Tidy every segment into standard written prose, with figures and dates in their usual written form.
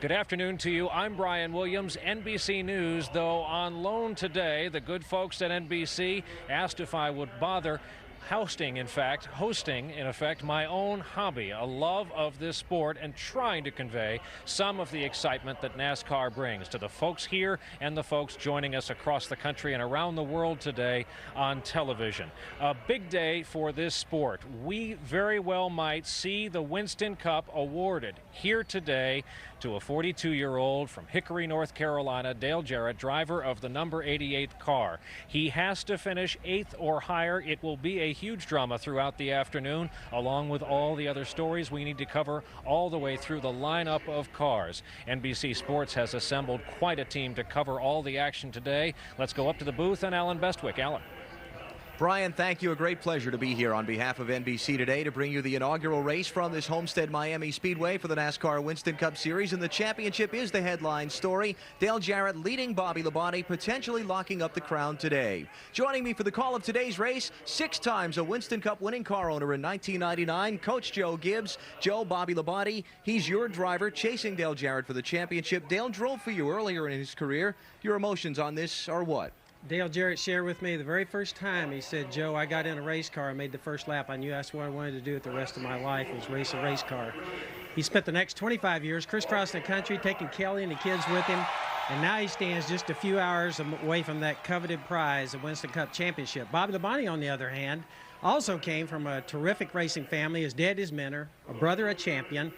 Good afternoon to you. I'm Brian Williams, NBC News. Though on loan today, the good folks at NBC asked if I would bother hosting, in effect, my own hobby, a love of this sport, and trying to convey some of the excitement that NASCAR brings to the folks here and the folks joining us across the country and around the world today on television. A big day for this sport. We very well might see the Winston Cup awarded here today to a 42-year-old from Hickory, North Carolina, Dale Jarrett, driver of the number 88 car. He has to finish 8th or higher. It will be a huge drama throughout the afternoon, along with all the other stories we need to cover all the way through the lineup of cars. NBC Sports has assembled quite a team to cover all the action today. Let's go up to the booth and Alan Bestwick. Alan. Brian, thank you. A great pleasure to be here on behalf of NBC today to bring you the inaugural race from this Homestead Miami Speedway for the NASCAR Winston Cup Series, and the championship is the headline story. Dale Jarrett leading Bobby Labonte, potentially locking up the crown today. Joining me for the call of today's race, 6 times a Winston Cup winning car owner in 1999, Coach Joe Gibbs. Joe, Bobby Labonte, he's your driver chasing Dale Jarrett for the championship. Dale drove for you earlier in his career. Your emotions on this are what? Dale Jarrett shared with me the very first time. He said, Joe, I got in a race car. I made the first lap. I knew that's what I wanted to do with the rest of my life, was race a race car. He spent the next 25 years crisscrossing the country, taking Kelly and the kids with him, and now he stands just a few hours away from that coveted prize, the Winston Cup Championship. Bobby Labonte, on the other hand, also came from a terrific racing family. His dad, his mentor, a brother, a champion.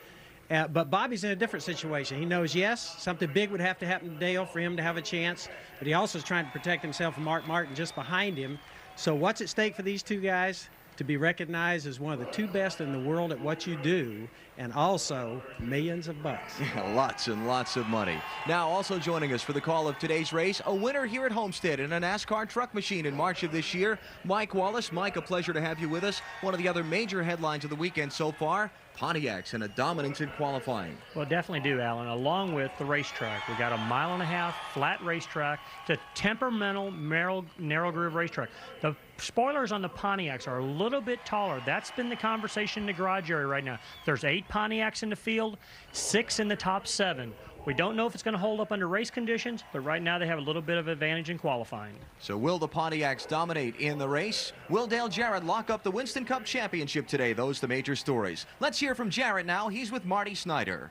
But Bobby's in a different situation. He knows, yes, something big would have to happen to Dale for him to have a chance, but he also is trying to protect himself from Mark Martin just behind him. So what's at stake for these two guys? To be recognized as one of the 2 best in the world at what you do, and also millions of bucks. Yeah, lots and lots of money. Now, also joining us for the call of today's race, a winner here at Homestead in a NASCAR truck machine in March of this year, Mike Wallace. Mike, a pleasure to have you with us. One of the other major headlines of the weekend so far, Pontiacs and a dominance in qualifying. Well, definitely do, Alan, along with the racetrack. We got a 1.5 mile flat racetrack. It's a temperamental, narrow groove racetrack. The spoilers on the Pontiacs are a little bit taller. That's been the conversation in the garage area right now. There's 8 Pontiacs in the field, 6 in the top 7. We don't know if it's going to hold up under race conditions, but right now they have a little bit of advantage in qualifying. So will the Pontiacs dominate in the race? Will Dale Jarrett lock up the Winston Cup Championship today? Those the major stories. Let's hear from Jarrett now. He's with Marty Snyder.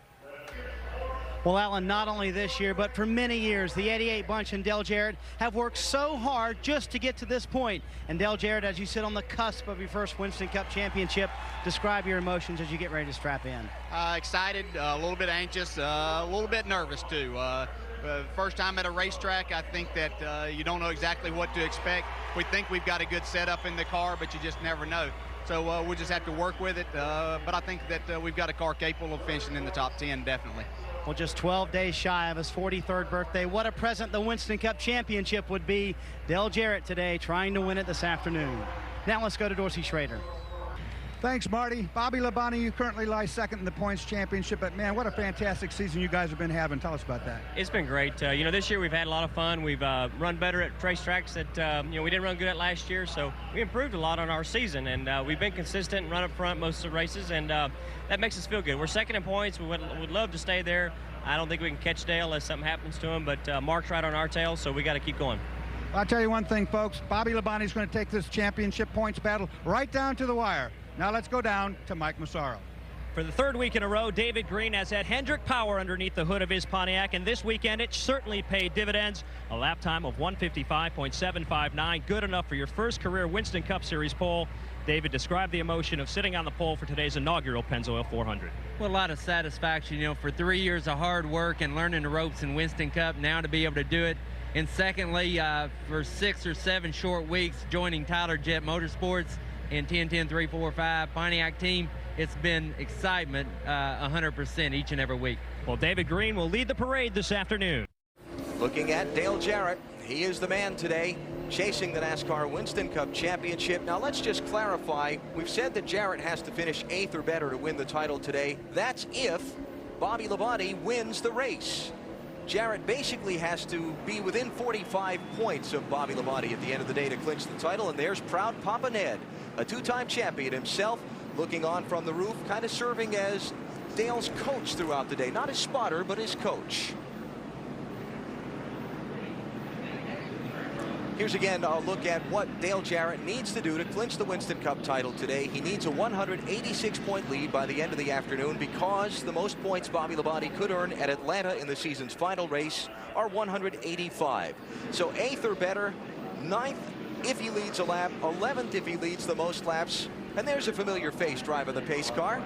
Well, Alan, not only this year, but for many years, the 88 bunch and Dale Jarrett have worked so hard just to get to this point. And Dale Jarrett, as you sit on the cusp of your first Winston Cup championship, describe your emotions as you get ready to strap in. Excited, a little bit anxious, a little bit nervous too. First time at a racetrack, I think that you don't know exactly what to expect. We think we've got a good setup in the car, but you just never know. So we'll just have to work with it. But I think that we've got a car capable of finishing in the top 10, definitely. Well, just 12 days shy of his 43rd birthday. What a present the Winston Cup Championship would be. Dale Jarrett today trying to win it this afternoon. Now let's go to Dorsey Schrader. Thanks, Marty. Bobby Labonte, you currently lie second in the points championship, but man, what a fantastic season you guys have been having. Tell us about that. It's been great. You know, this year we've had a lot of fun. We've run better at racetracks that, you know, we didn't run good at last year, so we improved a lot on our season, and we've been consistent and run up front most of the races, and that makes us feel good. We're second in points. We would love to stay there. I don't think we can catch Dale unless something happens to him, but Mark's right on our tail, so we got to keep going. I'll tell you one thing, folks. Bobby Labonte is going to take this championship points battle right down to the wire. Now let's go down to Mike Massaro. For the 3rd week in a row, David Green has had Hendrick power underneath the hood of his Pontiac, and this weekend it certainly paid dividends. A lap time of 1:55.759, good enough for your first career Winston Cup Series pole. David, describe the emotion of sitting on the pole for today's inaugural Pennzoil 400. Well, a lot of satisfaction, you know, for 3 years of hard work and learning the ropes in Winston Cup, now to be able to do it. And secondly, for 6 or 7 short weeks joining Tyler Jet Motorsports in 10-10-3-4-5 Pontiac team, it's been excitement 100% each and every week. Well, David Green will lead the parade this afternoon. Looking at Dale Jarrett, he is the man today chasing the NASCAR Winston Cup Championship. Now let's just clarify, we've said that Jarrett has to finish 8th or better to win the title today. That's if Bobby Labonte wins the race. Jarrett basically has to be within 45 points of Bobby Labonte at the end of the day to clinch the title, and there's proud Papa Ned, a 2-time champion himself, looking on from the roof, kind of serving as Dale's coach throughout the day. Not his spotter, but his coach. Here's again a look at what Dale Jarrett needs to do to clinch the Winston Cup title today. He needs a 186-point lead by the end of the afternoon, because the most points Bobby Labonte could earn at Atlanta in the season's final race are 185. So 8th or better, 9th if he leads a lap, 11th if he leads the most laps. And there's a familiar face driving the pace car.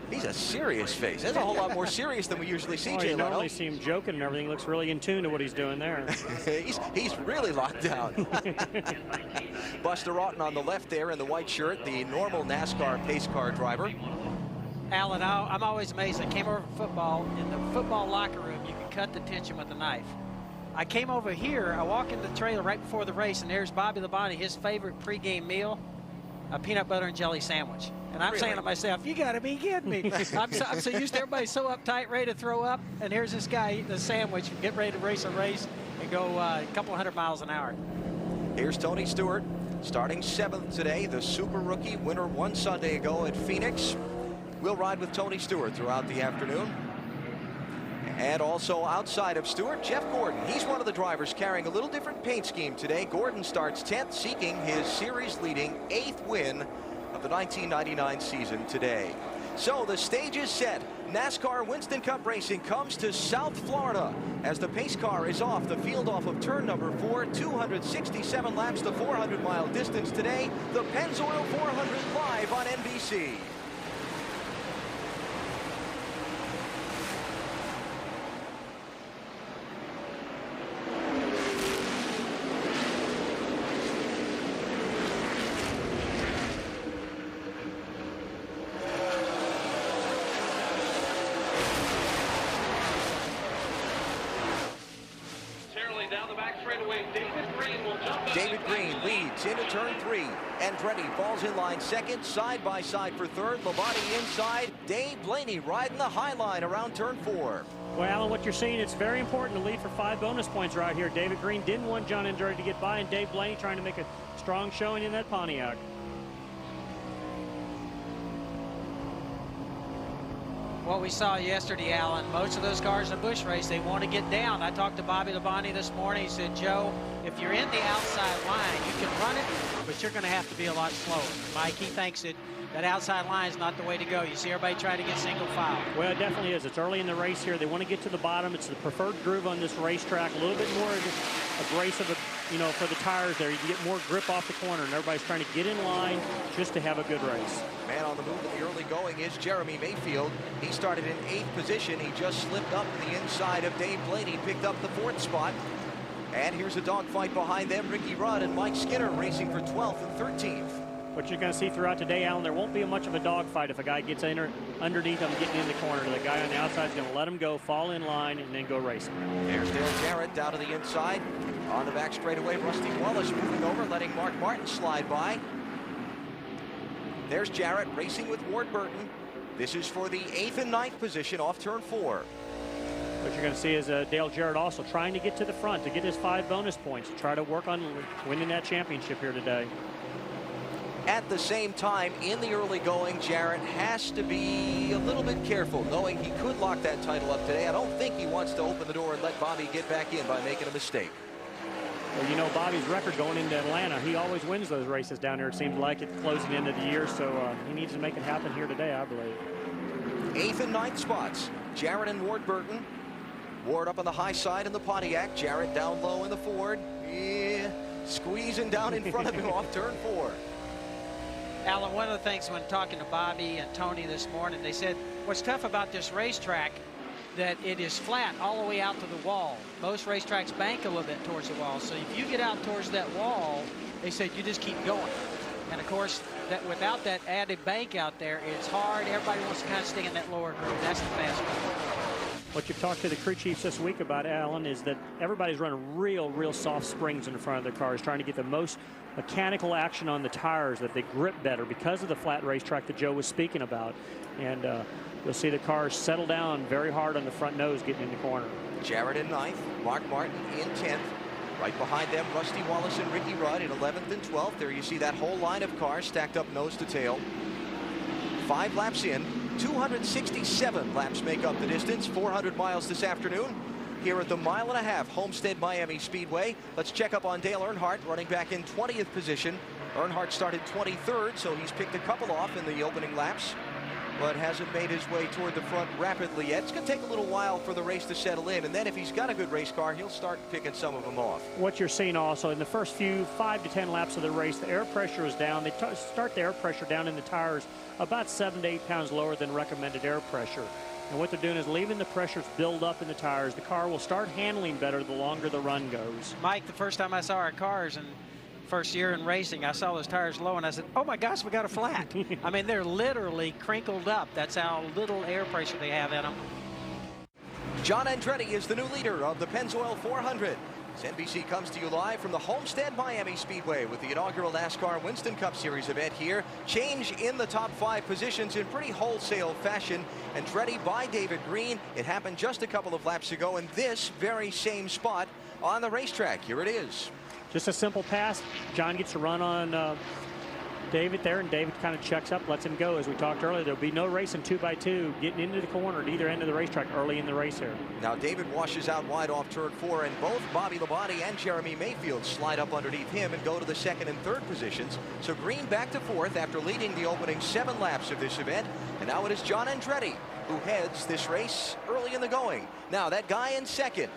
He's a serious face. That's a whole lot more serious than we usually see, Jay Leno. You normally see him joking and everything. Looks really in tune to what he's doing there. he's really locked down. Buster Otten on the left there in the white shirt, the normal NASCAR pace car driver. Alan, I'm always amazed. I came over from football. In the football locker room, you can cut the tension with a knife. I came over here. I walk in the trailer right before the race, and there's Bobby Labonte, his favorite pregame meal, a peanut butter and jelly sandwich. And I'm saying to myself, you got to be kidding me. I'm so used to everybody so uptight, ready to throw up. And here's this guy eating a sandwich, get ready to race a race and go a couple hundred miles an hour. Here's Tony Stewart, starting 7th today. The super rookie winner one Sunday ago at Phoenix. We'll ride with Tony Stewart throughout the afternoon. And also outside of Stewart, Jeff Gordon. He's one of the drivers carrying a little different paint scheme today. Gordon starts 10th, seeking his series-leading 8th win of the 1999 season today. So the stage is set. NASCAR Winston Cup racing comes to South Florida as the pace car is off the field off of turn number 4. 267 laps, the 400-mile distance today. The Pennzoil 400 live on NBC. David Green leads into turn 3. Andretti falls in line 2nd, side by side for 3rd. Labonte inside. Dave Blaney riding the high line around turn 4. Well, Alan, what you're seeing, it's very important to lead for 5 bonus points right here. David Green didn't want John Andretti to get by, and Dave Blaney trying to make a strong showing in that Pontiac. What we saw yesterday, Alan, most of those cars in the Busch race, they want to get down. I talked to Bobby Labonte this morning. He said, Joe, if you're in the outside line, you can run it, but you're going to have to be a lot slower. Mike, he thinks that outside line is not the way to go. You see everybody trying to get single file. Well, it definitely is. It's early in the race here. They want to get to the bottom. It's the preferred groove on this racetrack. A little bit more abrasive, for the tires there. You can get more grip off the corner, and everybody's trying to get in line just to have a good race. Man on the move in the early going is Jeremy Mayfield. He started in 8th position. He just slipped up to the inside of Dave Blaney, picked up the 4th spot. And here's a dogfight behind them. Ricky Rudd and Mike Skinner racing for 12th and 13th. What you're going to see throughout today, Alan, there won't be much of a dogfight if a guy gets underneath him, getting in the corner. The guy on the outside is going to let him go, fall in line, and then go racing. There's Dale Jarrett down to the inside. On the back straightaway, Rusty Wallace moving over, letting Mark Martin slide by. There's Jarrett racing with Ward Burton. This is for the 8th and 9th position off turn 4. What you're going to see is Dale Jarrett also trying to get to the front to get his 5 bonus points to try to work on winning that championship here today. At the same time, in the early going, Jarrett has to be a little bit careful, knowing he could lock that title up today. I don't think he wants to open the door and let Bobby get back in by making a mistake. Well, you know Bobby's record going into Atlanta. He always wins those races down there, it seems like, at the closing end of the year, so he needs to make it happen here today, I believe. 8th and 9th spots, Jarrett and Ward Burton. Ward up on the high side in the Pontiac, Jarrett down low in the Ford. Yeah, squeezing down in front of him off turn 4. Alan, one of the things when talking to Bobby and Tony this morning, they said what's tough about this racetrack, that it is flat all the way out to the wall. Most racetracks bank a little bit towards the wall. So if you get out towards that wall, they said you just keep going. And of course, that without that added bank out there, it's hard. Everybody wants to kind of stay in that lower groove. That's the fast one. What you've talked to the crew chiefs this week about, Alan, is that everybody's running real soft springs in front of their cars, trying to get the most mechanical action on the tires, that they grip better because of the flat racetrack that Joe was speaking about. And you'll see the cars settle down very hard on the front nose getting in the corner. Jarrett in 9th, Mark Martin in 10th. Right behind them, Rusty Wallace and Ricky Rudd in 11th and 12th. There you see that whole line of cars stacked up nose to tail. 5 laps in. 267 laps make up the distance, 400 miles this afternoon here at the mile-and-a-half Homestead Miami Speedway. Let's check up on Dale Earnhardt, running back in 20th position. Earnhardt started 23rd, so he's picked a couple off in the opening laps, but hasn't made his way toward the front rapidly yet. It's going to take a little while for the race to settle in, and then if he's got a good race car, he'll start picking some of them off. What you're seeing also in the first few 5 to 10 laps of the race, the air pressure is down. They start the air pressure down in the tires about 7 to 8 pounds lower than recommended air pressure. And what they're doing is leaving the pressures build up in the tires. The car will start handling better the longer the run goes. Mike, the first time I saw our cars and first year in racing, I saw those tires low and I said, oh my gosh, we got a flat. I mean, they're literally crinkled up. That's how little air pressure they have in them. John Andretti is the new leader of the Pennzoil 400. As NBC comes to you live from the Homestead Miami Speedway with the inaugural NASCAR Winston Cup Series event here. Change in the top 5 positions in pretty wholesale fashion. Andretti by David Green. It happened just a couple of laps ago in this very same spot on the racetrack. Here it is. Just a simple pass. John gets to run on David there, and David kind of checks up, lets him go. As we talked earlier, there'll be no racing 2x2 getting into the corner at either end of the racetrack early in the race here. Now David washes out wide off turn 4, and both Bobby Labonte and Jeremy Mayfield slide up underneath him and go to the 2nd and 3rd positions. So Green back to 4th after leading the opening 7 laps of this event, and now it is John Andretti who heads this race early in the going. Now that guy in 2nd,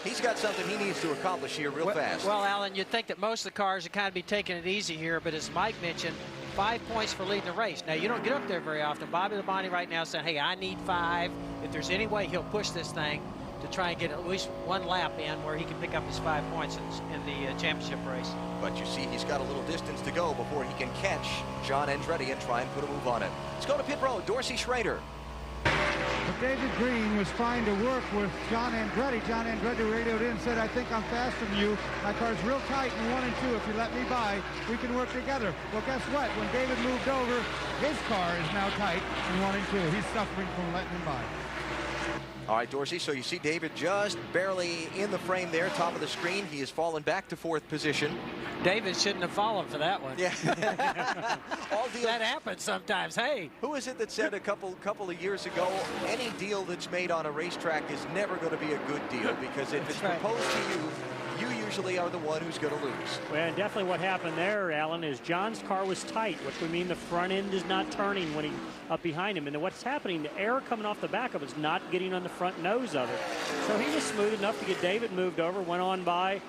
he's got something he needs to accomplish here real fast. Well, Alan, you'd think that most of the cars would kind of be taking it easy here, but as Mike mentioned, 5 points for leading the race. Now, you don't get up there very often. Bobby Labonte right now saying, hey, I need 5. If there's any way, he'll push this thing to try and get at least 1 lap in where he can pick up his 5 points in the championship race. But you see, he's got a little distance to go before he can catch John Andretti and try and put a move on it. Let's go to pit road. Dorsey Schrader. But David Green was trying to work with John Andretti. John Andretti radioed in and said, I think I'm faster than you. My car's real tight in 1 and 2. If you let me by, we can work together. Well, guess what? When David moved over, his car is now tight in 1 and 2. He's suffering from letting him by. All right, Dorsey, so you see David just barely in the frame there, top of the screen. He has fallen back to 4th position. David shouldn't have fallen for that one. Yeah. All deals. That happens sometimes. Hey. Who is it that said a couple of years ago, any deal that's made on a racetrack is never going to be a good deal, because if it's proposed to you, you usually are the one who's going to lose. Well, and definitely what happened there, Alan, is John's car was tight, which would mean the front end is not turning when he up behind him. And then what's happening, the air coming off the back of it is not getting on the front nose of it. So he was smooth enough to get David moved over, went on by,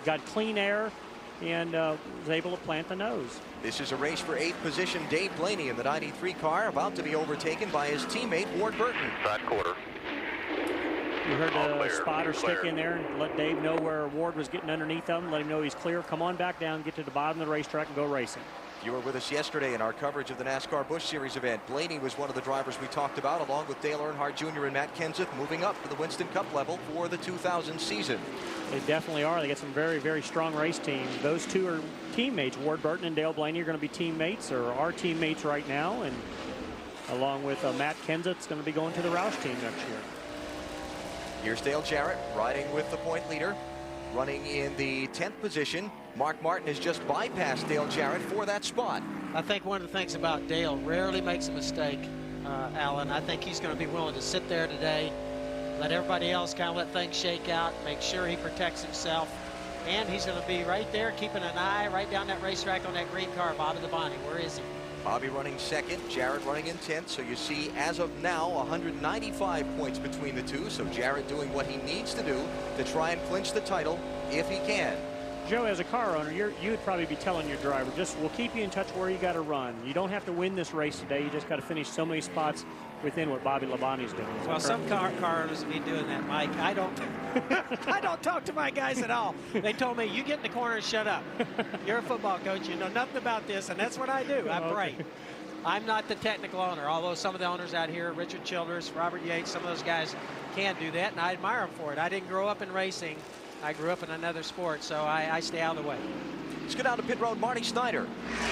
got clean air, and was able to plant the nose. This is a race for 8th position. Dave Blaney in the 93 car, about to be overtaken by his teammate Ward Burton. Side quarter. You heard the spotter stick in there and let Dave know where Ward was getting underneath him, let him know he's clear. Come on back down, get to the bottom of the racetrack and go racing. You were with us yesterday in our coverage of the NASCAR Busch Series event. Blaney was one of the drivers we talked about, along with Dale Earnhardt Jr. and Matt Kenseth, moving up to the Winston Cup level for the 2000 season. They definitely are. They got some very, very strong race teams. Those two are teammates. Ward Burton and Dale Blaney are going to be teammates, or are teammates right now, and along with Matt Kenseth's going to be going to the Roush team next year. Here's Dale Jarrett riding with the point leader, running in the 10th position. Mark Martin has just bypassed Dale Jarrett for that spot. I think one of the things about Dale, rarely makes a mistake, Alan. I think he's going to be willing to sit there today, let everybody else kind of let things shake out, make sure he protects himself, and he's going to be right there keeping an eye right down that racetrack on that green car. Bobby Labonte, where is he? Bobby running 2nd, Jarrett running in 10th. So you see, as of now, 195 points between the two. So Jarrett doing what he needs to do to try and clinch the title if he can. Joe, as a car owner, you would probably be telling your driver, just we'll keep you in touch where you got to run. You don't have to win this race today. You just got to finish so many spots within what Bobby Labonte's doing. Well, some car owners will be doing that, Mike. I don't I don't talk to my guys at all. They told me, you get in the corner and shut up. You're a football coach. You know nothing about this, and that's what I do. I pray. Okay. I'm not the technical owner, although some of the owners out here, Richard Childress, Robert Yates, some of those guys can do that, and I admire them for it. I didn't grow up in racing. I grew up in another sport, so I stay out of the way. Let's go down to pit road. Marty Snyder.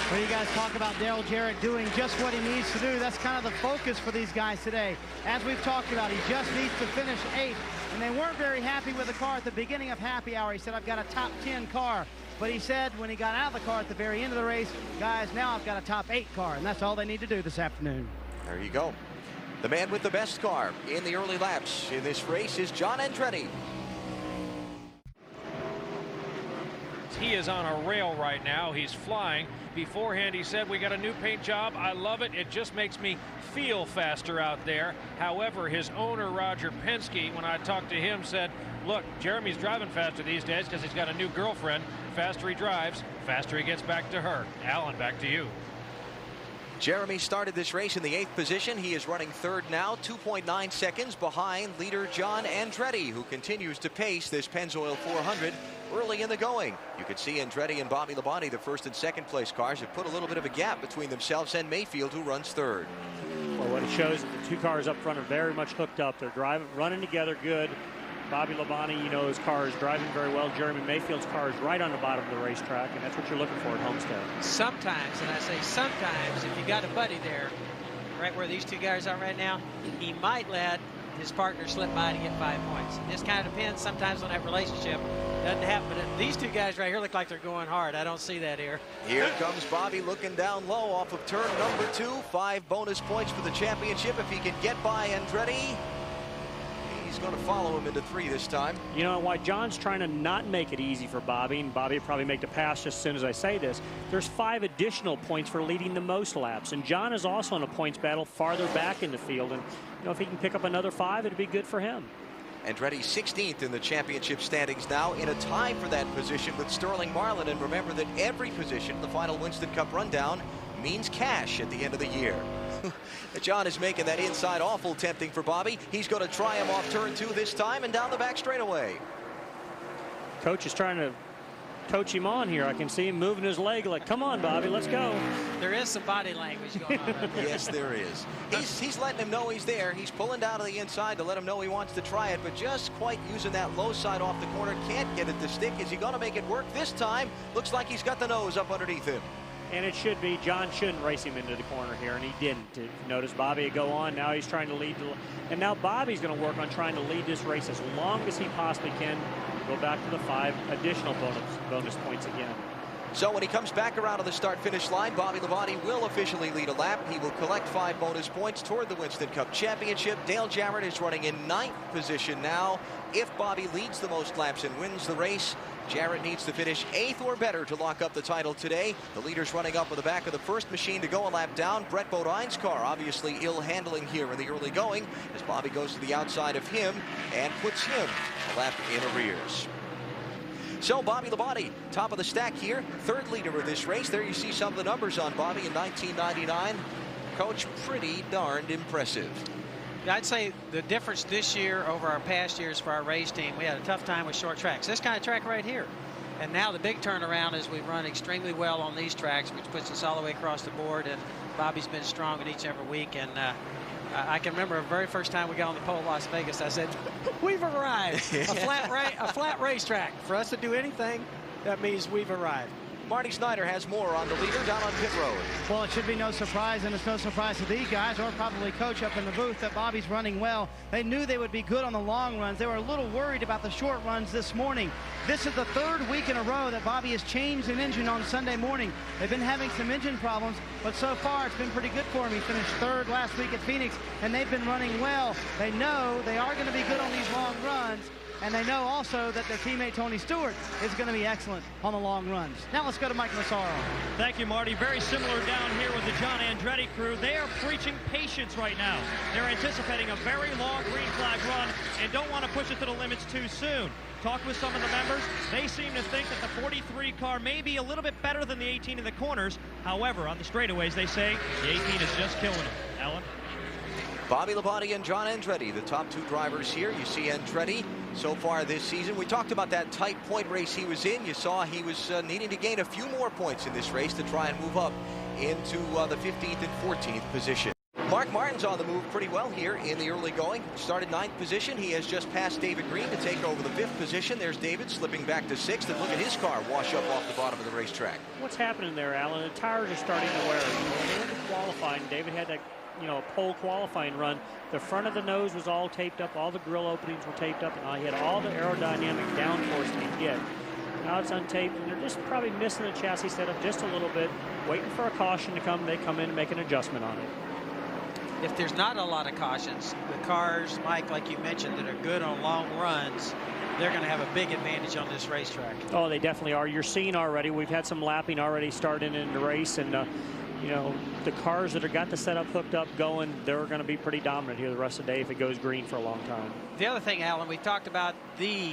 Well, you guys talk about Dale Jarrett doing just what he needs to do. That's kind of the focus for these guys today. As we've talked about, he just needs to finish 8th. And they weren't very happy with the car at the beginning of happy hour. He said, I've got a top 10 car. But he said when he got out of the car at the very end of the race, guys, now I've got a top 8 car. And that's all they need to do this afternoon. There you go. The man with the best car in the early laps in this race is John Andretti. He is on a rail right now. He's flying. Beforehand, he said, we got a new paint job. I love it. It just makes me feel faster out there. However, his owner, Roger Penske, when I talked to him, said, look, Jeremy's driving faster these days because he's got a new girlfriend. Faster he drives, faster he gets back to her. Alan, back to you. Jeremy started this race in the 8th position. He is running third now, 2.9 seconds behind leader John Andretti, who continues to pace this Pennzoil 400 early in the going. You can see Andretti and Bobby Labonte, the first and second place cars, have put a little bit of a gap between themselves and Mayfield, who runs third. Well, what it shows is the two cars up front are very much hooked up. They're running together good. Bobby Labonte, you know, his car is driving very well. Jeremy Mayfield's car is right on the bottom of the racetrack, and that's what you're looking for at Homestead. Sometimes, and I say sometimes, if you got a buddy there, right where these two guys are right now, he might let his partner slip by to get 5 points. This kind of depends sometimes on that relationship. Doesn't happen, but these two guys right here look like they're going hard. I don't see that here. Here comes Bobby looking down low off of turn number 2. 5 bonus points for the championship if he can get by Andretti. He's going to follow him into 3 this time. You know why John's trying to not make it easy for Bobby, and Bobby will probably make the pass just as soon as I say this. There's 5 additional points for leading the most laps, and John is also in a points battle farther back in the field, and you know, if he can pick up another 5, it'd be good for him. Andretti 16th in the championship standings now, in a tie for that position with Sterling Marlin. And remember that every position in the final Winston Cup rundown means cash at the end of the year. John is making that inside awful tempting for Bobby. He's going to try him off turn 2 this time and down the back straightaway. Coach is trying to coach him on here. I can see him moving his leg like, come on, Bobby, let's go. There is some body language going on right there. Yes, there is. He's letting him know he's there. He's pulling down to the inside to let him know he wants to try it, but just quite using that low side off the corner. Can't get it to stick. Is he going to make it work this time? Looks like he's got the nose up underneath him. And it should be. John shouldn't race him into the corner here, and he didn't. If you notice Bobby would go on. Now he's trying to lead. And now Bobby's going to work on trying to lead this race as long as he possibly can. Go back to the 5 additional bonus points again. So when he comes back around to the start-finish line, Bobby Labonte will officially lead a lap. He will collect 5 bonus points toward the Winston Cup Championship. Dale Jarrett is running in 9th position now. If Bobby leads the most laps and wins the race, Jarrett needs to finish 8th or better to lock up the title today. The leader's running up on the back of the first machine to go a lap down. Brett Bodine's car obviously ill handling here in the early going as Bobby goes to the outside of him and puts him a lap in arrears. So Bobby Labonte, top of the stack here, 3rd leader of this race. There you see some of the numbers on Bobby in 1999. Coach, pretty darned impressive. I'd say the difference this year over our past years for our race team, we had a tough time with short tracks. This kind of track right here. And now the big turnaround is we've run extremely well on these tracks, which puts us all the way across the board. And Bobby's been strong in each and every week. And I can remember the very first time we got on the pole at Las Vegas, I said, we've arrived. A flat racetrack. For us to do anything, that means we've arrived. Marty Snyder has more on the leader down on pit road. Well, it should be no surprise, and it's no surprise to these guys, or probably Coach up in the booth, that Bobby's running well. They knew they would be good on the long runs. They were a little worried about the short runs this morning. This is the 3rd week in a row that Bobby has changed an engine on Sunday morning. They've been having some engine problems, but so far it's been pretty good for him. He finished 3rd last week at Phoenix, and they've been running well. They know they are going to be good on these long runs. And they know also that their teammate Tony Stewart is going to be excellent on the long runs. Now let's go to Mike Massaro. Thank you, Marty. Very similar down here with the John Andretti crew. They are preaching patience right now. They're anticipating a very long green flag run and don't want to push it to the limits too soon. Talked with some of the members. They seem to think that the 43 car may be a little bit better than the 18 in the corners. However, on the straightaways, they say the 18 is just killing them. Alan? Bobby Labonte and John Andretti, the top 2 drivers here. You see Andretti so far this season. We talked about that tight point race he was in. You saw he was needing to gain a few more points in this race to try and move up into the 15th and 14th position. Mark Martin's on the move pretty well here in the early going. Started 9th position. He has just passed David Green to take over the 5th position. There's David slipping back to 6th, and look at his car wash up off the bottom of the racetrack. What's happening there, Alan? The tires are starting to wear. When they went to qualifying, David had that pole qualifying run. The front of the nose was all taped up. All the grill openings were taped up, and he had all the aerodynamic downforce that he'd get. Now it's untaped, and they're just probably missing the chassis setup just a little bit, waiting for a caution to come. They come in and make an adjustment on it. if there's not a lot of cautions, the cars, Mike, like you mentioned, that are good on long runs, they're going to have a big advantage on this racetrack. Oh, they definitely are. You're seeing already. We've had some lapping already starting in the race, and you know, the cars that have got the setup hooked up going, they're going to be pretty dominant here the rest of the day if it goes green for a long time. The other thing, Alan, we talked about the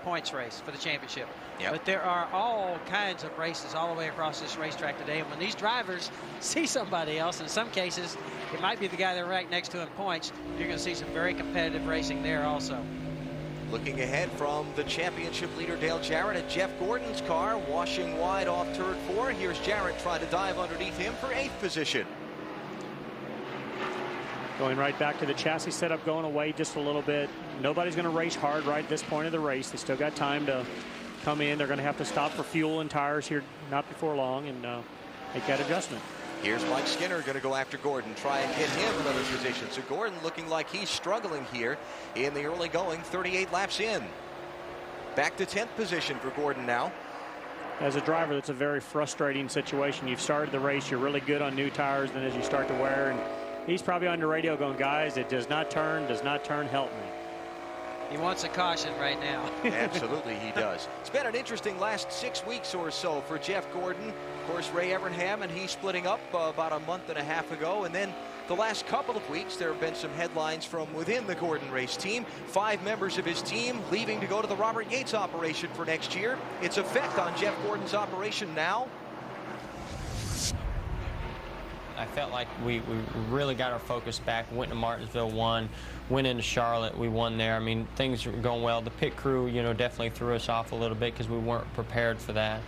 points race for the championship. Yep. But there are all kinds of races all the way across this racetrack today. And when these drivers see somebody else, in some cases, it might be the guy they're right next to in points, you're going to see some very competitive racing there also. Looking ahead from the championship leader, Dale Jarrett, at Jeff Gordon's car, washing wide off turn 4. Here's Jarrett trying to dive underneath him for 8th position. Going right back to the chassis setup, going away just a little bit. Nobody's going to race hard right at this point of the race. They still got time to come in. They're going to have to stop for fuel and tires here not before long and make that adjustment. Here's Mike Skinner going to go after Gordon, try and get him another position. So Gordon looking like he's struggling here in the early going, 38 laps in. Back to 10th position for Gordon now. As a driver, that's a very frustrating situation. You've started the race, you're really good on new tires, then as you start to wear, and he's probably on the radio going, guys, it does not turn, help me. He wants a caution right now. Absolutely, he does. It's been an interesting last 6 weeks or so for Jeff Gordon. Of course, Ray Evernham and he splitting up about a month and a half ago. And then the last couple of weeks, there have been some headlines from within the Gordon race team. 5 members of his team leaving to go to the Robert Yates operation for next year. Its effect on Jeff Gordon's operation now? I felt like we really got our focus back, went to Martinsville, won, went into Charlotte, we won there. I mean, things were going well. The pit crew, you know, definitely threw us off a little bit because we weren't prepared for that.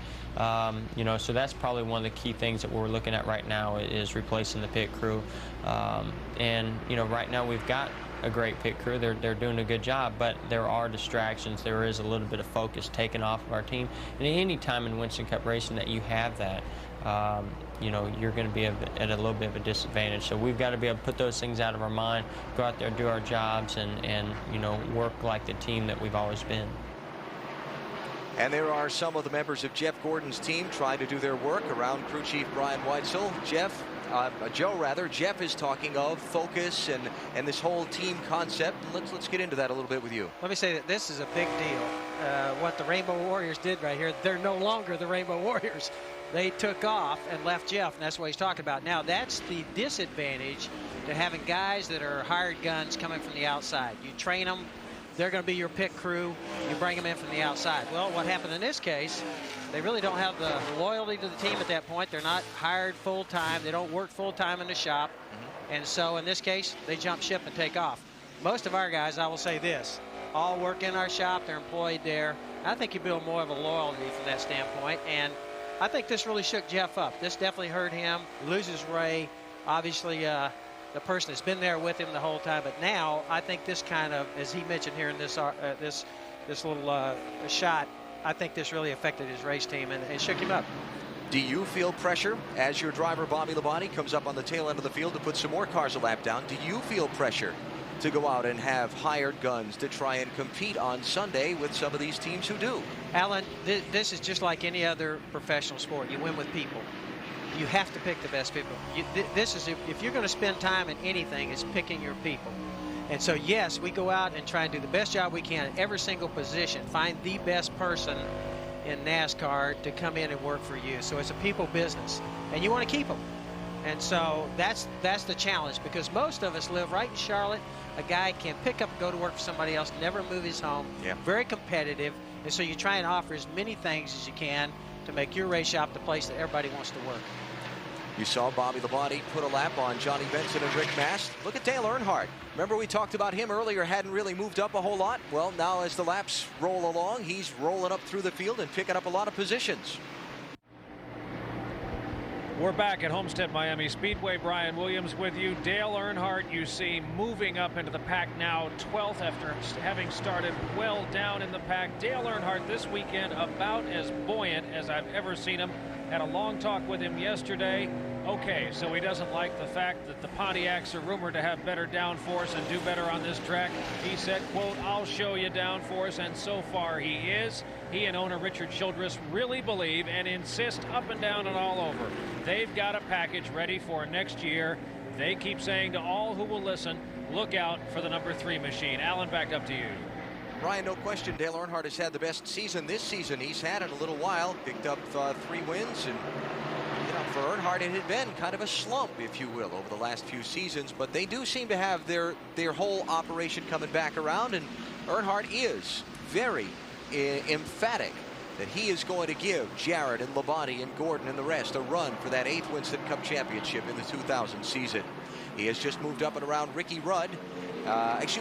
You know, so that's probably one of the key things that we're looking at right now is replacing the pit crew. And, you know, right now we've got a great pit crew. They're doing a good job, but there are distractions. There is a little bit of focus taken off of our team. And any time in Winston Cup racing that you have that, you know, you're going to be at a little bit of a disadvantage. So we've got to be able to put those things out of our mind, go out there, do our jobs, and you know, work like the team that we've always been. And there are some of the members of Jeff Gordon's team trying to do their work around crew chief Brian Weitzel. Jeff is talking of focus and this whole team concept. Let's get into that a little bit with you. Let me say that this is a big deal. What the Rainbow Warriors did right here, they're no longer the Rainbow Warriors. They took off and left Jeff, and that's what he's talking about. Now, that's the disadvantage to having guys that are hired guns coming from the outside. You train them, they're going to be your pit crew, you bring them in from the outside. Well, what happened in this case, they really don't have the loyalty to the team at that point. They're not hired full-time. They don't work full-time in the shop. And so in this case, they jump ship and take off. Most of our guys, I will say this, all work in our shop. They're employed there. I think you build more of a loyalty from that standpoint. And I think this really shook Jeff up. This definitely hurt him. He loses Ray, obviously the person that's been there with him the whole time. But now I think this kind of, as he mentioned here in this little shot, I think this really affected his race team and shook him up. Do you feel pressure as your driver Bobby Labonte comes up on the tail end of the field to put some more cars a lap down? Do you feel pressure to go out and have hired guns to try and compete on Sunday with some of these teams who do? Alan, this is just like any other professional sport. You win with people. You have to pick the best people. This is if you're going to spend time in anything, it's picking your people. And so, yes, we go out and try and do the best job we can at every single position. Find the best person in NASCAR to come in and work for you. So it's a people business, and you want to keep them. And so that's the challenge, because most of us live right in Charlotte. A guy can pick up and go to work for somebody else, never move his home. Yeah. Very competitive. And so you try and offer as many things as you can to make your race shop the place that everybody wants to work. You saw Bobby Labonte put a lap on Johnny Benson and Rick Mast. Look at Dale Earnhardt. Remember we talked about him earlier, hadn't really moved up a whole lot? Well, now as the laps roll along, he's rolling up through the field and picking up a lot of positions. We're back at Homestead Miami Speedway. Brian Williams with you. Dale Earnhardt, you see, moving up into the pack now, 12th after having started well down in the pack. Dale Earnhardt this weekend about as buoyant as I've ever seen him. Had a long talk with him yesterday. Okay, so he doesn't like the fact that the Pontiacs are rumored to have better downforce and do better on this track. He said, quote, "I'll show you downforce," and so far he is. He and owner Richard Childress really believe and insist up and down and all over. They've got a package ready for next year. They keep saying to all who will listen, look out for the number 3 machine. Alan, back up to you. Brian, no question, Dale Earnhardt has had the best season this season he's had in a little while. Picked up 3 wins, and for Earnhardt it had been kind of a slump, if you will, over the last few seasons. But they do seem to have their whole operation coming back around, and Earnhardt is very emphatic that he is going to give Jarrett and Labonte and Gordon and the rest a run for that 8th Winston Cup championship in the 2000 season. He has just moved up and around Ricky Rudd.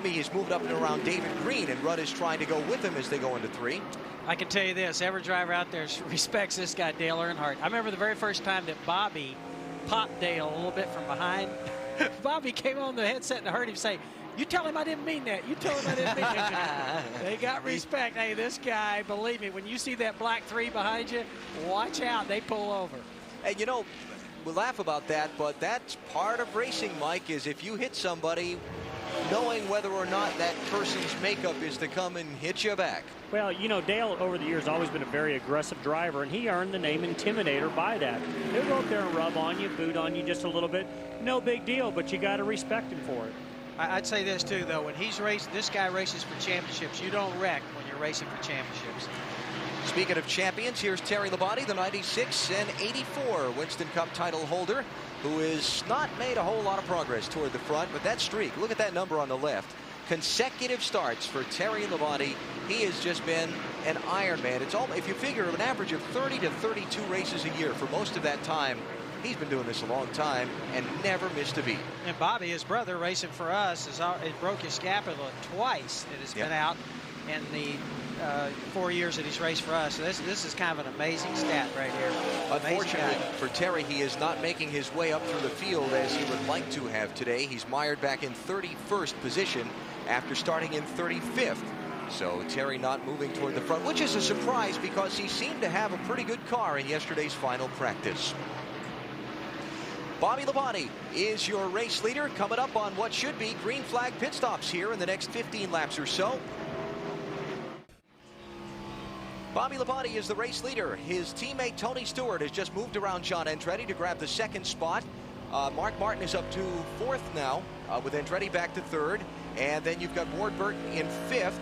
He's moved up and around David Green, and Rudd is trying to go with him as they go into 3. I can tell you this, every driver out there respects this guy, Dale Earnhardt. I remember the very first time that Bobby popped Dale a little bit from behind. Bobby came on the headset and heard him say, "You tell him I didn't mean that. You tell him I didn't mean that." They got respect. Hey, this guy, believe me, when you see that black 3 behind you, watch out. They pull over. And you know, we laugh about that, but that's part of racing, Mike, is if you hit somebody, knowing whether or not that person's makeup is to come and hit you back. Well, you know, Dale over the years has always been a very aggressive driver, and he earned the name Intimidator by that. He'll go up there and rub on you, boot on you just a little bit. No big deal, but you got to respect him for it. I'd say this too, though. When he's racing, this guy races for championships. You don't wreck when you're racing for championships. Speaking of champions, here's Terry Labonte, the 96 and 84 Winston Cup title holder, who has not made a whole lot of progress toward the front, but that streak, look at that number on the left. Consecutive starts for Terry Labonte. He has just been an Iron Man. It's all, if you figure an average of 30 to 32 races a year for most of that time, he's been doing this a long time and never missed a beat. And Bobby, his brother, racing for us, it broke his scapula twice. It has been out in the 4 years that he's raced for us. So this is kind of an amazing stat right here. Unfortunately for Terry, he is not making his way up through the field as he would like to have today. He's mired back in 31st position after starting in 35th. So Terry not moving toward the front, which is a surprise because he seemed to have a pretty good car in yesterday's final practice. Bobby Labonte is your race leader, coming up on what should be green flag pit stops here in the next 15 laps or so. Bobby Labonte is the race leader. His teammate Tony Stewart has just moved around John Andretti to grab the 2nd spot. Mark Martin is up to 4th now, with Andretti back to 3rd. And then you've got Ward Burton in 5th.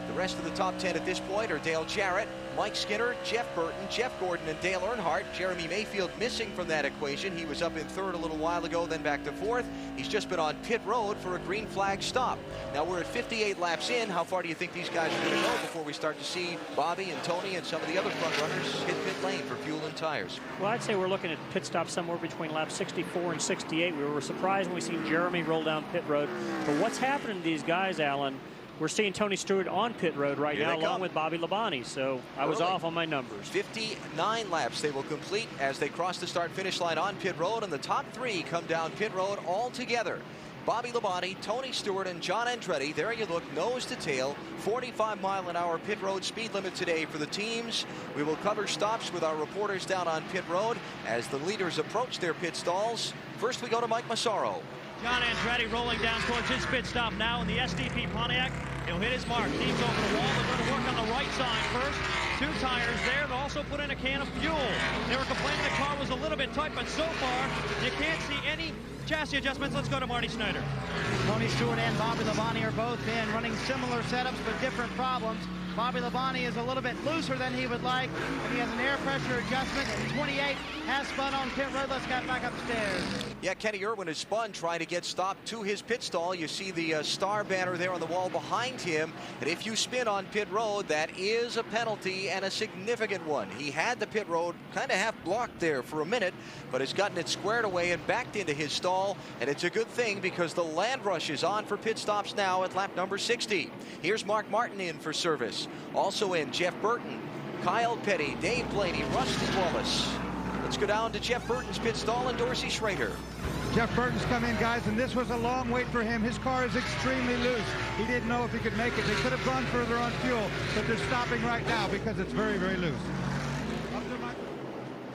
The rest of the top 10 at this point are Dale Jarrett, Mike Skinner, Jeff Burton, Jeff Gordon, and Dale Earnhardt. Jeremy Mayfield missing from that equation. He was up in 3rd a little while ago, then back to 4th. He's just been on pit road for a green flag stop. Now we're at 58 laps in. How far do you think these guys are going to go before we start to see Bobby and Tony and some of the other front runners hit pit lane for fuel and tires? Well, I'd say we're looking at pit stops somewhere between laps 64 and 68. We were surprised when we seen Jeremy roll down pit road. But what's happening to these guys, Alan? We're seeing Tony Stewart on pit road right now, along with Bobby Labonte. So I was off on my numbers. 59 laps they will complete as they cross the start-finish line on pit road, and the top 3 come down pit road all together. Bobby Labonte, Tony Stewart, and John Andretti. There you look, nose to tail. 45-mile-an-hour pit road speed limit today for the teams. We will cover stops with our reporters down on pit road as the leaders approach their pit stalls. First, we go to Mike Massaro. John Andretti rolling down towards his pit stop now in the SDP Pontiac. He'll hit his mark. Team's over the wall. They're going to work on the right side first. 2 tires there. They'll also put in a can of fuel. They were complaining the car was a little bit tight, but so far you can't see any chassis adjustments. Let's go to Marty Snyder. Tony Stewart and Bobby Labonte are both in running similar setups but different problems. Bobby Labonte is a little bit looser than he would like, and he has an air pressure adjustment. And 28 has spun on pit road. Let's get back upstairs. Yeah, Kenny Irwin has spun trying to get stopped to his pit stall. You see the star banner there on the wall behind him. And if you spin on pit road, that is a penalty and a significant one. He had the pit road kind of half blocked there for a minute, but has gotten it squared away and backed into his stall. And it's a good thing because the Land Rush is on for pit stops now at lap number 60. Here's Mark Martin in for service. Also in Jeff Burton, Kyle Petty, Dave Blaney, Rusty Wallace. Let's go down to Jeff Burton's pit stall and Dorsey Schrader. Jeff Burton's come in, guys, and this was a long wait for him. His car is extremely loose. He didn't know if he could make it. They could have gone further on fuel, but they're stopping right now because it's very, very loose.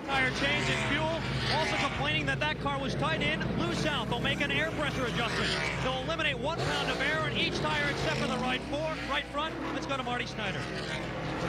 Tire change and fuel. Also complaining that that car was tight in, loose out. They'll make an air pressure adjustment. They'll eliminate 1 pound of air in each tire except for the right front. Let's go to Marty Snyder.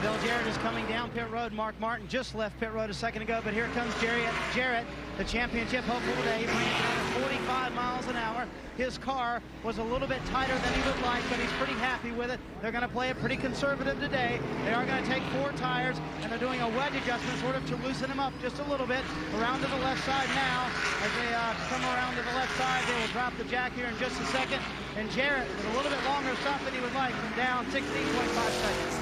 Dale Jarrett is coming down pit road. Mark Martin just left pit road a second ago, but here comes Jarrett, the championship hopeful today, bringing down 45 miles an hour. His car was a little bit tighter than he would like, but he's pretty happy with it. They're going to play it pretty conservative today. They are going to take 4 tires, and they're doing a wedge adjustment sort of to loosen him up just a little bit. Around to the left side now. As they come around to the left side, they will drop the jack here in just a second. And Jarrett, with a little bit longer stop than he would like, down 16.5 seconds.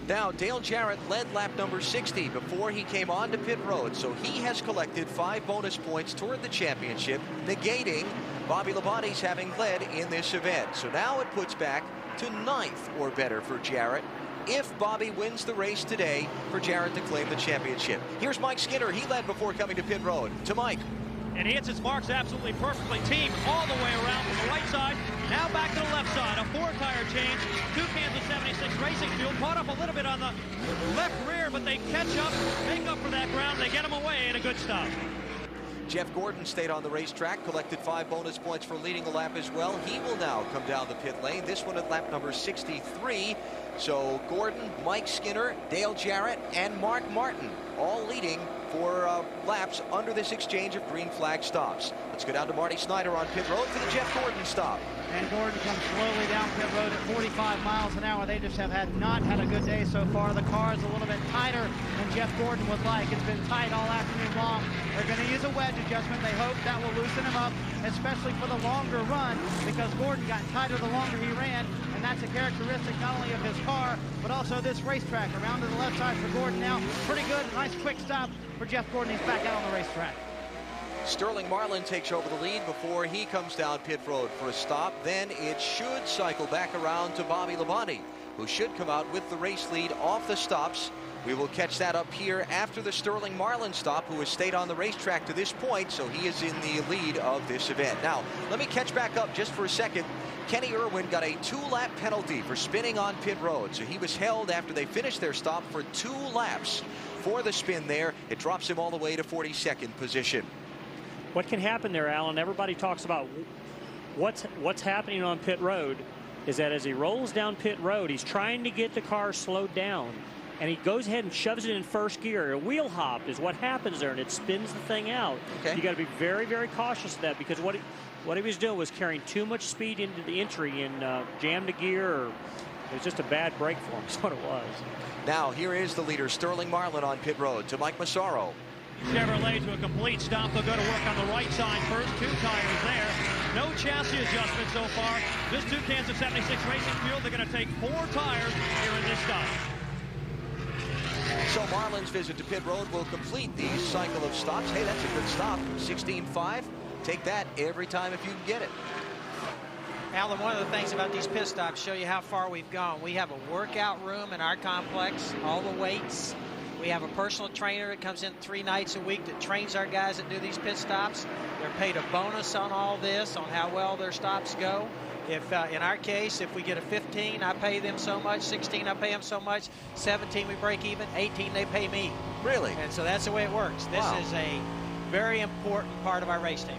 Now, Dale Jarrett led lap number 60 before he came on to pit road, so he has collected 5 bonus points toward the championship, negating Bobby Labonte's having led in this event. So now it puts back to 9th or better for Jarrett if Bobby wins the race today for Jarrett to claim the championship. Here's Mike Skinner. He led before coming to pit road. To Mike. And he hits his marks absolutely perfectly. Team all the way around from the right side. Now back to the left side. A 4-tire change. 2 cans of 76 Racing Fuel. Caught up a little bit on the left rear, but they catch up, make up for that ground. They get him away and a good stop. Jeff Gordon stayed on the racetrack, collected 5 bonus points for leading the lap as well. He will now come down the pit lane. This one at lap number 63. So Gordon, Mike Skinner, Dale Jarrett, and Mark Martin all leading for laps under this exchange of green flag stops. Let's go down to Marty Snyder on pit road for the Jeff Gordon stop. And Gordon comes slowly down pit road at 45 miles an hour. They just have not had a good day so far. The car is a little bit tighter than Jeff Gordon would like. It's been tight all afternoon long. They're going to use a wedge adjustment. They hope that will loosen him up, especially for the longer run, because Gordon got tighter the longer he ran, and that's a characteristic not only of his car, but also this racetrack. Around to the left side for Gordon now. Pretty good, nice quick stop for Jeff Gordon. He's back out on the racetrack. Sterling Marlin takes over the lead before he comes down pit road for a stop. Then it should cycle back around to Bobby Labonte, who should come out with the race lead off the stops. We will catch that up here after the Sterling Marlin stop, who has stayed on the racetrack to this point, so he is in the lead of this event. Now, let me catch back up just for a second. Kenny Irwin got a 2-lap penalty for spinning on pit road, so he was held after they finished their stop for 2 laps for the spin there. It drops him all the way to 42nd position. What can happen there, Alan? Everybody talks about what's happening on pit road is that as he rolls down pit road, he's trying to get the car slowed down, and he goes ahead and shoves it in first gear. A wheel hop is what happens there, and it spins the thing out. Okay. You got to be very, very cautious of that, because what he was doing was carrying too much speed into the entry and jammed a gear, or it was just a bad break for him. Is what it was. Now here is the leader, Sterling Marlin, on pit road. To Mike Massaro. Chevrolet to a complete stop. They'll go to work on the right side first. 2 tires there. No chassis adjustment so far. Just 2 cans of 76 Racing Fuel. They're going to take 4 tires here in this stop. So Marlin's visit to pit road will complete the cycle of stops. Hey, that's a good stop. 16.5. Take that every time if you can get it. Alan, one of the things about these pit stops show you how far we've gone. We have a workout room in our complex, all the weights. We have a personal trainer that comes in 3 nights a week that trains our guys that do these pit stops. They're paid a bonus on all this, on how well their stops go. If in our case, if we get a 15, I pay them so much. 16, I pay them so much. 17, we break even. 18, they pay me. Really? And so that's the way it works. This is a very important part of our race team.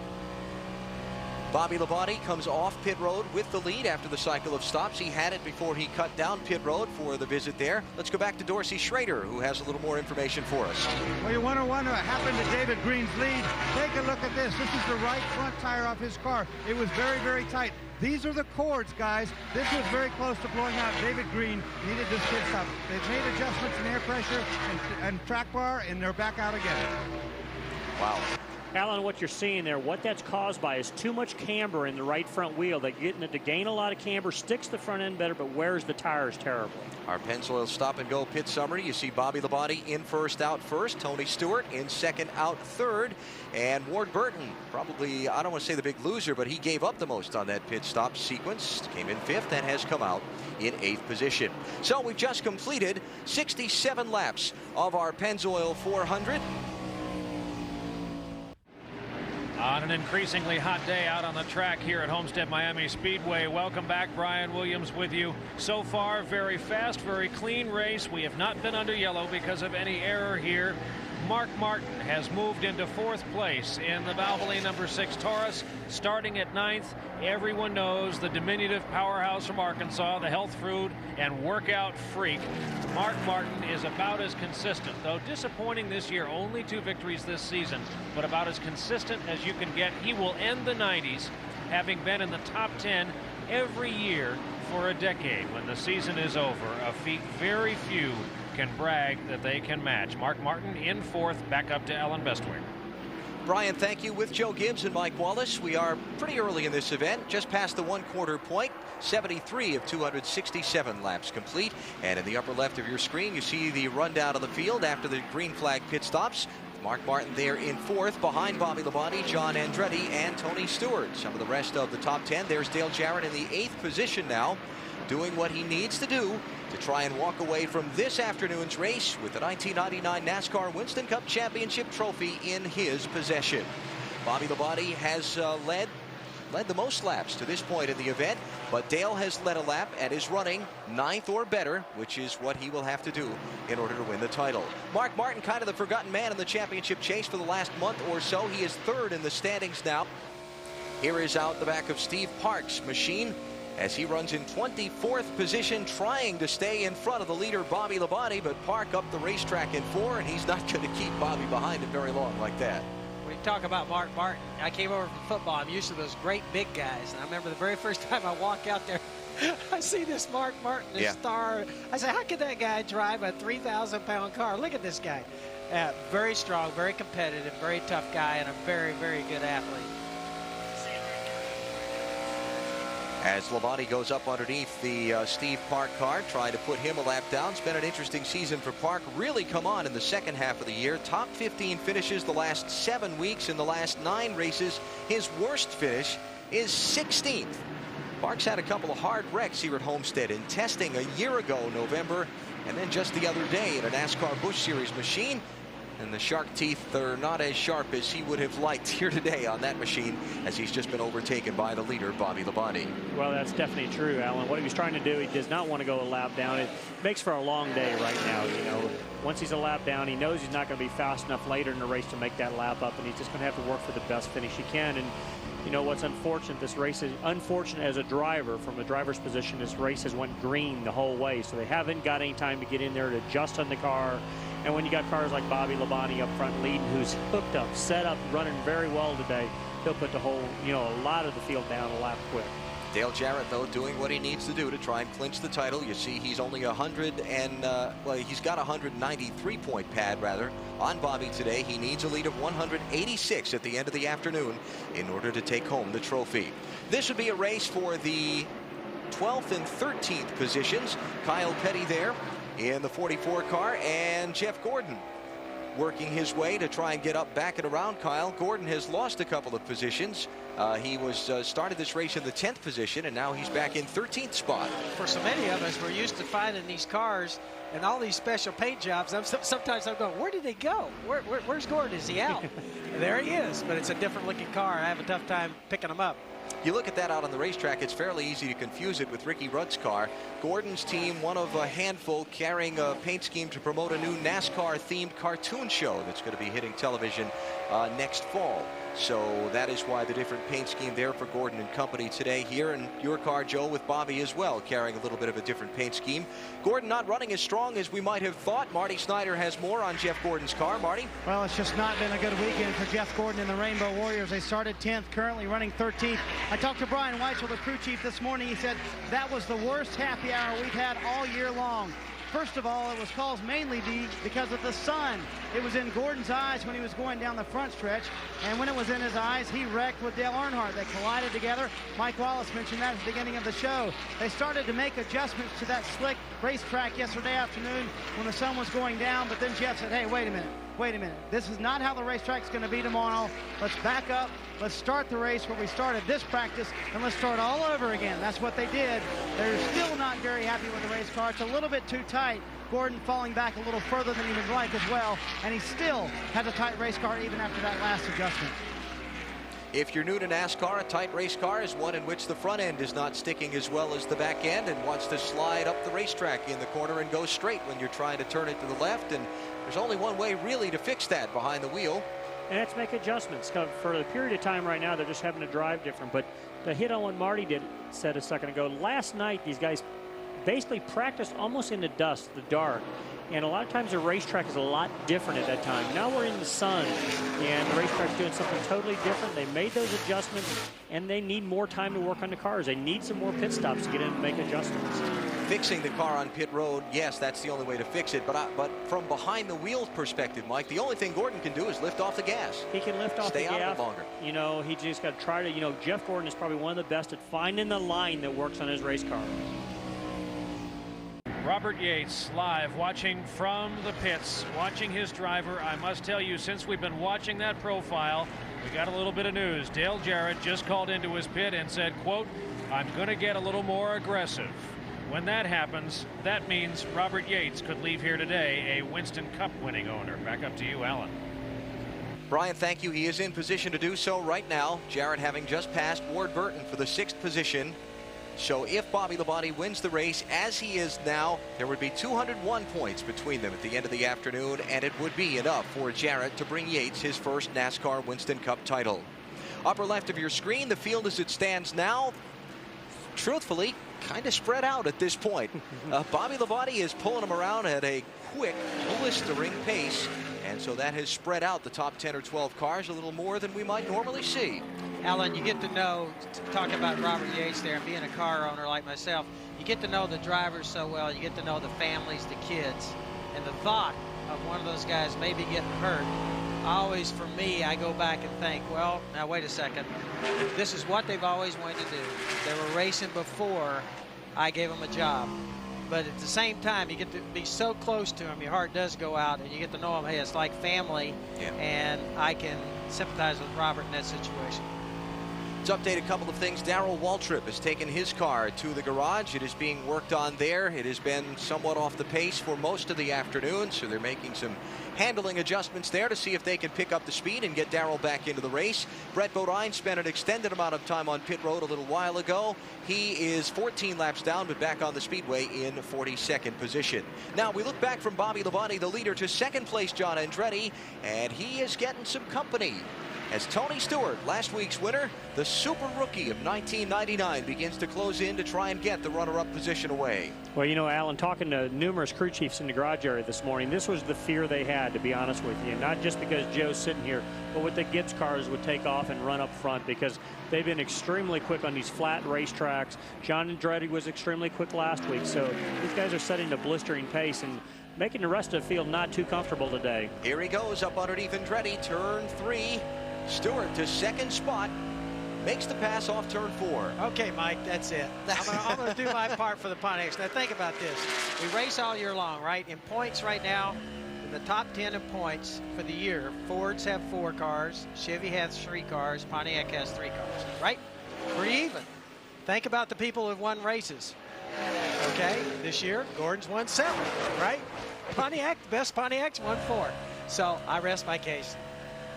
Bobby Labonte comes off pit road with the lead after the cycle of stops. He had it before he cut down pit road for the visit there. Let's go back to Dorsey Schrader, who has a little more information for us. Well, you want to wonder what happened to David Green's lead. Take a look at this. This is the right front tire off his car. It was very, very tight. These are the cords, guys. This was very close to blowing out. David Green needed this pit stop. They've made adjustments in air pressure and track bar, and they're back out again. Wow. Alan, what you're seeing there, what that's caused by is too much camber in the right front wheel. They're getting it to gain a lot of camber, sticks the front end better, but wears the tires terribly. Our Pennzoil Stop and Go pit summary. You see Bobby Labonte in first, out first. Tony Stewart in second, out third. And Ward Burton, probably, I don't want to say the big loser, but he gave up the most on that pit stop sequence. Came in 5th and has come out in 8th position. So we've just completed 67 laps of our Pennzoil 400. On an increasingly hot day out on the track here at Homestead Miami Speedway. Welcome back. Brian Williams with you. So far, very fast, very clean race. We have not been under yellow because of any error here. Mark Martin has moved into 4th place in the Valvoline number 6 Taurus, starting at 9th. Everyone knows the diminutive powerhouse from Arkansas, the health food and workout freak. Mark Martin is about as consistent, though disappointing this year, only 2 victories this season, but about as consistent as you can get. He will end the 90s, having been in the top 10 every year for a decade. When the season is over, a feat very few can brag that they can match. Mark Martin in 4th, back up to Alan Bestwick. Brian, thank you. With Joe Gibbs and Mike Wallace, we are pretty early in this event, just past the 1/4 point. 73 of 267 laps complete. And in the upper left of your screen, you see the rundown of the field after the green flag pit stops. Mark Martin there in 4th, behind Bobby Labonte, John Andretti, and Tony Stewart. Some of the rest of the top 10. There's Dale Jarrett in the 8th position now, doing what he needs to do to try and walk away from this afternoon's race with the 1999 NASCAR Winston Cup Championship trophy in his possession. Bobby Labonte has led the most laps to this point in the event, but Dale has led a lap and is running 9th or better, which is what he will have to do in order to win the title. Mark Martin, kind of the forgotten man in the championship chase for the last month or so. He is 3rd in the standings now. Here is out the back of Steve Park's machine as he runs in 24th position, trying to stay in front of the leader Bobby Labonte, but Park up the racetrack in 4, and he's not going to keep Bobby behind him very long like that. When you talk about Mark Martin, I came over from football. I'm used to those great big guys, and I remember the very first time I walk out there, I see this Mark Martin, this star. I said, how could that guy drive a 3,000-pound car? Look at this guy. Very strong, very competitive, very tough guy, and a very, very good athlete. As Labonte goes up underneath the Steve Park car, trying to put him a lap down. It's been an interesting season for Park. Really come on in the second half of the year. Top 15 finishes the last 7 weeks. In the last 9 races, his worst finish is 16th. Park's had a couple of hard wrecks here at Homestead in testing a year ago, November, and then just the other day in a NASCAR Busch Series machine. And the shark teeth are not as sharp as he would have liked here today on that machine, as he's just been overtaken by the leader, Bobby Labonte. Well, that's definitely true, Alan. What he was trying to do, he does not want to go a lap down. It makes for a long day right now. You know, once he's a lap down, he knows he's not going to be fast enough later in the race to make that lap up, and he's just going to have to work for the best finish he can. And you know what's unfortunate, this race is unfortunate as a driver. From the driver's position, this race has went green the whole way, so they haven't got any time to get in there to adjust on the car. And when you got cars like Bobby Labonte up front leading, who's hooked up, set up, running very well today, he'll put the whole, you know, a lot of the field down a lap quick. Dale Jarrett, though, doing what he needs to do to try and clinch the title. You see he's only he's got a 193-point pad, rather, on Bobby today. He needs a lead of 186 at the end of the afternoon in order to take home the trophy. This would be a race for the 12th and 13th positions. Kyle Petty there in the 44 car, and Jeff Gordon working his way to try and get up back and around Kyle. Gordon has lost a couple of positions. He was started this race in the 10th position, and now he's back in 13th spot. For so many of us, we're used to finding these cars and all these special paint jobs. Sometimes I'm going, where did they go? Where's Gordon? Is he out? There he is, but it's a different looking car. I have a tough time picking him up. You look at that out on the racetrack, it's fairly easy to confuse it with Ricky Rudd's car. Gordon's team, one of a handful, carrying a paint scheme to promote a new NASCAR-themed cartoon show that's going to be hitting television next fall. So that is why the different paint scheme there for Gordon and company today here. And your car, Joe, with Bobby as well, carrying a little bit of a different paint scheme. Gordon not running as strong as we might have thought. Marty Snyder has more on Jeff Gordon's car. Marty? Well, it's just not been a good weekend for Jeff Gordon and the Rainbow Warriors. They started 10th, currently running 13th. I talked to Brian Weitzel, the crew chief, this morning. He said that was the worst happy hour we've had all year long. First of all, it was caused mainly because of the sun. It was in Gordon's eyes when he was going down the front stretch, and when it was in his eyes, he wrecked with Dale Earnhardt. They collided together. Mike Wallace mentioned that at the beginning of the show. They started to make adjustments to that slick racetrack yesterday afternoon when the sun was going down, but then Jeff said, hey, wait a minute. This is not how the racetrack's going to be tomorrow. Let's back up. Let's start the race where we started this practice, and let's start all over again. That's what they did. They're still not very happy with the race car. It's a little bit too tight. Gordon falling back a little further than he would like as well, and he still has a tight race car even after that last adjustment. If you're new to NASCAR, a tight race car is one in which the front end is not sticking as well as the back end and wants to slide up the racetrack in the corner and go straight when you're trying to turn it to the left. And there's only one way really to fix that behind the wheel. And it's make adjustments. For a period of time right now, they're just having to drive different. But to hit on what Marty said a second ago, last night these guys basically practiced almost in the dust, the dark. And a lot of times the racetrack is a lot different at that time. Now we're in the sun, and the racetrack's doing something totally different. They made those adjustments, and they need more time to work on the cars. They need some more pit stops to get in and make adjustments. Fixing the car on pit road, yes, that's the only way to fix it. But from behind the wheels perspective, Mike, the only thing Gordon can do is lift off the gas. He can lift off the gas. Stay out of it longer. You know, he just got to try to, Jeff Gordon is probably one of the best at finding the line that works on his race car. Robert Yates live watching from the pits, watching his driver. I must tell you, since we've been watching that profile, we got a little bit of news. Dale Jarrett just called into his pit and said, quote, "I'm going to get a little more aggressive." When that happens, that means Robert Yates could leave here today a Winston Cup winning owner. Back up to you, Alan. Brian, thank you. He is in position to do so right now. Jarrett having just passed Ward Burton for the 6th position. So if Bobby Labonte wins the race as he is now, there would be 201 points between them at the end of the afternoon, and it would be enough for Jarrett to bring Yates his first NASCAR Winston Cup title. Upper left of your screen, the field as it stands now, truthfully, kind of spread out at this point. Bobby Labonte is pulling them around at a quick, blistering pace, and so that has spread out the top 10 or 12 cars a little more than we might normally see. Alan, you get to know, talking about Robert Yates there and being a car owner like myself, you get to know the drivers so well, you get to know the families, the kids, and the thought of one of those guys maybe getting hurt. Always, for me, I go back and think, well, now wait a second. This is what they've always wanted to do. They were racing before I gave them a job. But at the same time, you get to be so close to them, your heart does go out, and you get to know them, hey, it's like family, and I can sympathize with Robert in that situation. Let's update a couple of things. Darrell Waltrip has taken his car to the garage. It is being worked on there. It has been somewhat off the pace for most of the afternoon, so they're making some handling adjustments there to see if they can pick up the speed and get Darrell back into the race. Brett Bodine spent an extended amount of time on pit road a little while ago. He is 14 laps down, but back on the speedway in 42nd position. Now we look back from Bobby Labonte, the leader, to second place John Andretti, and he is getting some company as Tony Stewart, last week's winner, the super rookie of 1999, begins to close in to try and get the runner-up position away. Well, you know, Alan, talking to numerous crew chiefs in the garage area this morning, this was the fear they had, to be honest with you. Not just because Joe's sitting here, but with the Gibbs cars would take off and run up front, because they've been extremely quick on these flat racetracks. John Andretti was extremely quick last week, so these guys are setting a blistering pace and making the rest of the field not too comfortable today. Here he goes up underneath Andretti, turn 3. Stewart to second spot, makes the pass off turn 4. Okay, Mike, that's it. I'm going to do my part for the Pontiacs. Now think about this. We race all year long, right? In points right now, in the top 10 in points for the year, Fords have 4 cars, Chevy has 3 cars, Pontiac has 3 cars, right? We're even. Think about the people who've won races. Okay, this year, Gordon's won 7, right? Pontiac, the best Pontiac's won 4. So I rest my case.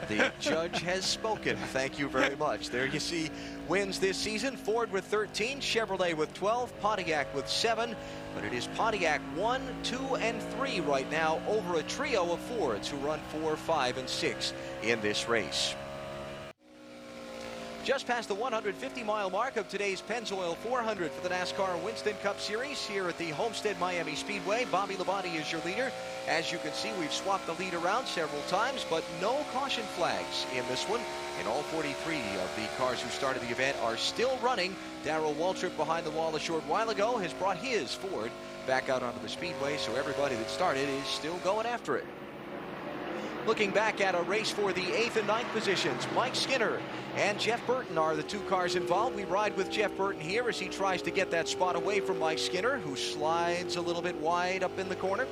The judge has spoken. Thank you very much. There you see wins this season. Ford with 13, Chevrolet with 12, Pontiac with 7. But it is Pontiac 1, 2, and 3 right now over a trio of Fords who run 4, 5, and 6 in this race. Just past the 150-mile mark of today's Pennzoil 400 for the NASCAR Winston Cup Series here at the Homestead Miami Speedway. Bobby Labonte is your leader. As you can see, we've swapped the lead around several times, but no caution flags in this one. And all 43 of the cars who started the event are still running. Darrell Waltrip behind the wall a short while ago has brought his Ford back out onto the speedway, so everybody that started is still going after it. Looking back at a race for the 8th and 9th positions, Mike Skinner and Jeff Burton are the 2 cars involved. We ride with Jeff Burton here as he tries to get that spot away from Mike Skinner, who slides a little bit wide up in the corner.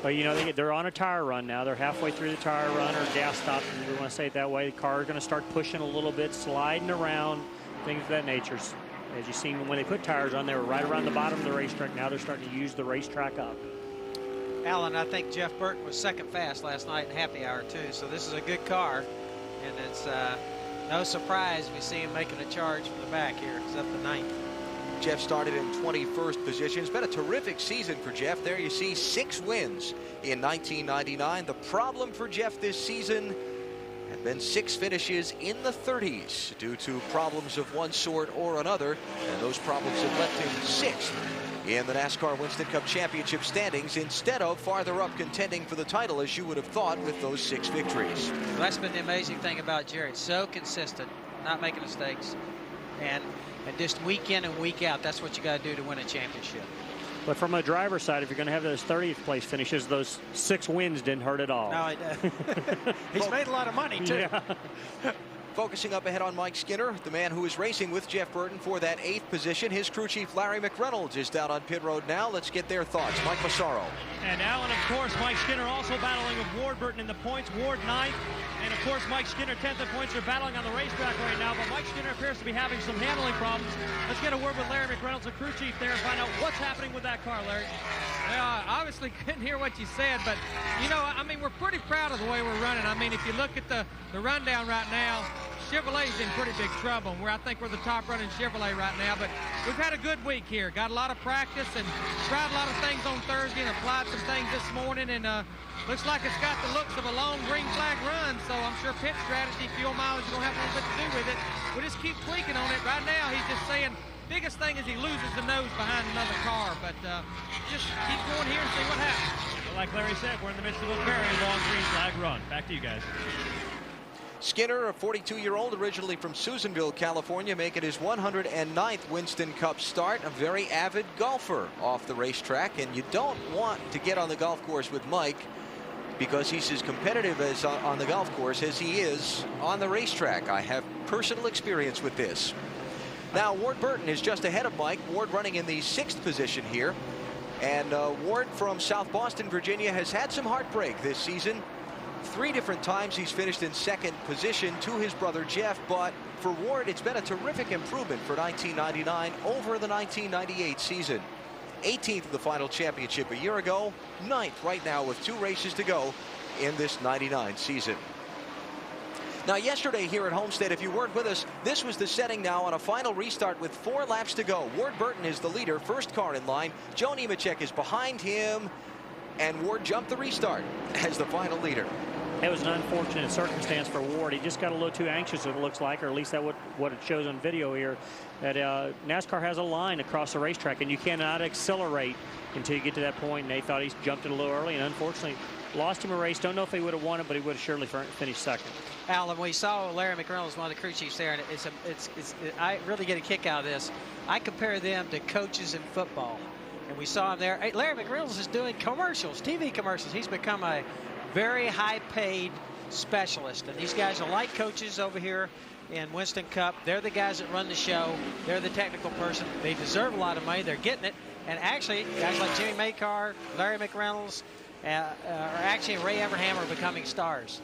Well, you know, they're on a tire run now. They're halfway through the tire run or gas stop, if we want to say it that way. The car is going to start pushing a little bit, sliding around, things of that nature. As you've seen, when they put tires on, they were right around the bottom of the racetrack. Now they're starting to use the racetrack up. Alan, I think Jeff Burton was second fast last night in happy hour too, so this is a good car, and it's No surprise we see him making a charge from the back here. He's up to 9th. Jeff started in 21st position. It's been a terrific season for Jeff. There you see 6 wins in 1999. The problem for Jeff this season had been 6 finishes in the 30s due to problems of one sort or another, and those problems have left him 6th in the NASCAR Winston Cup Championship standings instead of farther up contending for the title, as you would have thought, with those 6 victories. Well, that's been the amazing thing about Jarrett. So consistent, not making mistakes, and just week in and week out, that's what you got to do to win a championship. But from a driver's side, if you're going to have those 30th place finishes, those 6 wins didn't hurt at all. No, it doesn't. He's made a lot of money, too. Yeah. Focusing up ahead on Mike Skinner, the man who is racing with Jeff Burton for that 8th position. His crew chief, Larry McReynolds, is down on pit road now. Let's get their thoughts. Mike Massaro. And Alan, of course, Mike Skinner also battling with Ward Burton in the points. Ward 9th. And, of course, Mike Skinner 10th in points. They're battling on the racetrack right now. But Mike Skinner appears to be having some handling problems. Let's get a word with Larry McReynolds, the crew chief there, and find out what's happening with that car, Larry. Obviously couldn't hear what you said, but, you know, I mean, we're pretty proud of the way we're running. I mean, if you look at the rundown right now, Chevrolet's in pretty big trouble. I think we're the top running Chevrolet right now, but we've had a good week here. Got a lot of practice and tried a lot of things on Thursday and applied some things this morning, and looks like it's got the looks of a long green flag run, so I'm sure pit strategy, fuel mileage is going to have a little bit to do with it. We'll just keep tweaking on it. Right now, he's just saying biggest thing is he loses the nose behind another car, but just keep going here and see what happens. Well, like Larry said, we're in the midst of a very long green flag run. Back to you guys. Skinner, a 42-year-old, originally from Susanville, California, making his 109th Winston Cup start. A very avid golfer off the racetrack, and you don't want to get on the golf course with Mike because he's as competitive as on the golf course as he is on the racetrack. I have personal experience with this. Now, Ward Burton is just ahead of Mike. Ward running in the 6th position here. And Ward from South Boston, Virginia, has had some heartbreak this season. 3 different times he's finished in 2nd position to his brother Jeff, but for Ward it's been a terrific improvement for 1999 over the 1998 season. 18th of the final championship a year ago, 9th right now with 2 races to go in this 99 season. Now, yesterday here at Homestead, if you weren't with us, this was the setting now on a final restart with 4 laps to go. Ward Burton is the leader, first car in line. Joe Nemechek is behind him, and Ward jumped the restart as the final leader. It was an unfortunate circumstance for Ward. He just got a little too anxious, it looks like, or at least that's what it shows on video here, that NASCAR has a line across the racetrack, and you cannot accelerate until you get to that point. And they thought he jumped it a little early, and unfortunately lost him a race. Don't know if he would have won it, but he would have surely finished 2nd. Alan, we saw Larry McReynolds, one of the crew chiefs there, and I really get a kick out of this. I compare them to coaches in football, and we saw him there. Hey, Larry McReynolds is doing commercials, TV commercials. He's become a very high-paid specialist, and these guys are like coaches over here in Winston Cup. They're the guys that run the show. They're the technical person. They deserve a lot of money. They're getting it. And actually, guys like Jimmy Makar, Larry McReynolds, or actually Ray Evernham are becoming stars.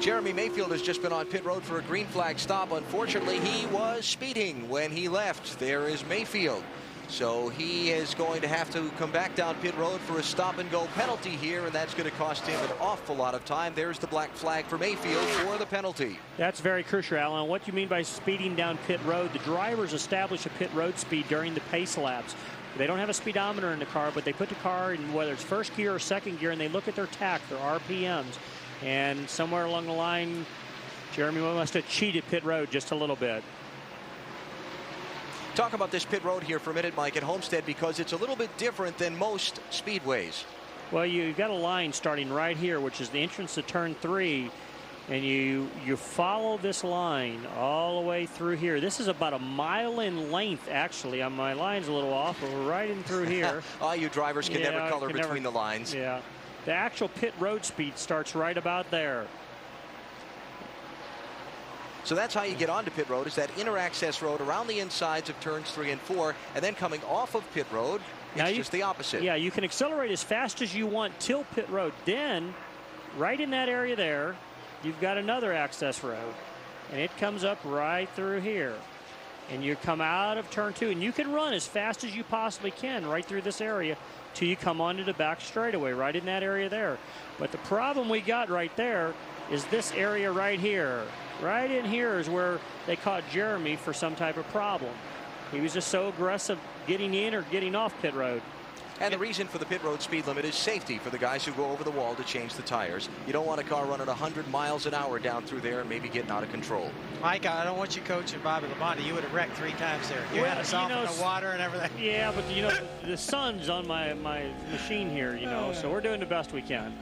Jeremy Mayfield has just been on pit road for a green flag stop. Unfortunately, he was speeding when he left. There is Mayfield. So he is going to have to come back down pit road for a stop-and-go penalty here, and that's going to cost him an awful lot of time. There's the black flag for Mayfield for the penalty. That's very crucial, Alan. What you mean by speeding down pit road, the drivers establish a pit road speed during the pace laps. They don't have a speedometer in the car, but they put the car in whether it's first gear or second gear, and they look at their tach, their RPMs. And somewhere along the line, Jeremy must have cheated pit road just a little bit. Talk about this pit road here for a minute, Mike, at Homestead, because it's a little bit different than most speedways. Well, you've got a line starting right here, which is the entrance to turn 3, and you follow this line all the way through here. This is about a mile in length, actually. My line's a little off, but we're right in through here. Oh, you drivers can never color between the lines. Yeah. The actual pit road speed starts right about there. So that's how you get onto pit road, is that inner access road around the insides of turns 3 and 4, and then coming off of pit road, it's just the opposite. Yeah, you can accelerate as fast as you want till pit road. Then, right in that area there, you've got another access road, and it comes up right through here. And you come out of turn 2, and you can run as fast as you possibly can right through this area till you come onto the back straightaway, right in that area there. But the problem we got right there is this area right here. Right in here is where they caught Jeremy for some type of problem. He was just so aggressive getting in or getting off pit road. And the reason for the pit road speed limit is safety for the guys who go over the wall to change the tires. You don't want a car running 100 miles an hour down through there and maybe getting out of control. Mike, I don't want you coaching Bobby Labonte. You would have wrecked 3 times there. You had to soften the water and everything. Yeah, but you know, the sun's on my machine here, you know, so we're doing the best we can.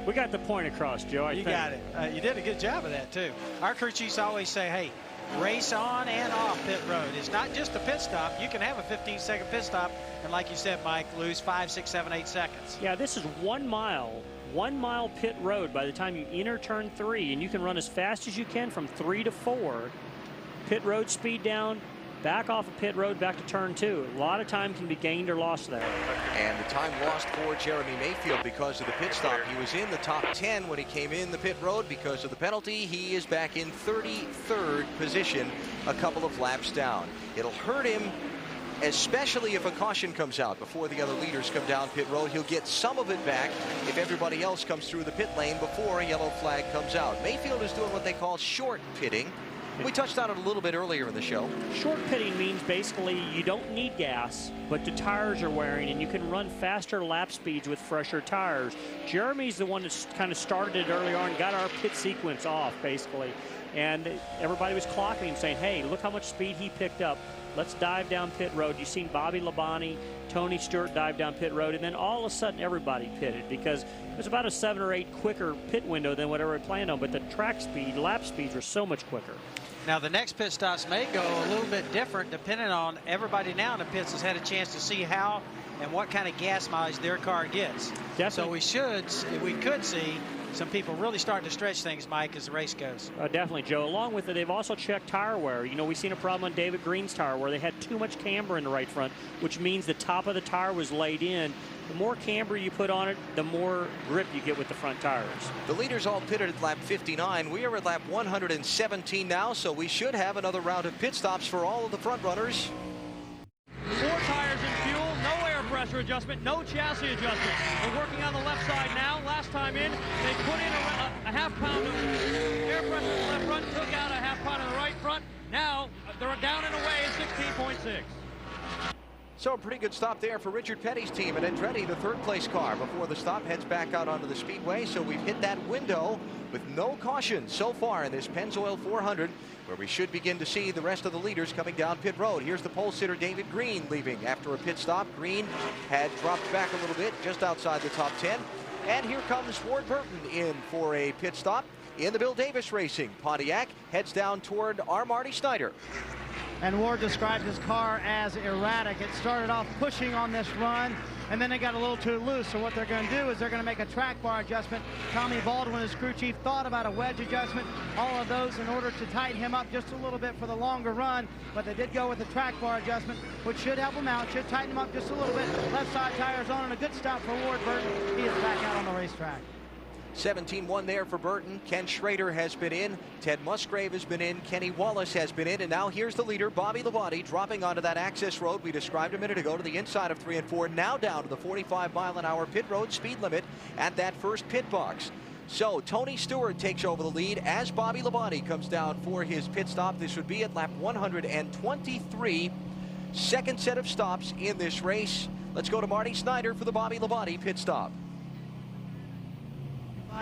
We got the point across, Joe, I think. You got it. You did a good job of that, too. Our crew chiefs always say, hey, race on and off pit road. It's not just a pit stop. You can have a 15-second pit stop, and like you said, Mike, lose 5, 6, 7, 8 seconds. Yeah, this is 1 mile. 1 mile pit road by the time you enter turn 3, and you can run as fast as you can from 3 to 4. Pit road speed down, back off of pit road, back to turn 2. A lot of time can be gained or lost there. And the time lost for Jeremy Mayfield because of the pit stop. He was in the top 10 when he came in the pit road. Because of the penalty, he is back in 33rd position, a couple of laps down. It'll hurt him, especially if a caution comes out before the other leaders come down pit road. He'll get some of it back if everybody else comes through the pit lane before a yellow flag comes out. Mayfield is doing what they call short pitting. We touched on it a little bit earlier in the show. Short pitting means basically you don't need gas, but the tires are wearing, and you can run faster lap speeds with fresher tires. Jeremy's the one that kind of started it early on, got our pit sequence off, basically. And everybody was clocking him, saying, hey, look how much speed he picked up. Let's dive down pit road. You've seen Bobby Labonte, Tony Stewart dive down pit road, and then all of a sudden everybody pitted because it was about a 7 or 8 quicker pit window than whatever we planned on, but the track speed, lap speeds are so much quicker. Now, the next pit stops may go a little bit different depending on everybody now in the pits has had a chance to see how and what kind of gas mileage their car gets. Definitely. So we could see some people really starting to stretch things, Mike, as the race goes. Definitely, Joe. Along with it, they've also checked tire wear. You know, we've seen a problem on David Green's tire where they had too much camber in the right front, which means the top of the tire was laid in. The more camber you put on it, the more grip you get with the front tires. The leaders all pitted at lap 59. We are at lap 117 now, so we should have another round of pit stops for all of the front runners. 4 tires in fuel, no air pressure adjustment, no chassis adjustment. We're working on the left side now. Last time in, they put in a half pound of air pressure in the left front, took out a half pound in the right front. Now they're down and away at 16.6. So a pretty good stop there for Richard Petty's team at Andretti, the 3rd place car. Before the stop heads back out onto the speedway, so we've hit that window with no caution so far in this Pennzoil 400, where we should begin to see the rest of the leaders coming down pit road. Here's the pole sitter David Green leaving after a pit stop. Green had dropped back a little bit just outside the top 10. And here comes Ward Burton in for a pit stop in the Bill Davis Racing. Pontiac heads down toward our Marty Snyder. And Ward described his car as erratic. It started off pushing on this run, and then it got a little too loose. So what they're going to do is they're going to make a track bar adjustment. Tommy Baldwin, his crew chief, thought about a wedge adjustment, all of those in order to tighten him up just a little bit for the longer run. But they did go with a track bar adjustment, which should help him out, should tighten him up just a little bit. Left side tires on, and a good stop for Ward Burton. He is back out on the racetrack. 17-1 there for Burton. Ken Schrader has been in. Ted Musgrave has been in. Kenny Wallace has been in. And now here's the leader, Bobby Labonte, dropping onto that access road we described a minute ago to the inside of 3 and 4. Now down to the 45-mile-an-hour pit road speed limit at that first pit box. So Tony Stewart takes over the lead as Bobby Labonte comes down for his pit stop. This would be at lap 123. Second set of stops in this race. Let's go to Marty Snyder for the Bobby Labonte pit stop.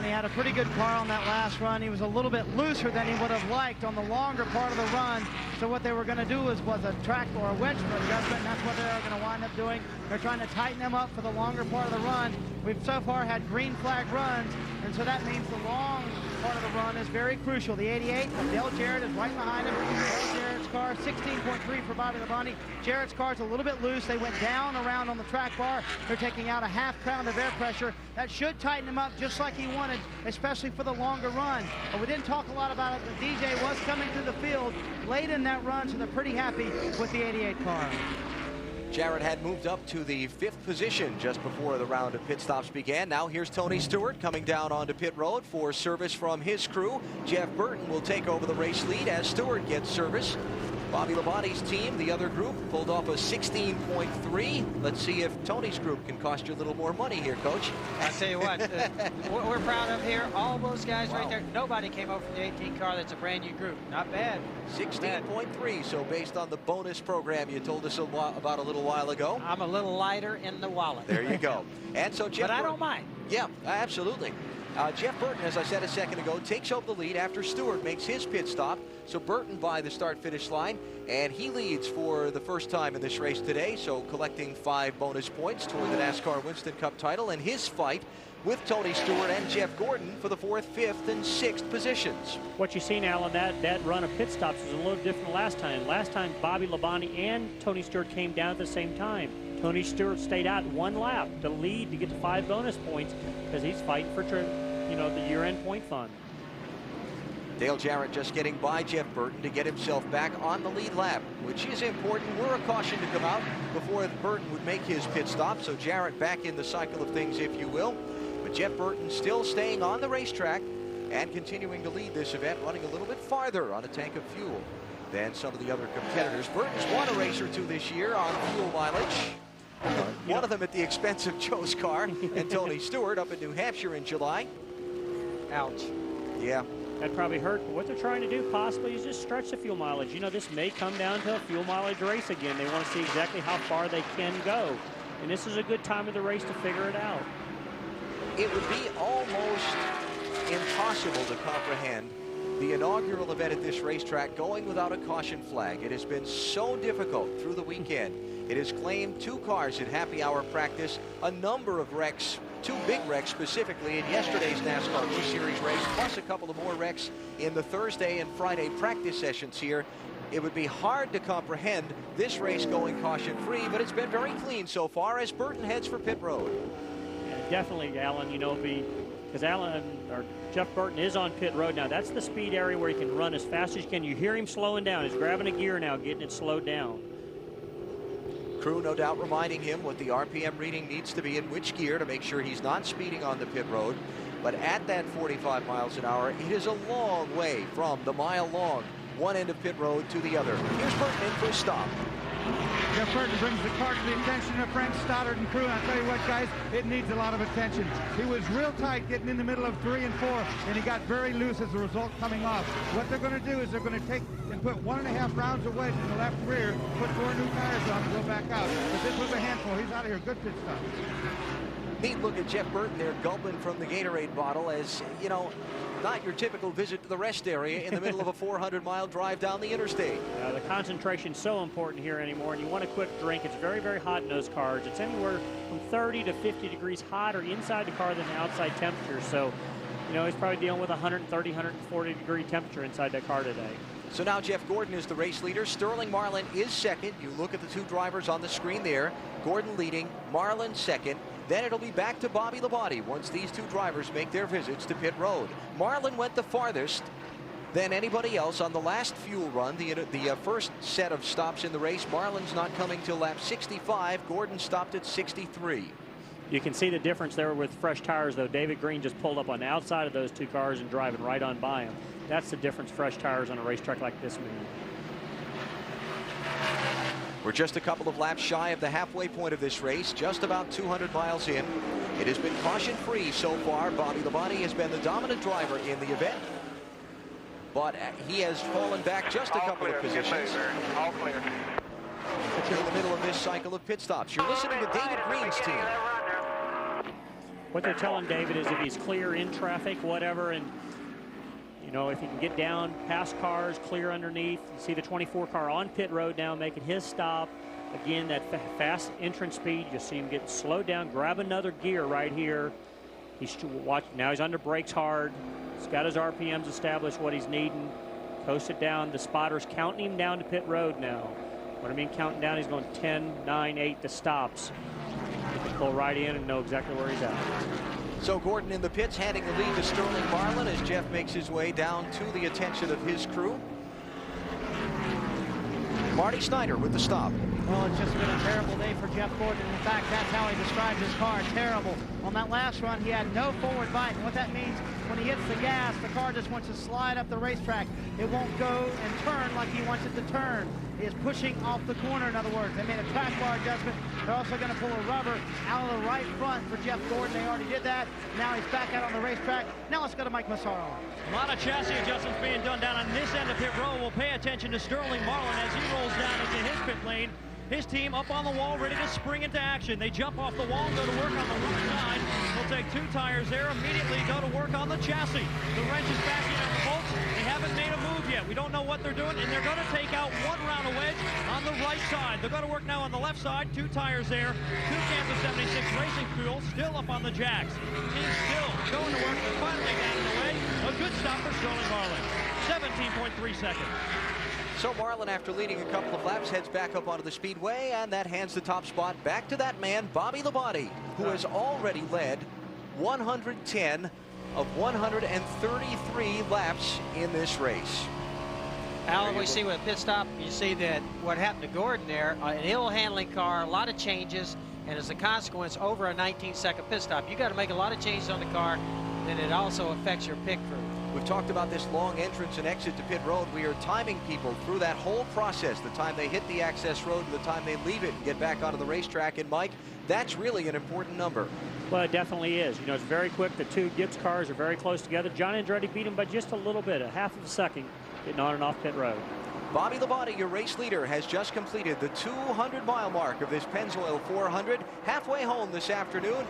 He had a pretty good car on that last run. He was a little bit looser than he would have liked on the longer part of the run. So what they were going to do was a track or a wedge adjustment, and that's what they're going to wind up doing. They're trying to tighten them up for the longer part of the run. We've so far had green flag runs, and so that means the long part of the run is very crucial. The 88 of Dale Jarrett is right behind him. Dale Jarrett's car, 16.3 for Bobby Labonte. Jarrett's car's a little bit loose. They went down around on the track bar. They're taking out a half pound of air pressure. That should tighten him up just like he wanted, especially for the longer run. But we didn't talk a lot about it. The DJ was coming to the field late in that run, so they're pretty happy with the 88 car. Jarrett had moved up to the 5th position just before the round of pit stops began. Now here's Tony Stewart coming down onto pit road for service from his crew. Jeff Burton will take over the race lead as Stewart gets service. Bobby Labonte's team, the other group, pulled off a 16.3. Let's see if Tony's group can cost you a little more money here, Coach. I'll tell you what, what we're proud of here, all those guys right there, nobody came over from the 18 car. That's a brand new group. Not bad. 16.3, so based on the bonus program you told us about a little while ago. I'm a little lighter in the wallet. There you go. And so Jeff, but I don't mind. Yeah, absolutely. Jeff Burton, as I said a second ago, takes over the lead after Stewart makes his pit stop. So Burton by the start-finish line, and he leads for the first time in this race today, so collecting 5 bonus points toward the NASCAR Winston Cup title, and his fight with Tony Stewart and Jeff Gordon for the 4th, 5th, and 6th positions. What you've seen, Alan, that run of pit stops was a little different last time. Last time, Bobby Labonte and Tony Stewart came down at the same time. Tony Stewart stayed out 1 lap to lead to get to 5 bonus points because he's fighting for, the year-end point fund. Dale Jarrett just getting by Jeff Burton to get himself back on the lead lap, which is important. We're a caution to come out before Burton would make his pit stop, so Jarrett back in the cycle of things, if you will. But Jeff Burton still staying on the racetrack and continuing to lead this event, running a little bit farther on a tank of fuel than some of the other competitors. Burton's won a race or 2 this year on fuel mileage. One of them at the expense of Joe's car and Tony Stewart up in New Hampshire in July. Ouch. Yeah. That probably hurt. But what they're trying to do possibly is just stretch the fuel mileage. This may come down to a fuel mileage race again. They want to see exactly how far they can go. And this is a good time of the race to figure it out. It would be almost impossible to comprehend the inaugural event at this racetrack going without a caution flag. It has been so difficult through the weekend. It has claimed 2 cars in happy hour practice, a number of wrecks, 2 big wrecks specifically in yesterday's NASCAR 2 Series race, plus a couple of more wrecks in the Thursday and Friday practice sessions here. It would be hard to comprehend this race going caution-free, but it's been very clean so far as Burton heads for pit road. Yeah, definitely, Alan, because Jeff Burton is on pit road now. That's the speed area where he can run as fast as you can. You hear him slowing down. He's grabbing a gear now, getting it slowed down. Crew no doubt reminding him what the RPM reading needs to be in which gear to make sure he's not speeding on the pit road. But at that 45 miles an hour, it is a long way from the mile-long one end of pit road to the other. Here's Burton in for a stop. Jeff Burton brings the car to the attention of Frank Stoddard and crew, and I'll tell you what, guys, it needs a lot of attention. He was real tight getting in the middle of 3 and 4, and he got very loose as a result coming off. What they're going to do is they're going to take and put 1.5 rounds of wedge in the left rear, put 4 new tires on, and go back out. But this was a handful. He's out of here. Good pit stop. Neat look at Jeff Burton there gulping from the Gatorade bottle as, not your typical visit to the rest area in the middle of a 400-mile drive down the interstate. The concentration's so important here anymore, and you want a quick drink. It's very, very hot in those cars. It's anywhere from 30 to 50 degrees hotter inside the car than the outside temperature. So, he's probably dealing with 130, 140 degree temperature inside that car today. So now Jeff Gordon is the race leader. Sterling Marlin is second. You look at the 2 drivers on the screen there. Gordon leading, Marlin second. Then it'll be back to Bobby Labonte once these 2 drivers make their visits to pit road. Marlin went the farthest than anybody else on the last fuel run, the first set of stops in the race. Marlin's not coming till lap 65. Gordon stopped at 63. You can see the difference there with fresh tires, though. David Green just pulled up on the outside of those 2 cars and driving right on by him. That's the difference fresh tires on a racetrack like this mean. We're just a couple of laps shy of the halfway point of this race, just about 200 miles in. It has been caution-free so far. Bobby Labonte has been the dominant driver in the event, but he has fallen back just a couple of positions. All clear. In the middle of this cycle of pit stops. You're listening to David Green's team. What they're telling David is if he's clear in traffic, whatever, and if he can get down past cars, clear underneath. You see the 24 car on pit road now making his stop. Again, that fast entrance speed, you see him get slowed down, grab another gear right here. Now he's under brakes hard. He's got his RPMs established, what he's needing. Coast it down. The spotter's counting him down to pit road now. What I mean counting down, he's going 10, 9, 8 to stops. He can pull right in and know exactly where he's at. So Gordon in the pits, handing the lead to Sterling Marlin as Jeff makes his way down to the attention of his crew. Marty Snyder with the stop. Well, it's just been a terrible day for Jeff Gordon. In fact, that's how he describes his car, terrible. On that last run, he had no forward bite. And what that means, when he hits the gas, the car just wants to slide up the racetrack. It won't go and turn like he wants it to turn. He is pushing off the corner, in other words. They made a track bar adjustment. They're also going to pull a rubber out of the right front for Jeff Gordon. They already did that. Now he's back out on the racetrack. Now let's go to Mike Massaro. A lot of chassis adjustments being done down on this end of pit row. We'll pay attention to Sterling Marlin as he rolls down into his pit lane. His team up on the wall, ready to spring into action. They jump off the wall, go to work on the right side. They'll take 2 tires there, immediately go to work on the chassis. The wrench is back in on the bolts. They haven't made a move yet. We don't know what they're doing, and they're going to take out 1 round of wedge on the right side. They'll go to work now on the left side. 2 tires there. 2 cans of 76 racing fuel, still up on the jacks. Team still going to work, finally down and away. A good stop for Sterling Marlin. 17.3 seconds. So Marlin, after leading a couple of laps, heads back up onto the speedway, and that hands the top spot back to that man, Bobby Labonte, who has already led 110 of 133 laps in this race. Alan, we see with a pit stop, you see that what happened to Gordon there, an ill-handling car, a lot of changes, and as a consequence, over a 19-second pit stop. You got to make a lot of changes on the car, then it also affects your pit crew. We've talked about this long entrance and exit to pit road. We are timing people through that whole process, the time they hit the access road and the time they leave it and get back onto the racetrack. And Mike, that's really an important number. Well, it definitely is. You know, it's very quick. The 2 Gibbs cars are very close together. John Andretti beat him by just a little bit, a half of a second, getting on and off pit road. Bobby Labonte, your race leader, has just completed the 200-mile mark of this Pennzoil 400, halfway home this afternoon.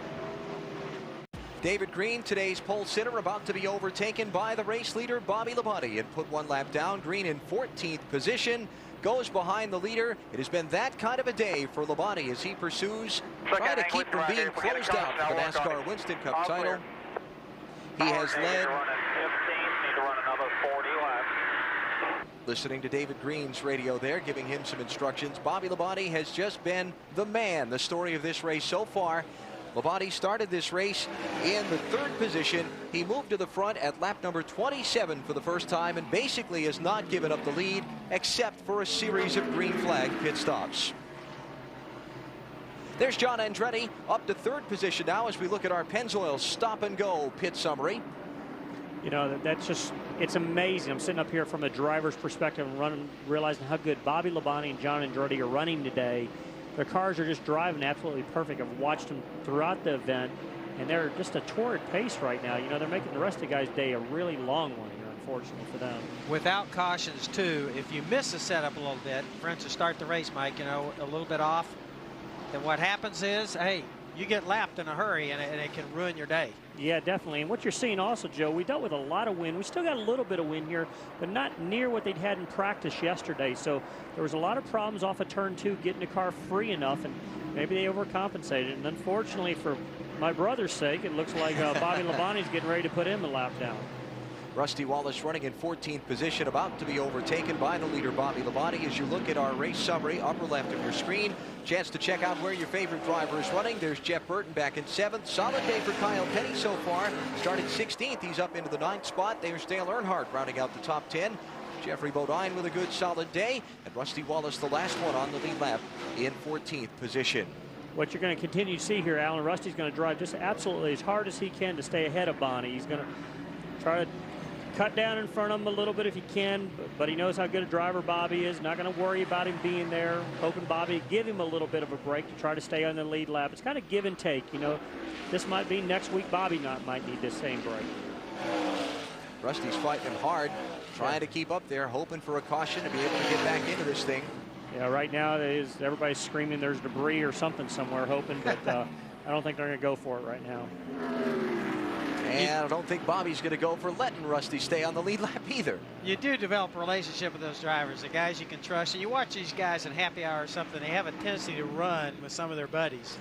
David Green, today's pole sitter, about to be overtaken by the race leader, Bobby Labonte, and put 1 lap down. Green in 14th position, goes behind the leader. It has been that kind of a day for Labonte as he pursues, trying to keep from being closed out for the NASCAR Winston Cup title. He has led. Listening to David Green's radio there, giving him some instructions. Bobby Labonte has just been the man, the story of this race so far. Labonte started this race in the 3rd position. He moved to the front at lap number 27 for the first time and basically has not given up the lead except for a series of green flag pit stops. There's John Andretti up to 3rd position now as we look at our Pennzoil stop and go pit summary. You know, that's just, it's amazing. I'm sitting up here from a driver's perspective and realizing how good Bobby Labonte and John Andretti are running today. Their cars are just driving absolutely perfect. I've watched them throughout the event, and they're just a torrid pace right now. You know, they're making the rest of the guys' day a really long one here, unfortunately for them. Without cautions, too, if you miss the setup a little bit, for instance, start the race, Mike, you know, a little bit off, then what happens is, hey, you get lapped in a hurry, and it can ruin your day. Yeah, definitely. And what you're seeing also, Joe, we dealt with a lot of wind. We still got a little bit of wind here, but not near what they'd had in practice yesterday. So there was a lot of problems off of turn 2 getting the car free enough, and maybe they overcompensated. And unfortunately, for my brother's sake, it looks like Bobby Labonte's getting ready to put him a lap down. Rusty Wallace running in 14th position, about to be overtaken by the leader, Bobby Labonte. As you look at our race summary, upper left of your screen, chance to check out where your favorite driver is running. There's Jeff Burton back in 7th. Solid day for Kyle Petty so far. Started 16th. He's up into the 9th spot. There's Dale Earnhardt rounding out the top 10. Jeffrey Bodine with a good solid day. And Rusty Wallace, the last one on the lead lap, in 14th position. What you're going to continue to see here, Alan, Rusty's going to drive just absolutely as hard as he can to stay ahead of Bonnie. He's going to try to cut down in front of him a little bit if he can, but he knows how good a driver Bobby is. Not going to worry about him being there. Hoping Bobby give him a little bit of a break to try to stay on the lead lap. It's kind of give and take. You know, this might be next week Bobby might need this same break. Rusty's fighting him hard, trying to keep up there, hoping for a caution to be able to get back into this thing. Yeah, right now everybody's screaming there's debris or something somewhere, hoping, but I don't think they're going to go for it right now. And I don't think Bobby's going to go for letting Rusty stay on the lead lap either. You do develop a relationship with those drivers, the guys you can trust. And you watch these guys in happy hour or something, they have a tendency to run with some of their buddies.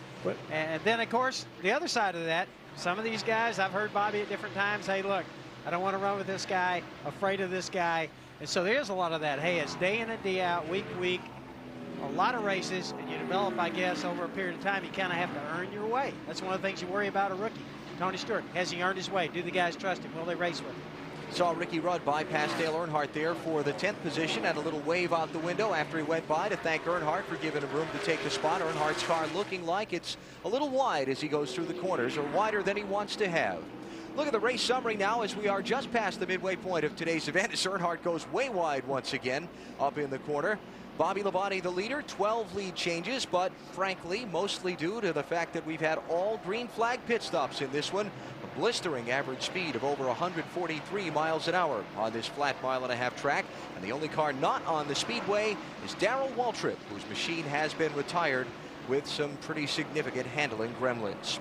And then, of course, the other side of that, some of these guys, I've heard Bobby at different times, hey, look, I don't want to run with this guy, afraid of this guy. And so there's a lot of that. Hey, it's day in and day out, week to week, a lot of races, and you develop, I guess, over a period of time, you kind of have to earn your way. That's one of the things you worry about a rookie. Tony Stewart, has he earned his way? Do the guys trust him? Will they race with him? Saw Ricky Rudd bypass Dale Earnhardt there for the 10th position, and a little wave out the window after he went by to thank Earnhardt for giving him room to take the spot. Earnhardt's car looking like it's a little wide as he goes through the corners, or wider than he wants to have. Look at the race summary now as we are just past the midway point of today's event, as Earnhardt goes way wide once again up in the corner. Bobby Labonte the leader, 12 lead changes, but frankly mostly due to the fact that we've had all green flag pit stops in this one. A blistering average speed of over 143 miles an hour on this flat mile-and-a-half track, and the only car not on the speedway is Darrell Waltrip, whose machine has been retired with some pretty significant handling gremlins.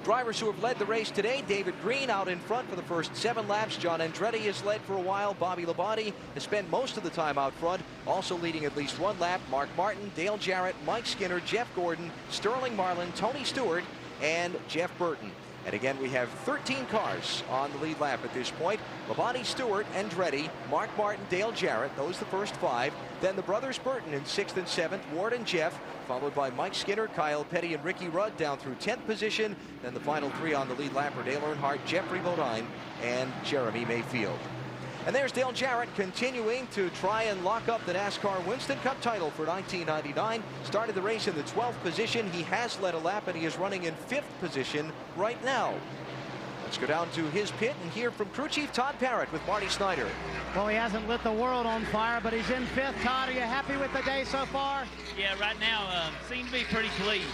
Drivers who have led the race today: David Green out in front for the first 7 laps. John Andretti has led for a while. Bobby Labonte has spent most of the time out front, also leading at least 1 lap. Mark Martin, Dale Jarrett, Mike Skinner, Jeff Gordon, Sterling Marlin, Tony Stewart, and Jeff Burton. And again, we have 13 cars on the lead lap at this point. Labonte, Stewart, Andretti, Mark Martin, Dale Jarrett, those the first 5. Then the brothers Burton in 6th and 7th, Ward and Jeff, followed by Mike Skinner, Kyle Petty, and Ricky Rudd down through 10th position. Then the final 3 on the lead lap are Dale Earnhardt, Jeffrey Bodine, and Jeremy Mayfield. And there's Dale Jarrett continuing to try and lock up the NASCAR Winston Cup title for 1999. Started the race in the 12th position. He has led a lap, and he is running in 5th position right now. Let's go down to his pit and hear from crew chief Todd Parrott with Marty Snyder. Well, he hasn't lit the world on fire, but he's in 5th. Todd, are you happy with the day so far? Yeah, right now, seem to be pretty pleased.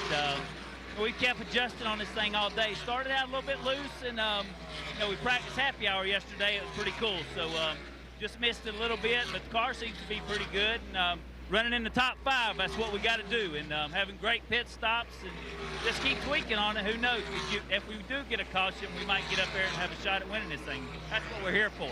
We kept adjusting on this thing all day. Started out a little bit loose, and you know, we practiced happy hour yesterday. It was pretty cool. So just missed it a little bit, but the car seems to be pretty good. And running in the top 5, that's what we got to do. And having great pit stops and just keep tweaking on it. Who knows? If we do get a caution, we might get up there and have a shot at winning this thing. That's what we're here for.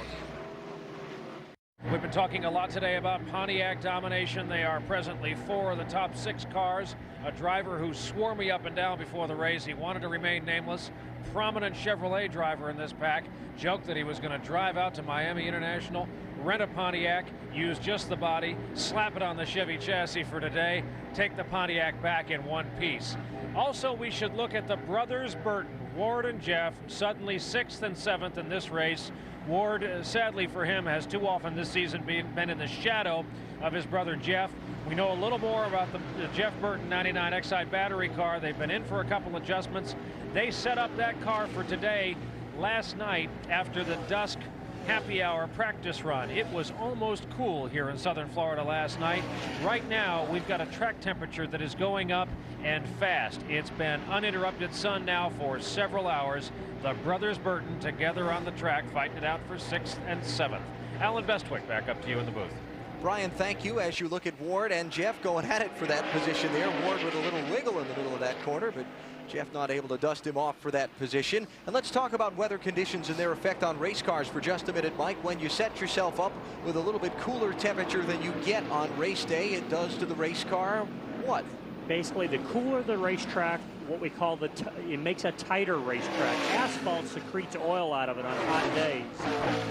We've been talking a lot today about Pontiac domination. They are presently 4 of the top 6 cars. A driver who swore me up and down before the race. He wanted to remain nameless. Prominent Chevrolet driver in this pack. Joked that he was going to drive out to Miami International, rent a Pontiac, use just the body, slap it on the Chevy chassis for today, take the Pontiac back in one piece. Also, we should look at the brothers Burton, Ward and Jeff, suddenly 6th and 7th in this race. Ward, sadly for him, has too often this season been in the shadow of his brother Jeff. We know a little more about the Jeff Burton 99 Exide battery car. They've been in for a couple adjustments. They set up that car for today last night after the dusk happy hour practice run. It was almost cool here in southern Florida last night. Right now, we've got a track temperature that is going up and fast. It's been uninterrupted sun now for several hours. The brothers Burton together on the track, fighting it out for 6th and 7th. Alan Bestwick, back up to you in the booth. Brian, thank you. As you look at Ward and Jeff going at it for that position there. Ward with a little wiggle in the middle of that corner, but Jeff not able to dust him off for that position. And let's talk about weather conditions and their effect on race cars for just a minute, Mike. When you set yourself up with a little bit cooler temperature than you get on race day, it does to the race car what? Basically, the cooler the racetrack, what we call it makes a tighter racetrack. Asphalt secretes oil out of it on hot days.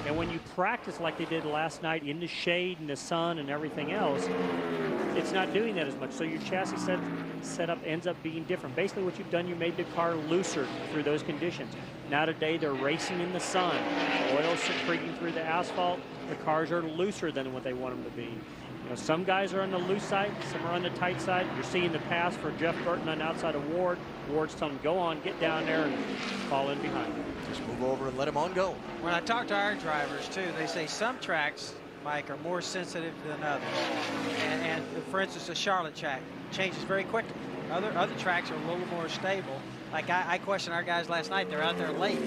And when you practice like they did last night in the shade and the sun and everything else, it's not doing that as much. So your chassis setup ends up being different. Basically what you've done, you made the car looser through those conditions. Now today they're racing in the sun. Oil secreting through the asphalt. The cars are looser than what they want them to be. You know, some guys are on the loose side, some are on the tight side. You're seeing the pass for Jeff Burton on the outside of Ward. Ward's telling him, go on, get down there, and fall in behind. Just move over and let him on go. When I talk to our drivers, too, they say some tracks, Mike, are more sensitive than others. And for instance, the Charlotte track changes very quickly. Other tracks are a little more stable. Like I questioned our guys last night. They're out there late.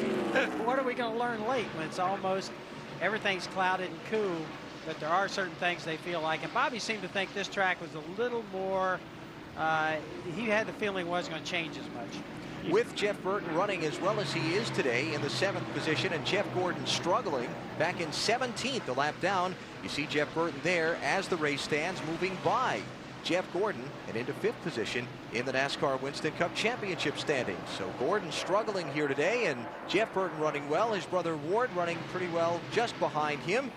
What are we going to learn late when it's almost everything's clouded and cool? But there are certain things they feel like. And Bobby seemed to think this track was a little more, he had the feeling it wasn't going to change as much. With Jeff Burton running as well as he is today in the 7th position, and Jeff Gordon struggling back in 17th, a lap down. You see Jeff Burton there as the race stands, moving by Jeff Gordon and into 5th position in the NASCAR Winston Cup Championship standings. So Gordon struggling here today, and Jeff Burton running well. His brother Ward running pretty well just behind him,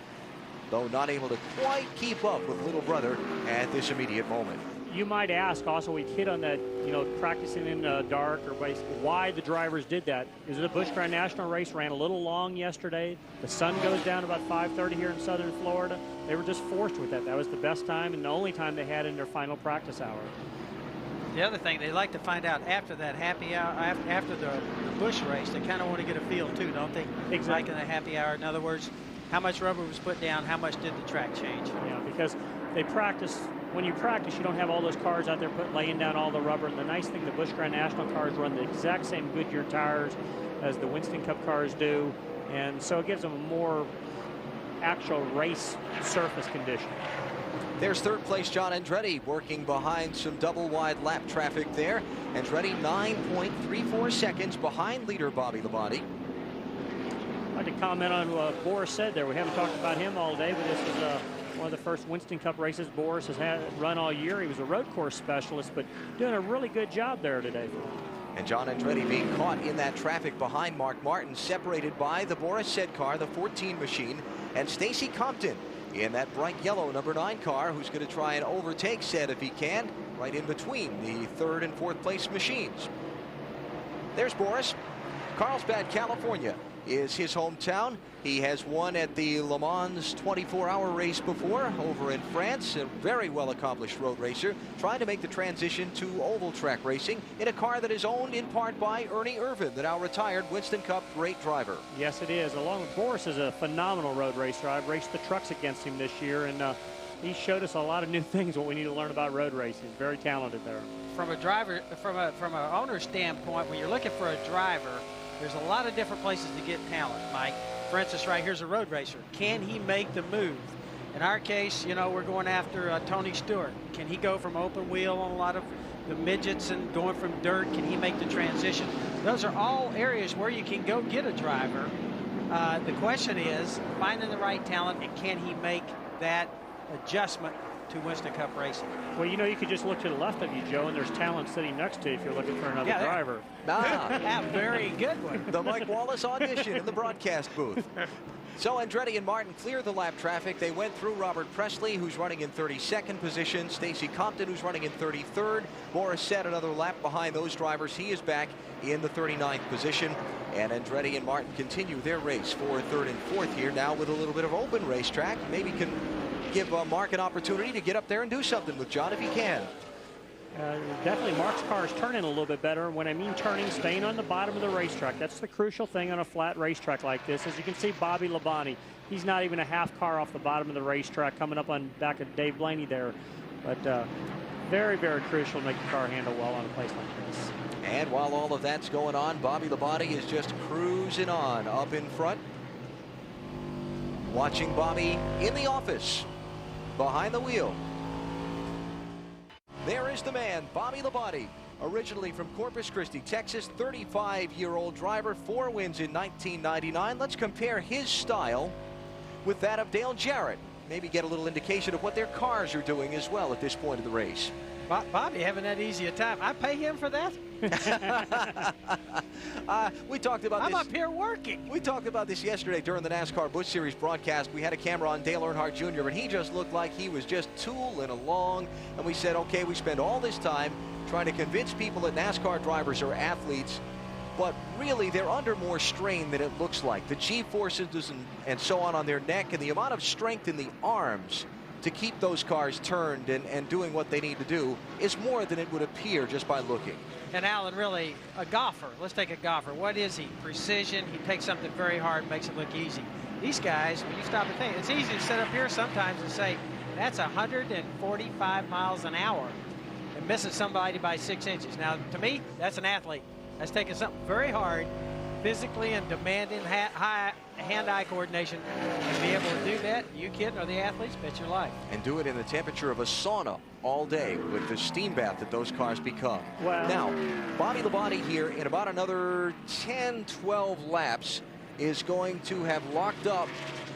though not able to quite keep up with little brother at this immediate moment. you might ask also, we hit on that, you know, practicing in dark or why the drivers did that. Is it a Busch Grand National race ran a little long yesterday? The sun goes down about 5:30 here in southern Florida. They were just forced with that. That was the best time and the only time they had in their final practice hour. The other thing, they like to find out after that happy hour, after the Busch race, they kind of want to get a feel too, don't they? Exactly. Like in the happy hour. In other words, how much rubber was put down, how much did the track change? Yeah, because they practice. When you practice, you don't have all those cars out there laying down all the rubber. And the nice thing, the Busch Grand National cars run the exact same Goodyear tires as the Winston Cup cars do. And so it gives them a more actual race surface condition. There's third place John Andretti working behind some double wide lap traffic there. Andretti 9.34 seconds behind leader Bobby Labonte. I'd like to comment on what Boris said there. We haven't talked about him all day, but this is one of the first Winston Cup races Boris has had run all year. He was a road course specialist, but doing a really good job there today. And John Andretti being caught in that traffic behind Mark Martin, separated by the Boris Said car, the 14 machine, and Stacy Compton in that bright yellow number 9 car, who's going to try and overtake Said if he can, right in between the 3rd and 4th place machines. There's Boris. Carlsbad, California is his hometown. He has won at the Le Mans 24-hour race before over in France. A very well-accomplished road racer, trying to make the transition to oval track racing in a car that is owned in part by Ernie Irvan, the now retired Winston Cup great driver. Yes, it is. Along with Boris is a phenomenal road racer. I've raced the trucks against him this year, and he showed us a lot of new things, what we need to learn about road racing. He's very talented there. From a driver, from an owner's standpoint, when you're looking for a driver, there's a lot of different places to get talent, Mike. For instance, right here's a road racer. Can he make the move? In our case, you know, we're going after Tony Stewart. Can he go from open wheel on a lot of the midgets and going from dirt? Can he make the transition? Those are all areas where you can go get a driver. The question is finding the right talent, and can he make that adjustment to Winston Cup racing? Well, you know, you could just look to the left of you, Joe, and there's talent sitting next to you if you're looking for another driver. Very good one. The Mike Wallace audition in the broadcast booth. So Andretti and Martin clear the lap traffic. They went through Robert Presley, who's running in 32nd position, Stacy Compton, who's running in 33rd. Boris Said another lap behind those drivers. He is back in the 39th position. And Andretti and Martin continue their race for 3rd and 4th here, now with a little bit of open racetrack. Maybe can give Mark an opportunity to get up there and do something with John if he can. Definitely Mark's car is turning a little bit better. When I mean turning, staying on the bottom of the racetrack. That's the crucial thing on a flat racetrack like this. As you can see, Bobby Labonte, he's not even a half car off the bottom of the racetrack, coming up on back of Dave Blaney there. But very, very crucial to make the car handle well on a place like this. And while all of that's going on, Bobby Labonte is just cruising on up in front. Watching Bobby in the office, behind the wheel. There is the man, Bobby Labonte, originally from Corpus Christi, Texas, 35-year-old driver, 4 wins in 1999. Let's compare his style with that of Dale Jarrett. Maybe get a little indication of what their cars are doing as well at this point of the race. Bobby having that easy a time. I pay him for that? We talked about this. I'm up here working. We talked about this yesterday during the NASCAR Busch Series broadcast. We had a camera on Dale Earnhardt Jr., and he just looked like he was just tooling along. And we said, okay, we spend all this time trying to convince people that NASCAR drivers are athletes, but really they're under more strain than it looks like. The G-forces and so on their neck, and the amount of strength in the arms to keep those cars turned and doing what they need to do is more than it would appear just by looking. And Alan, really, a golfer. Let's take a golfer. What is he? Precision. He takes something very hard and makes it look easy. These guys, when you stop and think, it's easy to sit up here sometimes and say, that's 145 miles an hour and missing somebody by 6 inches. Now, to me, that's an athlete. That's taking something very hard, physically and demanding high hand-eye coordination, and be able to do that. You kidding, or the athletes, bet your life. And do it in the temperature of a sauna all day with the steam bath that those cars become. Wow. Now, Bobby Labonte here in about another 10-12 laps is going to have locked up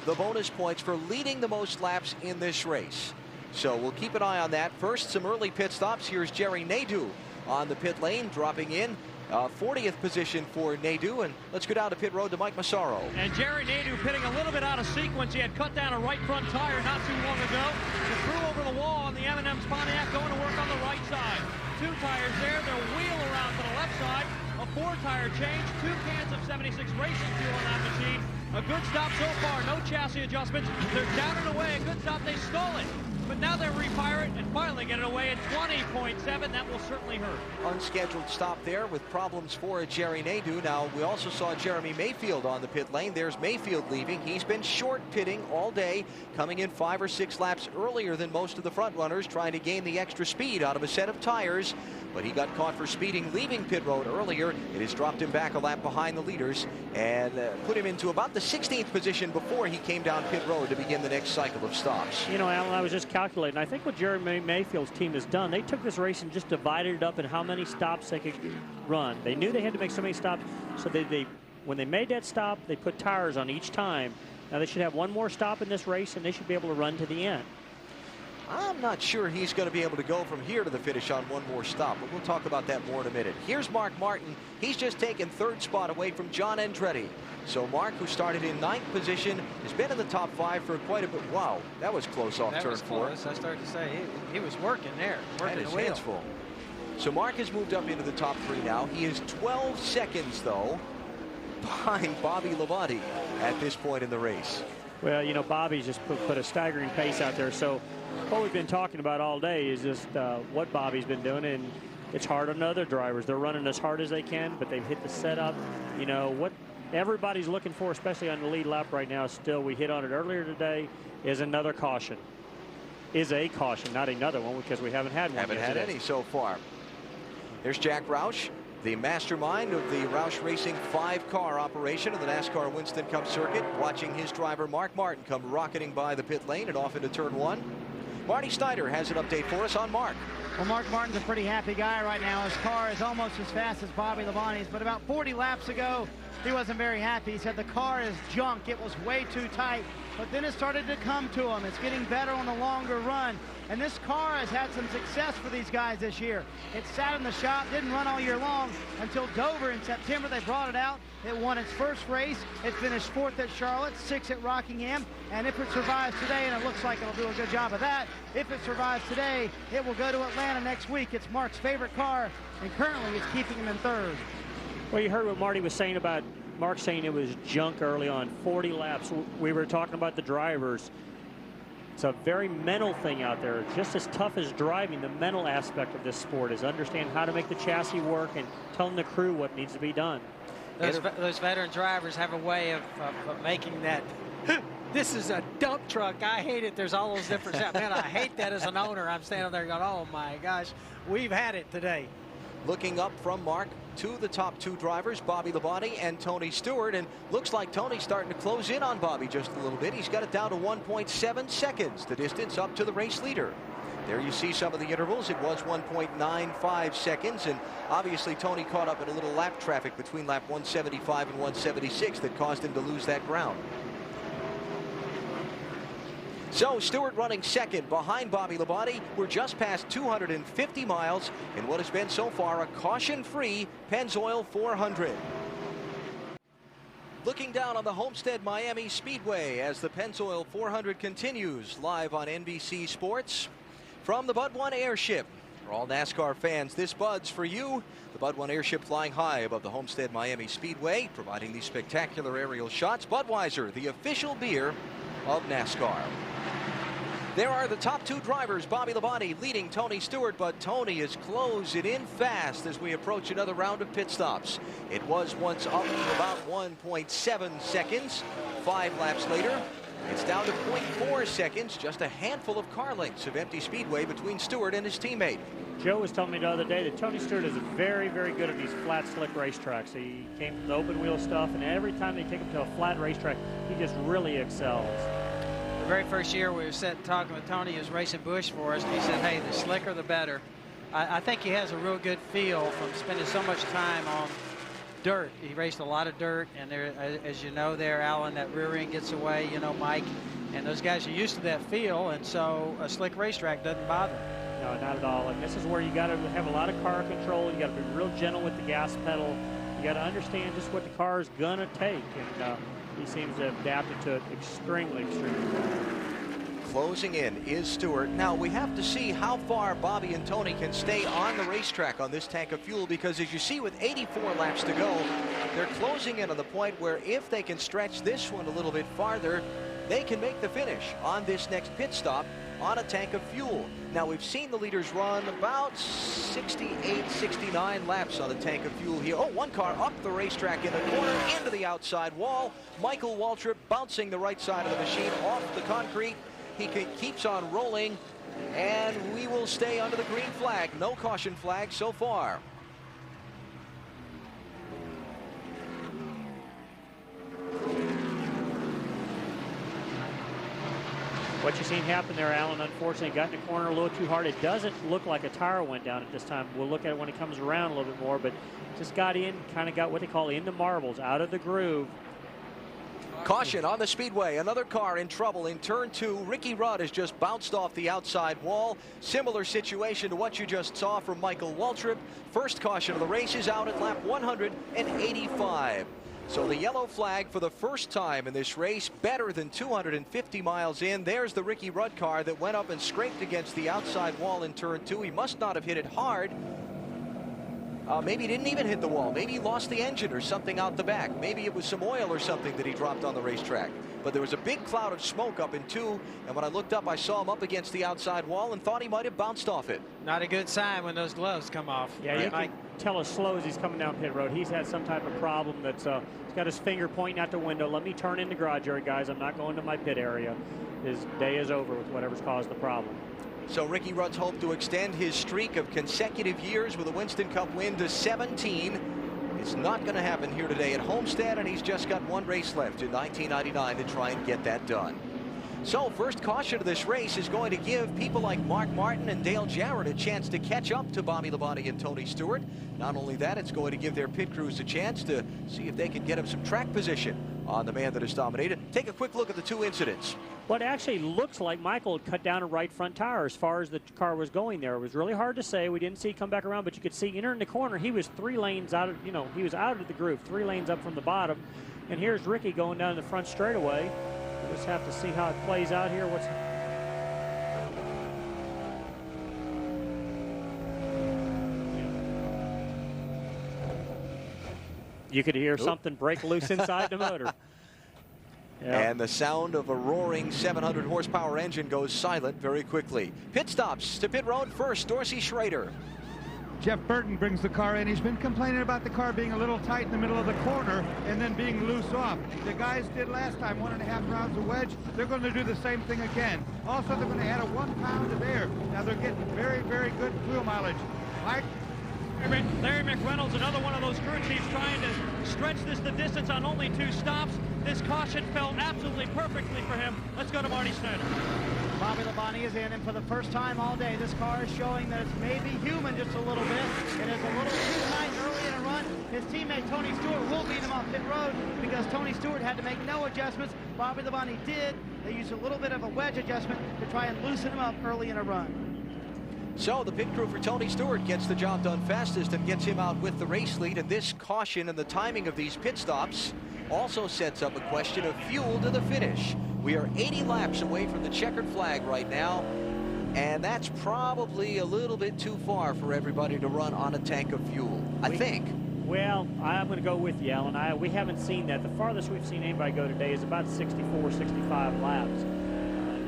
the bonus points for leading the most laps in this race. So we'll keep an eye on that. First, some early pit stops. Here's Jerry Nadeau on the pit lane, dropping in 40th position for Nadeau. And let's go down to pit road to Mike Massaro. And Jerry Nadeau pitting a little bit out of sequence. He had cut down a right front tire not too long ago. The crew over the wall on the M&M's Pontiac going to work on the right side. 2 tires there. They'll wheel around to the left side. A 4-tire change. 2 cans of 76 racing fuel on that machine. A good stop so far. No chassis adjustments. They're down and away. A good stop. They stole it. But now they refire it and finally get it away at 20.7. That will certainly hurt. Unscheduled stop there with problems for Jerry Nadeau. Now, we also saw Jeremy Mayfield on the pit lane. There's Mayfield leaving. He's been short pitting all day, coming in 5 or 6 laps earlier than most of the front runners, trying to gain the extra speed out of a set of tires. But he got caught for speeding leaving pit road earlier. It has dropped him back a lap behind the leaders and put him into about the 16th position before he came down pit road to begin the next cycle of stops. You know, Alan, I was just calculating. I think what Jeremy Mayfield's team has done, they took this race and just divided it up in how many stops they could run. They knew they had to make so many stops, so when they made that stop, they put tires on each time. Now they should have one more stop in this race, and they should be able to run to the end. I'm not sure he's going to be able to go from here to the finish on one more stop, but we'll talk about that more in a minute. Here's Mark Martin. He's just taken 3rd spot away from John Andretti. So Mark, who started in 9th position, has been in the top 5 for quite a bit. Wow, that was close off turn 4. I started to say he was working there, working his the wheel. hands full. So Mark has moved up into the top 3 now. He is 12 seconds, though, behind Bobby Labonte at this point in the race. Well, you know, Bobby's just put a staggering pace out there. So what we've been talking about all day is just what Bobby's been doing, and it's hard on other drivers. They're running as hard as they can, but they've hit the setup. You know, what everybody's looking for, especially on the lead lap right now, still, we hit on it earlier today, is another caution. Is a caution, not another one, because we haven't had one. Haven't had any so far. There's Jack Roush, the mastermind of the Roush Racing 5-car operation of the NASCAR Winston Cup circuit, watching his driver Mark Martin come rocketing by the pit lane and off into turn 1. Marty Snyder has an update for us on Mark. Well, Mark Martin's a pretty happy guy right now. His car is almost as fast as Bobby Labonte's, but about 40 laps ago, he wasn't very happy. He said the car is junk. It was way too tight, but then it started to come to him. It's getting better on the longer run, and this car has had some success for these guys this year. It sat in the shop, didn't run all year long until Dover in September. They brought it out. It won its first race. It finished 4th at Charlotte, 6th at Rockingham, and if it survives today, and it looks like it'll do a good job of that, if it survives today, it will go to Atlanta next week. It's Mark's favorite car, and currently it's keeping him in 3rd. Well, you heard what Marty was saying about Mark saying it was junk early on, 40 laps. We were talking about the drivers. It's a very mental thing out there. Just as tough as driving, the mental aspect of this sport is understand how to make the chassis work and telling the crew what needs to be done. Those veteran drivers have a way of making that. This is a dump truck. I hate it. There's all those different sounds. Man, I hate that as an owner. I'm standing there going, oh my gosh, we've had it today. Looking up from Mark to the top 2 drivers, Bobby Labonte and Tony Stewart, and looks like Tony's starting to close in on Bobby just a little bit. He's got it down to 1.7 seconds, the distance up to the race leader. There you see some of the intervals. It was 1.95 seconds, and obviously Tony caught up in a little lap traffic between lap 175 and 176 that caused him to lose that ground. So Stewart running 2nd behind Bobby Labonte. We're just past 250 miles in what has been so far a caution-free Pennzoil 400. Looking down on the Homestead Miami Speedway as the Pennzoil 400 continues live on NBC Sports from the Bud 1 airship. For all NASCAR fans, this Bud's for you. The Bud 1 airship flying high above the Homestead Miami Speedway, providing these spectacular aerial shots. Budweiser, the official beer of NASCAR. There are the top 2 drivers, Bobby Labonte leading Tony Stewart, but Tony is closing in fast as we approach another round of pit stops. It was once up to about 1.7 seconds. 5 laps later, it's down to 0.4 seconds, just a handful of car lengths of empty speedway between Stewart and his teammate. Joe was telling me the other day that Tony Stewart is very, very good at these flat, slick racetracks. He came from the open wheel stuff, and every time they take him to a flat racetrack, he just really excels. The very first year we were talking with Tony, he was racing Busch for us, and he said, hey, the slicker the better. I think he has a real good feel from spending so much time on dirt. He raced a lot of dirt, and there, as you know there, Alan, that rear end gets away, you know, Mike, and those guys are used to that feel, and so a slick racetrack doesn't bother. No, not at all. And this is where you got to have a lot of car control. You got to be real gentle with the gas pedal. You got to understand just what the car is gonna take, and he seems to have adapted to it extremely well. Closing in is Stewart. Now we have to see how far Bobby and Tony can stay on the racetrack on this tank of fuel, because as you see, with 84 laps to go, they're closing in on the point where if they can stretch this one a little bit farther, they can make the finish on this next pit stop on a tank of fuel. Now we've seen the leaders run about 68, 69 laps on a tank of fuel here. Oh, one car up the racetrack in the corner into the outside wall. Michael Waltrip bouncing the right side of the machine off the concrete. He keeps on rolling, and we will stay under the green flag. No caution flag so far. What you've seen happen there, Alan, unfortunately, got in the corner a little too hard. It doesn't look like a tire went down at this time. We'll look at it when it comes around a little bit more, but just got in, kind of got what they call in the marbles, out of the groove. Caution on the speedway. Another car in trouble in turn 2. Ricky Rudd has just bounced off the outside wall. Similar situation to what you just saw from Michael Waltrip. First caution of the race is out at lap 185. So the yellow flag for the first time in this race, better than 250 miles in. There's the Ricky Rudd car that went up and scraped against the outside wall in turn 2. He must not have hit it hard. Maybe he didn't even hit the wall. Maybe he lost the engine or something out the back. Maybe it was some oil or something that he dropped on the racetrack. But there was a big cloud of smoke up in 2, and when I looked up, I saw him up against the outside wall and thought he might have bounced off it. Not a good sign when those gloves come off. Yeah, you can tell as slow as he's coming down pit road. He's had some type of problem that's he's got his finger pointing out the window. Let me turn in the garage area, guys. I'm not going to my pit area. His day is over with whatever's caused the problem. So Ricky Rudd's hope to extend his streak of consecutive years with a Winston Cup win to 17. It's not going to happen here today at Homestead, and he's just got one race left in 1999 to try and get that done. So first caution of this race is going to give people like Mark Martin and Dale Jarrett a chance to catch up to Bobby Labonte and Tony Stewart. Not only that, it's going to give their pit crews a chance to see if they can get him some track position on the man that has dominated. Take a quick look at the two incidents. Well, it actually looks like Michael had cut down a right front tire as far as the car was going there. It was really hard to say. We didn't see it come back around, but you could see entering the corner. He was 3 lanes out of, he was out of the groove, 3 lanes up from the bottom. And here's Ricky going down the front straightaway. We'll just have to see how it plays out here. You could hear something break loose inside the motor. Yeah. And the sound of a roaring 700 horsepower engine goes silent very quickly. Pit stops to pit road first, Dorsey Schrader. Jeff Burton brings the car in. He's been complaining about the car being a little tight in the middle of the corner and then being loose off. The guys did last time, 1.5 rounds of wedge. They're going to do the same thing again. Also, they're going to add a 1 pound of air. Now they're getting very, very good fuel mileage. Mike? Larry McReynolds, another one of those crew chiefs trying to stretch the distance on only 2 stops. This caution fell absolutely perfectly for him. Let's go to Marty Snyder. Bobby Labonte is in, and for the first time all day, this car is showing that it's maybe human just a little bit. It is a little too tight early in a run. His teammate Tony Stewart will beat him off pit road because Tony Stewart had to make no adjustments. Bobby Labonte did. They used a little bit of a wedge adjustment to try and loosen him up early in a run. So the pit crew for Tony Stewart gets the job done fastest and gets him out with the race lead. And this caution and the timing of these pit stops also sets up a question of fuel to the finish. We are 80 laps away from the checkered flag right now, and that's probably a little bit too far for everybody to run on a tank of fuel, I think. Well, I'm going to go with you, Alan. We haven't seen that. The farthest we've seen anybody go today is about 64, 65 laps.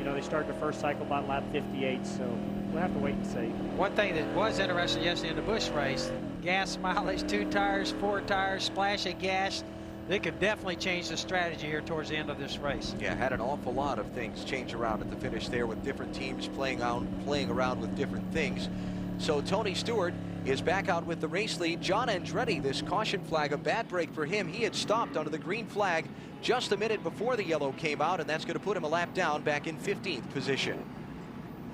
They started the first cycle about lap 58, so we'll have to wait and see. One thing that was interesting yesterday in the Busch race, gas mileage, 2 tires, 4 tires, splash of gas. They could definitely change the strategy here towards the end of this race. Yeah, had an awful lot of things change around at the finish there with different teams playing around with different things. So Tony Stewart is back out with the race lead. John Andretti, this caution flag, a bad break for him. He had stopped under the green flag just a minute before the yellow came out, and that's going to put him a lap down back in 15th position.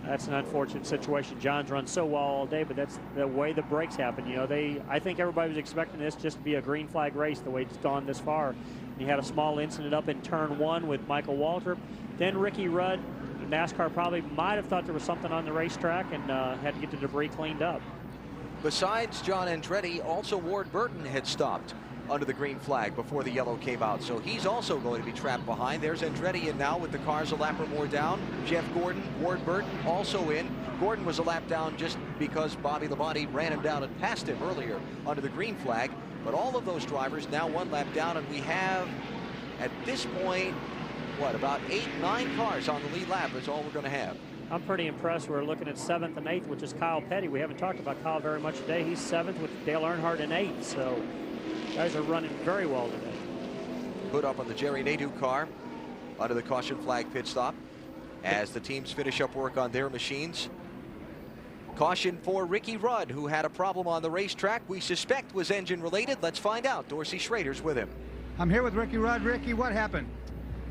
That's an unfortunate situation. John's run so well all day, but that's the way the breaks happen. I think everybody was expecting this just to be a green flag race the way it's gone this far. And you had a small incident up in turn 1 with Michael Waltrip. Then Ricky Rudd NASCAR probably might have thought there was something on the racetrack and had to get the debris cleaned up. Besides John Andretti, also Ward Burton had stopped under the green flag before the yellow came out. So he's also going to be trapped behind. There's Andretti in now with the cars a lap or more down. Jeff Gordon, Ward Burton also in. Gordon was a lap down just because Bobby Labonte ran him down and passed him earlier under the green flag. But all of those drivers now 1 lap down, and we have, at this point, what, about 8, 9 cars on the lead lap is all we're going to have. I'm pretty impressed. We're looking at 7th and 8th, which is Kyle Petty. We haven't talked about Kyle very much today. He's 7th with Dale Earnhardt in 8th. So guys are running very well today. Put up on the Jerry Nadeau car under the caution flag pit stop as the teams finish up work on their machines. Caution for Ricky Rudd, who had a problem on the racetrack we suspect was engine related. Let's find out. Dorsey Schrader's with him. I'm here with Ricky Rudd. Ricky, what happened?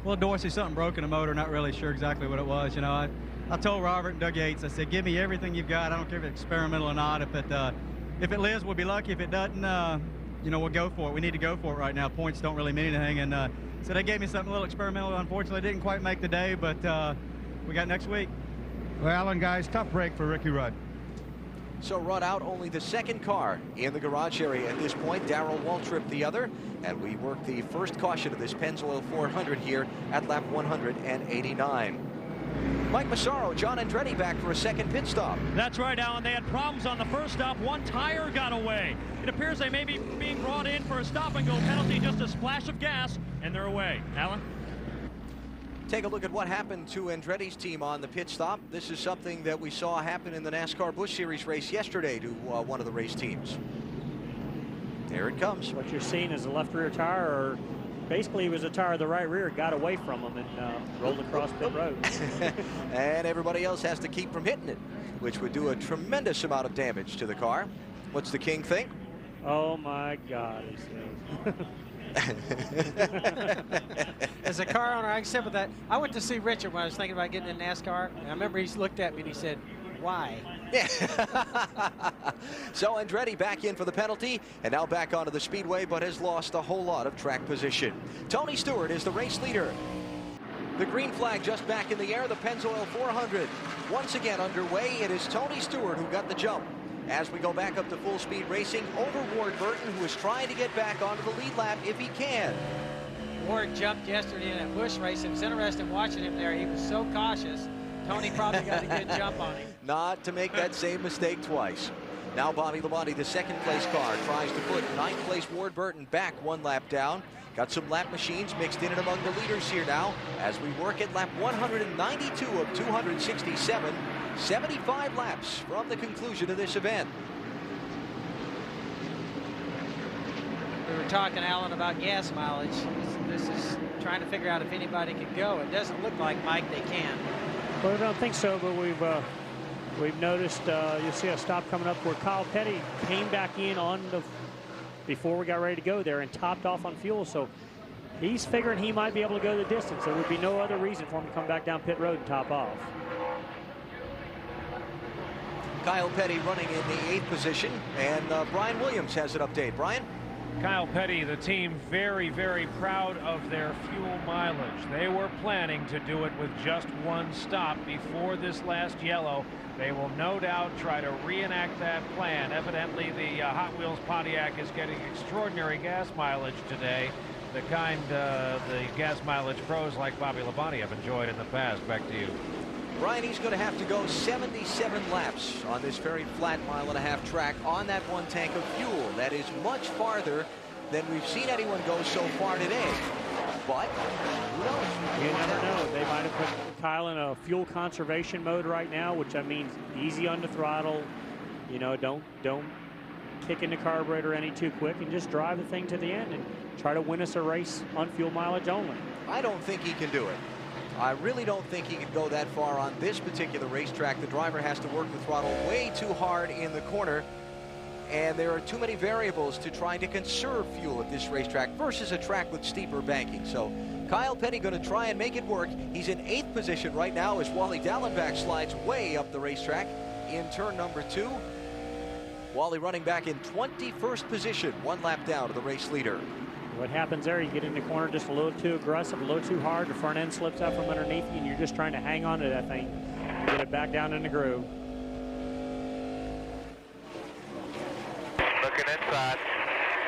Well, Dorsey, something broke in the motor. Not really sure exactly what it was. You know, I told Robert and Doug Yates, I said, give me everything you've got. I don't care if it's experimental or not. If it lives, we'll be lucky. If it doesn't, you know, we'll go for it. We need to go for it right now. Points don't really mean anything. And so they gave me something a little experimental. Unfortunately, didn't quite make the day, but we got next week. Well, Alan, guys, tough break for Ricky Rudd. So Rudd out, only the 2nd car in the garage area at this point. Darrell Waltrip the other. And we work the first caution of this Pennzoil 400 here at lap 189. Mike Massaro, John Andretti back for a 2nd pit stop. That's right, Alan. They had problems on the first stop. 1 tire got away. It appears they may be being brought in for a stop-and-go penalty. Just a splash of gas, and they're away. Alan? Take a look at what happened to Andretti's team on the pit stop. This is something that we saw happen in the NASCAR Busch Series race yesterday to one of the race teams. There it comes. What you're seeing is the left rear tire, or basically it was a tire of the right rear, got away from them and rolled across pit road. And everybody else has to keep from hitting it, which would do a tremendous amount of damage to the car. What's the king think? Oh my God, he says. As a car owner, I can say with that. I went to see Richard when I was thinking about getting in NASCAR, and I remember he looked at me and he said, why? Yeah. So Andretti back in for the penalty and now back onto the speedway, but has lost a whole lot of track position. Tony Stewart is the race leader. The green flag just back in the air. The Pennzoil 400 once again underway. It is Tony Stewart who got the jump as we go back up to full speed racing over Ward Burton, who is trying to get back onto the lead lap if he can. Ward jumped yesterday in that Busch race. It was interesting watching him there. He was so cautious. Tony probably got a good jump on him. Not to make that same mistake twice. Now Bobby Labonte, the 2nd place car, tries to put 9th place Ward Burton back 1 lap down. Got some lap machines mixed in and among the leaders here now as we work at lap 192 of 267. 75 laps from the conclusion of this event. We were talking, Alan, about gas mileage. This is trying to figure out if anybody can go. It doesn't look like, Mike, they can. Well, I don't think so, but we've noticed, you'll see a stop coming up where Kyle Petty came back in on the before we got ready to go there and topped off on fuel. So he's figuring he might be able to go the distance. There would be no other reason for him to come back down pit road and top off. Kyle Petty running in the 8th position, and Brian Williams has an update. Brian? Kyle Petty, the team, very, very proud of their fuel mileage. They were planning to do it with just 1 stop before this last yellow. They will no doubt try to reenact that plan. Evidently, the Hot Wheels Pontiac is getting extraordinary gas mileage today, the kind the gas mileage pros like Bobby Labonte have enjoyed in the past. Back to you. Brian, he's going to have to go 77 laps on this very flat 1.5-mile track on that 1 tank of fuel. That is much farther than we've seen anyone go so far today. But who knows? You never know. They might have put Kyle in a fuel conservation mode right now, which I mean easy on the throttle. You know, don't kick in the carburetor any too quick, and just drive the thing to the end and try to win us a race on fuel mileage only. I don't think he can do it. I really don't think he can go that far on this particular racetrack. The driver has to work the throttle way too hard in the corner, and there are too many variables to trying to conserve fuel at this racetrack versus a track with steeper banking. So Kyle Petty going to try and make it work. He's in 8th position right now as Wally Dallenbach slides way up the racetrack in turn number 2. Wally running back in 21st position, 1 lap down to the race leader. What happens there, you get in the corner just a little too aggressive, a little too hard, the front end slips out from underneath you, and you're just trying to hang on to that thing, get it back down in the groove. Looking inside,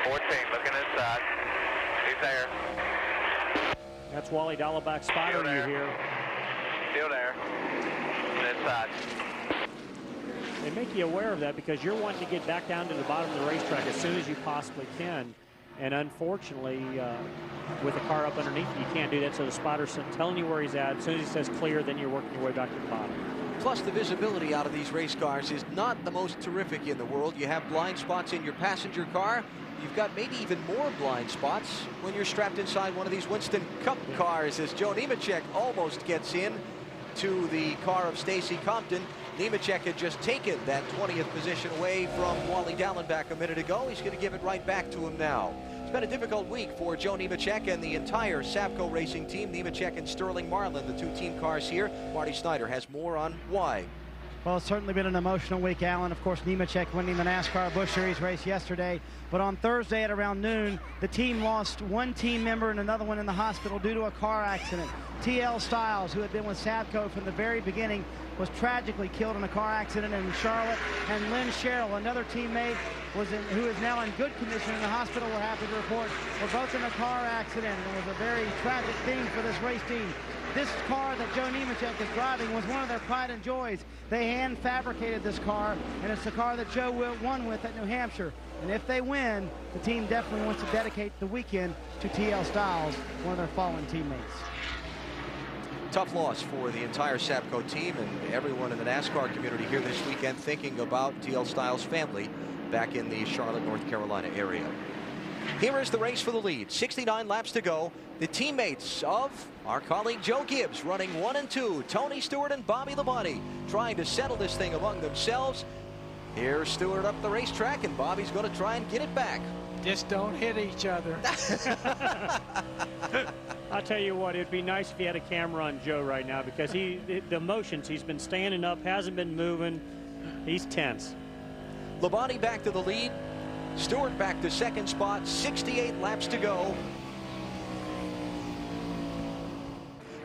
14, looking inside, he's there. That's Wally Dalleback spotting you here. Still there, inside. They make you aware of that because you're wanting to get back down to the bottom of the racetrack as soon as you possibly can. And unfortunately, with the car up underneath you can't do that. So the spotter's telling you where he's at. As soon as he says clear, then you're working your way back to the bottom. Plus, the visibility out of these race cars is not the most terrific in the world. You have blind spots in your passenger car. You've got maybe even more blind spots when you're strapped inside one of these Winston Cup cars as Joe Nemechek almost gets in to the car of Stacy Compton. Nemechek had just taken that 20th position away from Wally Dalleback a minute ago. He's going to give it right back to him now. It's been a difficult week for Joe Nemechek and the entire Sapco Racing team. Nemechek and Sterling Marlin, the two team cars here. Marty Snyder has more on why. Well, it's certainly been an emotional week, Alan. Of course, Nemechek winning the NASCAR Busch Series race yesterday. But on Thursday at around noon, the team lost one team member and another one in the hospital due to a car accident. T.L. Stiles, who had been with Sapco from the very beginning, was tragically killed in a car accident in Charlotte. And Lynn Sherrill, another teammate, who is now in good condition in the hospital, we're happy to report, were both in a car accident. It was a very tragic thing for this race team. This car that Joe Nemechek is driving was one of their pride and joys. They hand fabricated this car, and it's the car that Joe won with at New Hampshire. And if they win, the team definitely wants to dedicate the weekend to T.L. Stiles, one of their fallen teammates. Tough loss for the entire Sapco team and everyone in the NASCAR community here this weekend thinking about T.L. Stiles' family back in the Charlotte, North Carolina area. Here is the race for the lead. 69 laps to go. The teammates of our colleague Joe Gibbs running 1 and 2. Tony Stewart and Bobby Labonte trying to settle this thing among themselves. Here's Stewart up the racetrack, and Bobby's going to try and get it back. Just don't hit each other. I'll tell you what, it'd be nice if he had a camera on Joe right now because the emotions, he's been standing up, hasn't been moving. He's tense. Labonte back to the lead. Stewart back to second spot. 68 laps to go.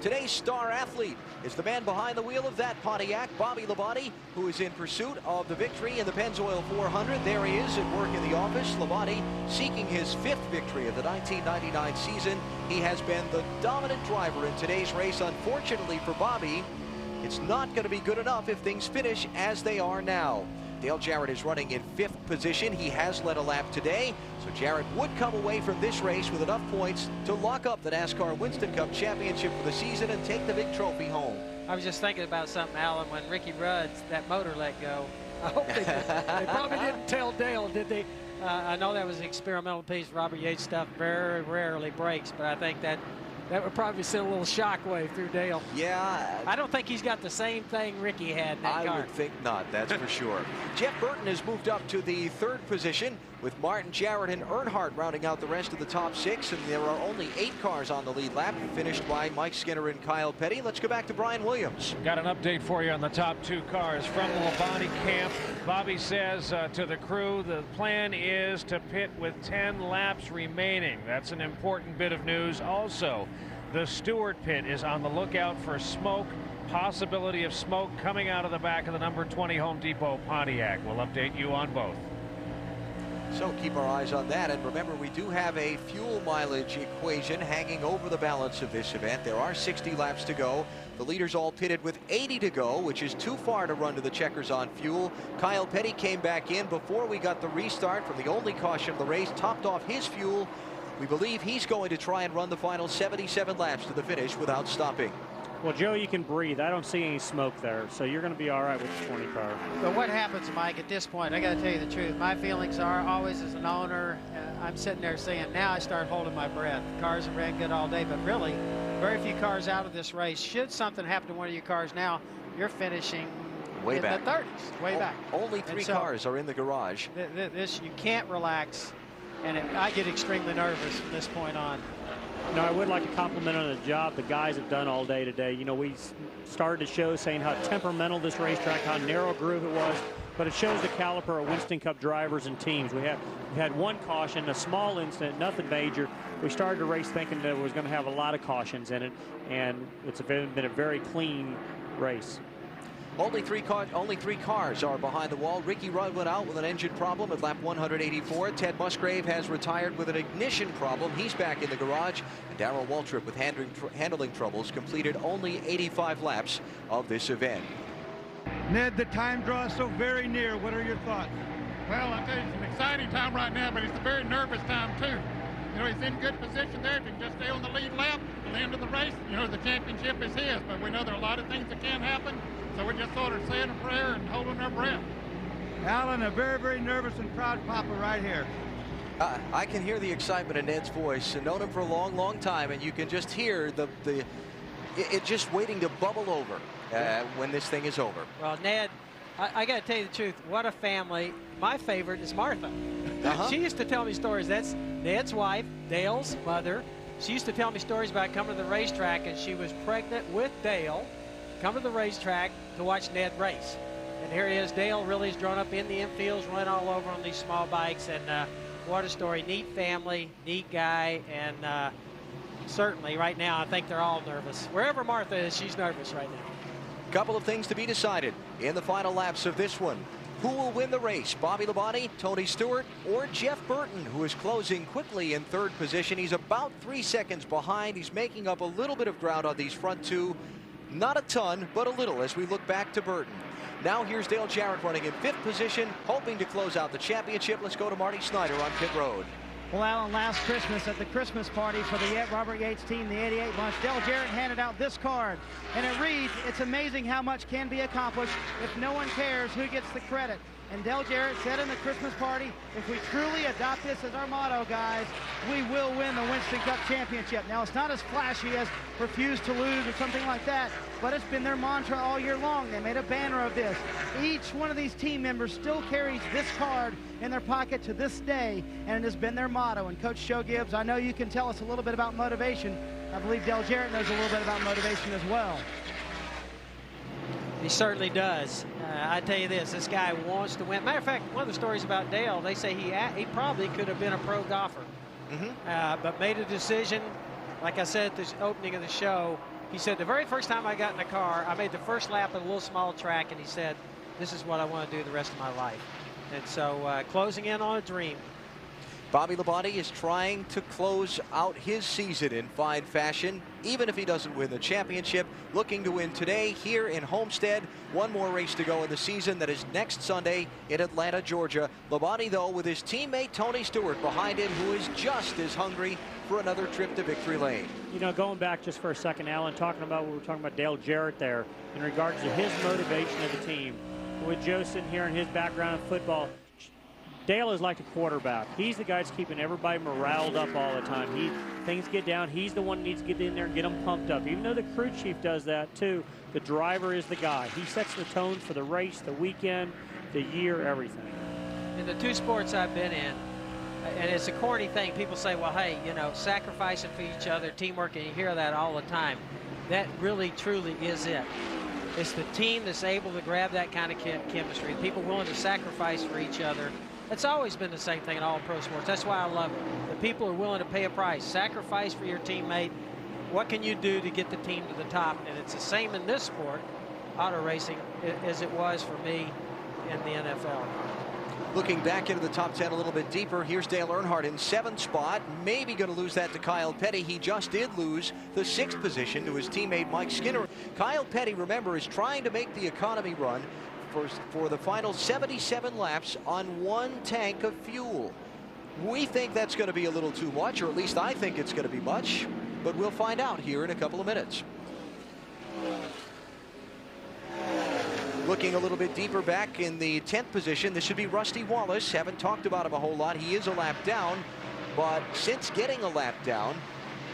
Today's star athlete is the man behind the wheel of that Pontiac, Bobby Labonte, who is in pursuit of the victory in the Pennzoil 400. There he is at work in the office. Labonte seeking his 5th victory of the 1999 season. He has been the dominant driver in today's race. Unfortunately for Bobby, it's not going to be good enough if things finish as they are now. Dale Jarrett is running in 5th position. He has led a lap today, so Jarrett would come away from this race with enough points to lock up the NASCAR Winston Cup Championship for the season and take the big trophy home. I was just thinking about something, Alan, when Ricky Rudd's, that motor let go. I hope they did. They probably didn't tell Dale, did they? I know that was an experimental piece. Robert Yates stuff very rarely breaks, but I think that would probably send a little shockwave through Dale. Yeah. I don't think he's got the same thing Ricky had in that car. I would think not, that's for sure. Jeff Burton has moved up to the 3rd position with Martin, Jarrett, and Earnhardt rounding out the rest of the top 6. And there are only 8 cars on the lead lap, finished by Mike Skinner and Kyle Petty. Let's go back to Brian Williams. Got an update for you on the top 2 cars from the Labonte camp. Bobby says to the crew, the plan is to pit with 10 laps remaining. That's an important bit of news. Also, the Stewart pit is on the lookout for smoke, possibility of smoke coming out of the back of the number 20 Home Depot Pontiac. We'll update you on both. So keep our eyes on that, and remember, we do have a fuel mileage equation hanging over the balance of this event. There are 60 laps to go. The leaders all pitted with 80 to go, which is too far to run to the checkers on fuel. Kyle Petty came back in before we got the restart from the only caution of the race, topped off his fuel. We believe he's going to try and run the final 77 laps to the finish without stopping. Well, Joe, you can breathe. I don't see any smoke there, so you're going to be all right with the 20 car. But what happens, Mike, at this point, I got to tell you the truth. My feelings are always as an owner, I'm sitting there saying, now I start holding my breath. Cars have ran good all day, but really, very few cars out of this race. Should something happen to one of your cars now, you're finishing way in back. the 30s, way back. Only 3 cars are in the garage. This, you can't relax, and I get extremely nervous from this point on. No, I would like to compliment on the job the guys have done all day today. You know, we started the show saying how temperamental this racetrack, how narrow groove it was. but it shows the caliber of Winston Cup drivers and teams. We had one caution, a small incident, nothing major. We started the race thinking that it was going to have a lot of cautions in it, and it's been a very clean race. Only three cars are behind the wall. Ricky Rudd went out with an engine problem at lap 184. Ted Musgrave has retired with an ignition problem. He's back in the garage. And Darrell Waltrip, with handling troubles, completed only 85 laps of this event. Ned, the time draws so very near. What are your thoughts? Well, I tell you, it's an exciting time right now, but it's a very nervous time, too. You know, he's in good position there. If he can just stay on the lead lap at the end of the race, you know, the championship is his. But we know there are a lot of things that can happen. So we're just sort of saying a prayer and holding our breath. Alan, a very, very nervous and proud papa right here. I can hear the excitement in Ned's voice. I've known him for a long, long time, and you can just hear it just waiting to bubble over when this thing is over. Well, Ned, I got to tell you the truth. What a family. My favorite is Martha. She used to tell me stories. That's Ned's wife, Dale's mother. She used to tell me stories about coming to the racetrack, and she was pregnant with Dale, come to the racetrack to watch Ned race. And here he is. Dale really has grown up in the infields, running all over on these small bikes. And what a story. Neat family, neat guy. And certainly right now, I think they're all nervous. Wherever Martha is, she's nervous right now. Couple of things to be decided in the final laps of this one. Who will win the race? Bobby Labonte, Tony Stewart, or Jeff Burton, who is closing quickly in third position. He's about 3 seconds behind. He's making up a little bit of ground on these front two. Not a ton, but a little as we look back to Burton. Now here's Dale Jarrett running in fifth position, hoping to close out the championship. Let's go to Marty Snyder on pit road. Well, Alan, last Christmas at the Christmas party for the Robert Yates team, the 88 bunch, Dale Jarrett handed out this card. And it reads, "It's amazing how much can be accomplished if no one cares who gets the credit." And Dale Jarrett said in the Christmas party, if we truly adopt this as our motto, guys, we will win the Winston Cup Championship. Now, it's not as flashy as refuse to lose or something like that, but it's been their mantra all year long. They made a banner of this. Each one of these team members still carries this card in their pocket to this day, and it has been their motto. And Coach Joe Gibbs, I know you can tell us a little bit about motivation. I believe Dale Jarrett knows a little bit about motivation as well. He certainly does. I tell you this guy wants to win. Matter of fact, one of the stories about Dale, they say he probably could have been a pro golfer, but made a decision. Like I said at the opening of the show, he said the very first time I got in the car, I made the first lap at a little small track, and he said, this is what I want to do the rest of my life. And so closing in on a dream. Bobby Labonte is trying to close out his season in fine fashion, even if he doesn't win the championship. Looking to win today here in Homestead. One more race to go in the season. That is next Sunday in Atlanta, Georgia. Labonte, though, with his teammate Tony Stewart behind him, who is just as hungry for another trip to victory lane. You know, going back just for a second, Alan, talking about what we were talking about Dale Jarrett there in regards to his motivation of the team. With Joe sitting here and his background in football, Dale is like a quarterback. He's the guy that's keeping everybody moraled up all the time. Things get down, he's the one that needs to get in there and get them pumped up. Even though the crew chief does that too, the driver is the guy. He sets the tone for the race, the weekend, the year, everything. In the two sports I've been in, and it's a corny thing, people say, well, hey, you know, sacrificing for each other, teamwork, and you hear that all the time. That really, truly is it. It's the team that's able to grab that kind of chemistry, people willing to sacrifice for each other. It's always been the same thing in all pro sports. That's why I love it. The people are willing to pay a price, sacrifice for your teammate. What can you do to get the team to the top? And it's the same in this sport, auto racing, as it was for me in the NFL. Looking back into the top 10 a little bit deeper, here's Dale Earnhardt in 7th spot. Maybe going to lose that to Kyle Petty. He just did lose the 6th position to his teammate Mike Skinner. Kyle Petty, remember, is trying to make the economy run for the final 77 laps on one tank of fuel. We think that's going to be a little too much, or at least I think it's going to be much, but we'll find out here in a couple of minutes. Looking a little bit deeper back in the 10th position, this should be Rusty Wallace. Haven't talked about him a whole lot. He is a lap down, but since getting a lap down,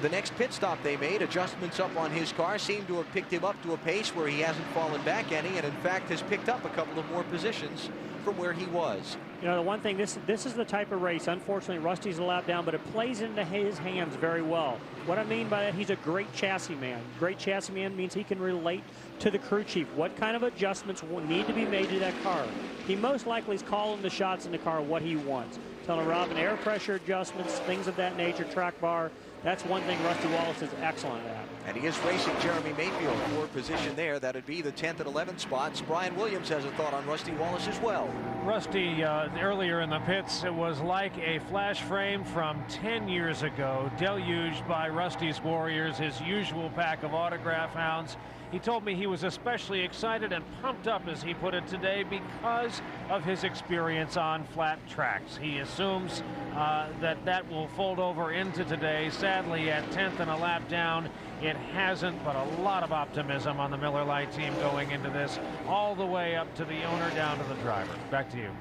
the next pit stop they made, adjustments up on his car, seem to have picked him up to a pace where he hasn't fallen back any, and in fact has picked up a couple of more positions from where he was. You know, the one thing, this is the type of race, unfortunately, Rusty's a lap down, but it plays into his hands very well. What I mean by that, he's a great chassis man. Great chassis man means he can relate to the crew chief. What kind of adjustments will need to be made to that car? He most likely is calling the shots in the car what he wants. Telling Robin air pressure adjustments, things of that nature, track bar. That's one thing Rusty Wallace is excellent at. And he is racing Jeremy Mayfield for position there. That would be the 10th and 11th spots. Brian Williams has a thought on Rusty Wallace as well. Rusty, earlier in the pits, it was like a flash frame from 10 years ago, deluged by Rusty's Warriors, his usual pack of autograph hounds. He told me he was especially excited and pumped up, as he put it today, because of his experience on flat tracks. He assumes that will fold over into today. Sadly, at 10th and a lap down, it hasn't, but a lot of optimism on the Miller Lite team going into this, all the way up to the owner, down to the driver. Back to you.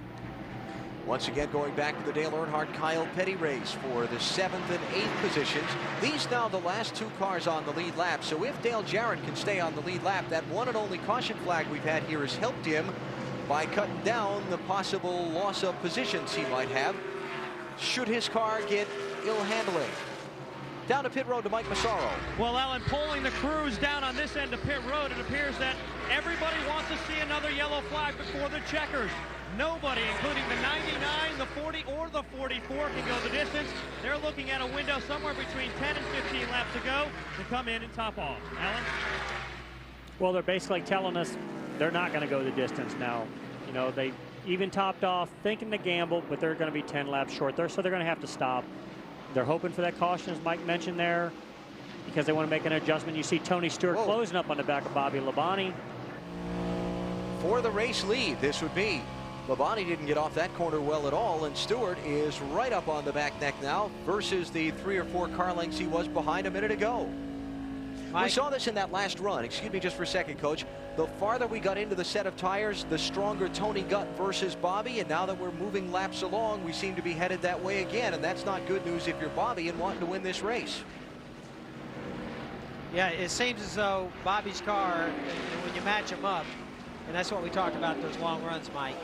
Once again, going back to the Dale Earnhardt-Kyle Petty race for the 7th and 8th positions. These now the last two cars on the lead lap. So if Dale Jarrett can stay on the lead lap, that one and only caution flag we've had here has helped him by cutting down the possible loss of positions he might have should his car get ill handling. Down to pit road to Mike Massaro. Well, Alan, pulling the crews down on this end of pit road, it appears that everybody wants to see another yellow flag before the checkers. Nobody, including the 99, the 40, or the 44, can go the distance. They're looking at a window somewhere between 10 and 15 laps to go to come in and top off. Alan? Well, they're basically telling us they're not going to go the distance now. You know, they even topped off thinking to gamble, but they're going to be 10 laps short there, so they're going to have to stop. They're hoping for that caution, as Mike mentioned there, because they want to make an adjustment. You see Tony Stewart closing up on the back of Bobby Labonte. For the race lead, this would be. Labonte didn't get off that corner well at all, and Stewart is right up on the back neck now versus the 3 or 4 car lengths he was behind a minute ago. We saw this in that last run. Excuse me just for a second, Coach. The farther we got into the set of tires, the stronger Tony got versus Bobby, and now that we're moving laps along, we seem to be headed that way again, and that's not good news if you're Bobby and wanting to win this race. Yeah, it seems as though Bobby's car, when you match them up, and that's what we talked about, those long runs, Mike.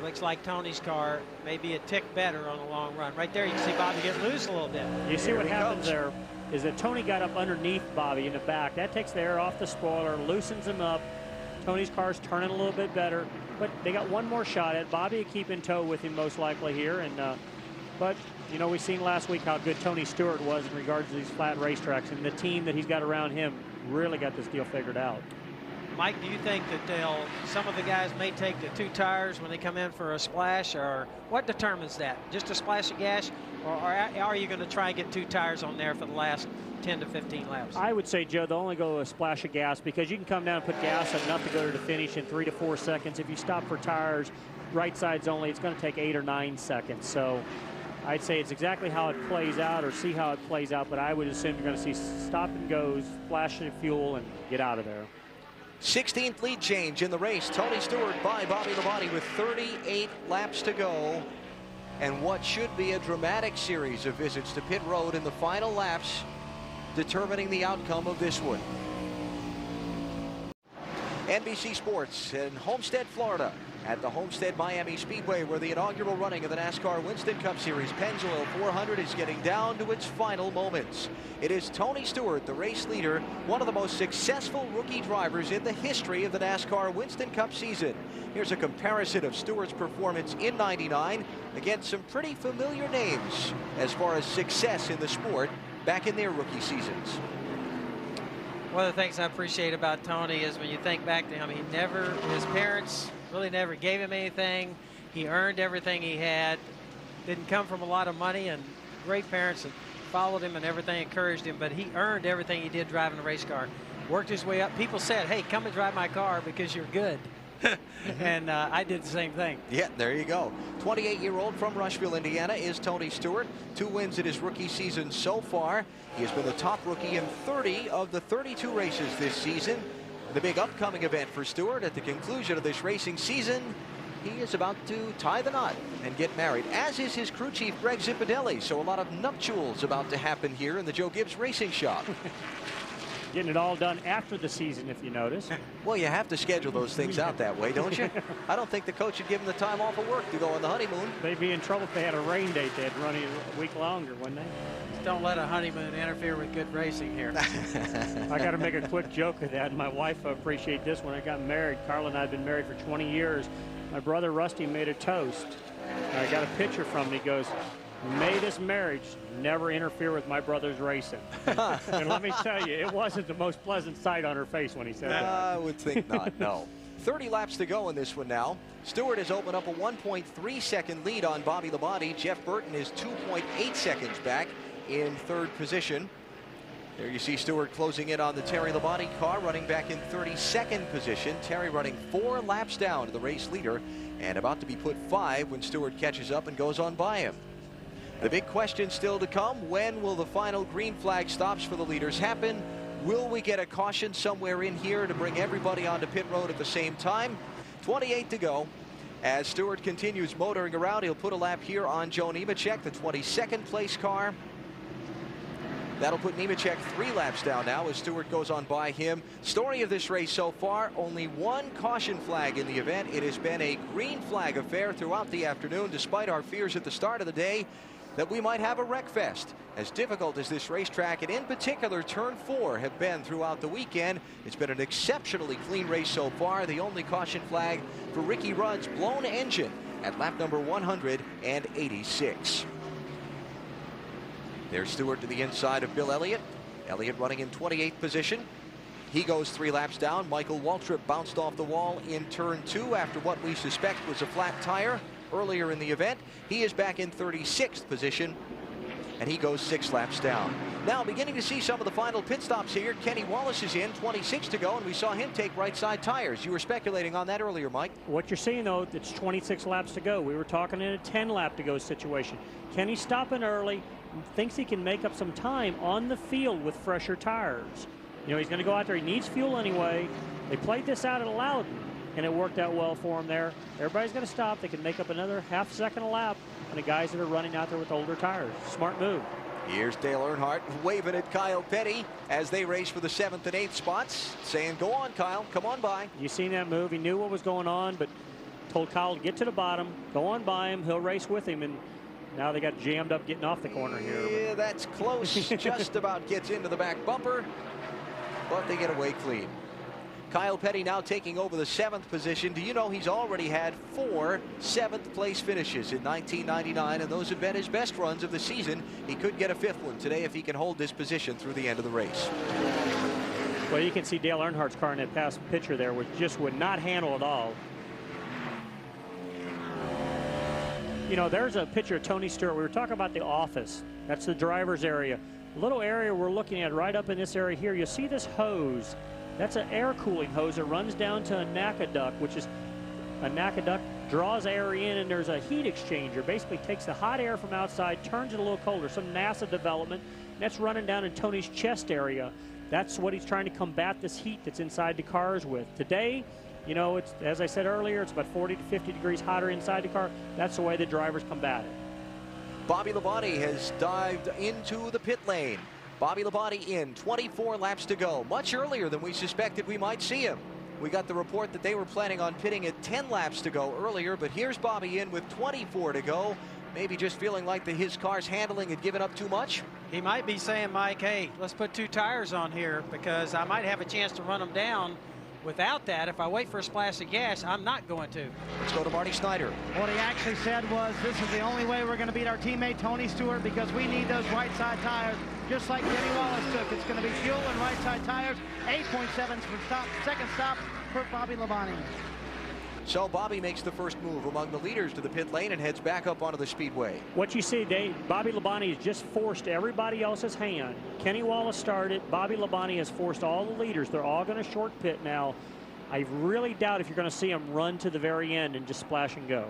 Looks like Tony's car may be a tick better on the long run. Right there, you can see Bobby get loose a little bit. You see what happens there is that Tony got up underneath Bobby in the back. That takes the air off the spoiler, loosens him up. Tony's car's turning a little bit better, but they got one more shot at Bobby to keep in tow with him most likely here. And but you know, we seen last week how good Tony Stewart was in regards to these flat racetracks, and the team that he's got around him really got this deal figured out. Mike, do you think that some of the guys may take the 2 tires when they come in for a splash, or what determines that? Just a splash of gas, or are you going to try and get 2 tires on there for the last 10 to 15 laps? I would say, Joe, they'll only go a splash of gas because you can come down and put gas enough to go to the finish in 3 to 4 seconds. If you stop for tires, right sides only, it's going to take 8 or 9 seconds. So I'd say it's exactly how it plays out, or see how it plays out, but I would assume you're going to see stop and goes, flash of fuel, and get out of there. 16th lead change in the race. Tony Stewart by Bobby Labonte with 38 laps to go. And what should be a dramatic series of visits to pit road in the final laps, determining the outcome of this one. NBC Sports in Homestead, Florida, at the Homestead Miami Speedway, where the inaugural running of the NASCAR Winston Cup Series Pennzoil 400 is getting down to its final moments. It is Tony Stewart, the race leader, one of the most successful rookie drivers in the history of the NASCAR Winston Cup season. Here's a comparison of Stewart's performance in '99 against some pretty familiar names as far as success in the sport back in their rookie seasons. One of the things I appreciate about Tony is when you think back to him, his parents really never gave him anything. He earned everything he had. Didn't come from a lot of money, and great parents that followed him and everything, encouraged him, but he earned everything he did driving a race car. Worked his way up. People said, hey, come and drive my car because you're good. And I did the same thing. Yeah, there you go. 28-year-old from Rushville, Indiana, is Tony Stewart. 2 wins in his rookie season so far. He has been the top rookie in 30 of the 32 races this season. The big upcoming event for Stewart at the conclusion of this racing season, he is about to tie the knot and get married, as is his crew chief, Greg Zipadelli. So a lot of nuptials about to happen here in the Joe Gibbs Racing Shop. Getting it all done after the season, if you notice. Well, you have to schedule those things out that way, don't you? I don't think the coach would give them the time off of work to go on the honeymoon. They'd be in trouble if they had a rain date. They'd run it a week longer, wouldn't they? Just don't let a honeymoon interfere with good racing here. I got to make a quick joke of that. My wife appreciated this. When I got married, Carla and I had been married for 20 years. My brother Rusty made a toast. I got a picture from him. He goes, "May this marriage never interfere with my brother's racing." And let me tell you, it wasn't the most pleasant sight on her face when he said that. I would think not, no. 30 laps to go in this one now. Stewart has opened up a 1.3-second lead on Bobby Labonte. Jeff Burton is 2.8 seconds back in third position. There you see Stewart closing in on the Terry Labonte car, running back in 32nd position. Terry running 4 laps down to the race leader and about to be put 5 when Stewart catches up and goes on by him. The big question still to come: when will the final green flag stops for the leaders happen? Will we get a caution somewhere in here to bring everybody onto pit road at the same time? 28 to go. As Stewart continues motoring around, he'll put a lap here on Joe Nemechek, the 22nd place car. That'll put Nemechek 3 laps down now as Stewart goes on by him. Story of this race so far: only 1 caution flag in the event. It has been a green flag affair throughout the afternoon, despite our fears at the start of the day that we might have a wreck fest. As difficult as this racetrack, and in particular turn 4, have been throughout the weekend, it's been an exceptionally clean race so far. The only caution flag for Ricky Rudd's blown engine at lap number 186. There's Stewart to the inside of Bill Elliott. Elliott running in 28th position. He goes 3 laps down. Michael Waltrip bounced off the wall in turn 2 after what we suspect was a flat tire earlier in the event. He is back in 36th position, and he goes 6 laps down. Now beginning to see some of the final pit stops here. Kenny Wallace is in, 26 to go, and we saw him take right side tires. You were speculating on that earlier, Mike. What you're seeing, though, it's 26 laps to go. We were talking in a 10 lap to go situation. Kenny's stopping early, thinks he can make up some time on the field with fresher tires. You know, he's going to go out there. He needs fuel anyway. They played this out at Loudon, and it worked out well for him there. Everybody's going to stop. They can make up another half second a lap on the guys that are running out there with older tires. Smart move. Here's Dale Earnhardt waving at Kyle Petty as they race for the 7th and 8th spots, saying, "Go on, Kyle, come on by." You seen that move? He knew what was going on, but told Kyle to get to the bottom, go on by him, he'll race with him, and now they got jammed up getting off the corner here. Yeah, that's close. Just about gets into the back bumper, but they get away clean. Kyle Petty now taking over the 7th position. Do you know he's already had 4 7th place finishes in 1999, and those have been his best runs of the season. He could get a 5th one today if he can hold this position through the end of the race. Well, you can see Dale Earnhardt's car in that past picture there, which just would not handle at all. You know, there's a picture of Tony Stewart. We were talking about the office. That's the driver's area. A little area we're looking at right up in this area here. You'll see this hose. That's an air cooling hose that runs down to a NACA duct, which is a NACA duct draws air in, and there's a heat exchanger. Basically takes the hot air from outside, turns it a little colder. Some NASA development. That's running down in Tony's chest area. That's what he's trying to combat this heat that's inside the cars with. Today, you know, it's, as I said earlier, it's about 40 to 50 degrees hotter inside the car. That's the way the drivers combat it. Bobby Labonte has dived into the pit lane. Bobby Labonte in, 24 laps to go, much earlier than we suspected we might see him. We got the report that they were planning on pitting at 10 laps to go earlier, but here's Bobby in with 24 to go. Maybe just feeling like his car's handling had given up too much. He might be saying, Mike, hey, let's put 2 tires on here because I might have a chance to run them down. Without that, if I wait for a splash of gas, I'm not going to. Let's go to Marty Snyder. What he actually said was, this is the only way we're going to beat our teammate Tony Stewart because we need those right side tires, just like Kenny Wallace took. It's going to be fuel and right side tires. 8.7 for second stop for Bobby Labonte. So Bobby makes the first move among the leaders to the pit lane and heads back up onto the speedway. What you see, Dave, Bobby Labonte has just forced everybody else's hand. Kenny Wallace started. Bobby Labonte has forced all the leaders. They're all going to short pit now. I really doubt if you're going to see them run to the very end and just splash and go.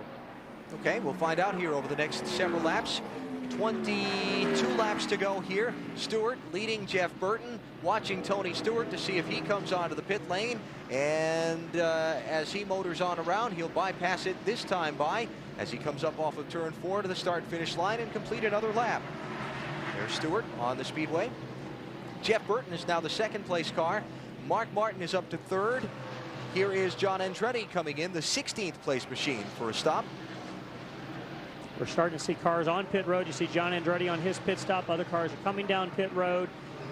Okay, we'll find out here over the next several laps. 22 laps to go here. Stewart leading Jeff Burton, watching Tony Stewart to see if he comes onto the pit lane. And as he motors on around, he'll bypass it this time by as he comes up off of turn 4 to the start-finish line and complete another lap. There's Stewart on the speedway. Jeff Burton is now the second-place car. Mark Martin is up to third. Here is John Andretti coming in, the 16th place machine for a stop. We're starting to see cars on pit road. You see John Andretti on his pit stop. Other cars are coming down pit road.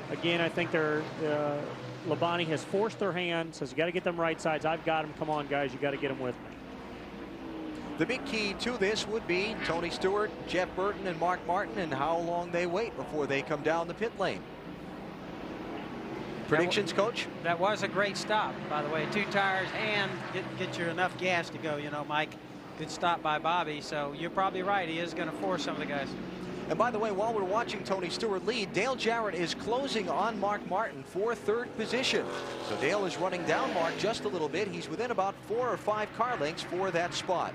Again, I think Labonte has forced their hand, says you got to get them right sides. I've got them. Come on, guys, you got to get them with me. The big key to this would be Tony Stewart, Jeff Burton, and Mark Martin, and how long they wait before they come down the pit lane. Predictions, Coach? That was a great stop, by the way. 2 tires and get you enough gas to go, Mike. Good stop by Bobby, so you're probably right. He is going to force some of the guys. And by the way, while we're watching Tony Stewart lead, Dale Jarrett is closing on Mark Martin for third position. So Dale is running down Mark just a little bit. He's within about 4 or 5 car lengths for that spot.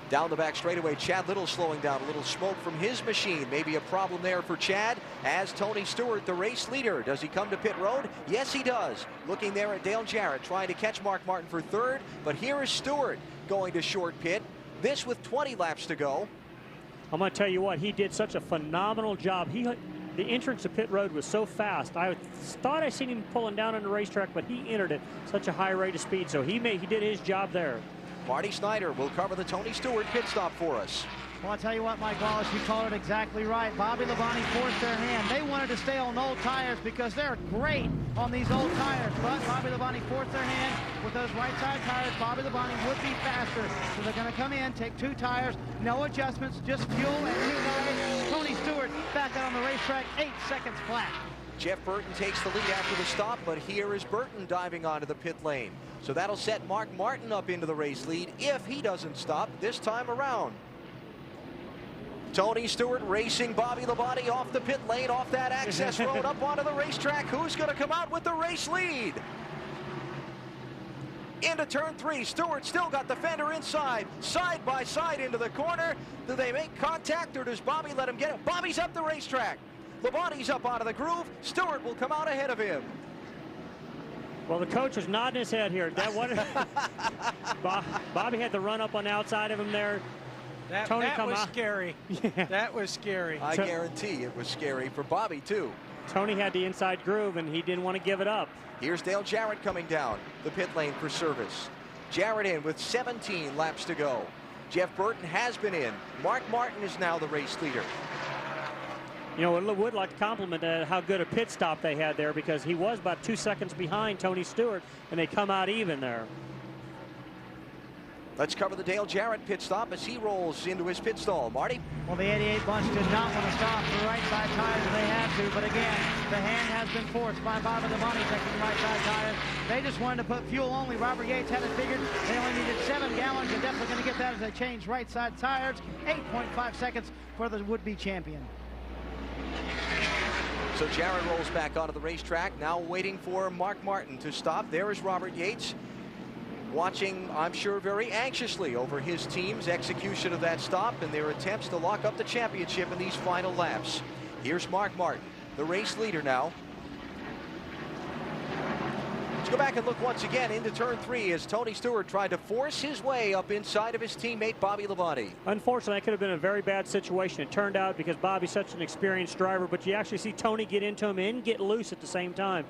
Down the back straightaway, Chad Little slowing down. A little smoke from his machine. Maybe a problem there for Chad. As Tony Stewart, the race leader. Does he come to pit road? Yes, he does. Looking there at Dale Jarrett, trying to catch Mark Martin for third. But here is Stewart going to short pit. This with 20 laps to go. I'm going to tell you what, he did such a phenomenal job. The entrance to pit road was so fast. I thought I seen him pulling down on the racetrack, but he entered it such a high rate of speed. So he did his job there. Marty Snyder will cover the Tony Stewart pit stop for us. Well, I'll tell you what, Mike Wallace, you called it exactly right. Bobby Labonte forced their hand. They wanted to stay on old tires because they're great on these old tires. But Bobby Labonte forced their hand with those right side tires. Bobby Labonte would be faster. So they're going to come in, take 2 tires, no adjustments, just fuel and 2 tires. Tony Stewart back out on the racetrack, 8 seconds flat. Jeff Burton takes the lead after the stop, but here is Burton diving onto the pit lane. So that'll set Mark Martin up into the race lead if he doesn't stop this time around. Tony Stewart racing Bobby Labonte off the pit lane, off that access road, up onto the racetrack. Who's going to come out with the race lead? Into turn 3. Stewart still got the fender inside, side by side into the corner. Do they make contact, or does Bobby let him get it? Bobby's up the racetrack. Labonte's up out of the groove. Stewart will come out ahead of him. Well, the coach was nodding his head here. That one, Bobby had the run up on the outside of him there. That was scary. Yeah. That was scary. I guarantee it was scary for Bobby, too. Tony had the inside groove, and he didn't want to give it up. Here's Dale Jarrett coming down the pit lane for service. Jarrett in with 17 laps to go. Jeff Burton has been in. Mark Martin is now the race leader. You know, I would like to compliment how good a pit stop they had there, because he was about 2 seconds behind Tony Stewart, and they come out even there. Let's cover the Dale Jarrett pit stop as he rolls into his pit stall. Marty? Well, the 88 bunch did not want to stop the right side tires if they had to, but again, the hand has been forced by Bobby Labonte taking the right side tires. They just wanted to put fuel only. Robert Yates had it figured. They only needed 7 gallons. They're definitely going to get that as they change right side tires. 8.5 seconds for the would-be champion. So Jarrett rolls back onto the racetrack, now waiting for Mark Martin to stop. There is Robert Yates, watching, I'm sure, very anxiously over his team's execution of that stop and their attempts to lock up the championship in these final laps. Here's Mark Martin, the race leader now. Let's go back and look once again into turn 3 as Tony Stewart tried to force his way up inside of his teammate Bobby Labonte. Unfortunately, that could have been a very bad situation. It turned out because Bobby's such an experienced driver, but you actually see Tony get into him and get loose at the same time.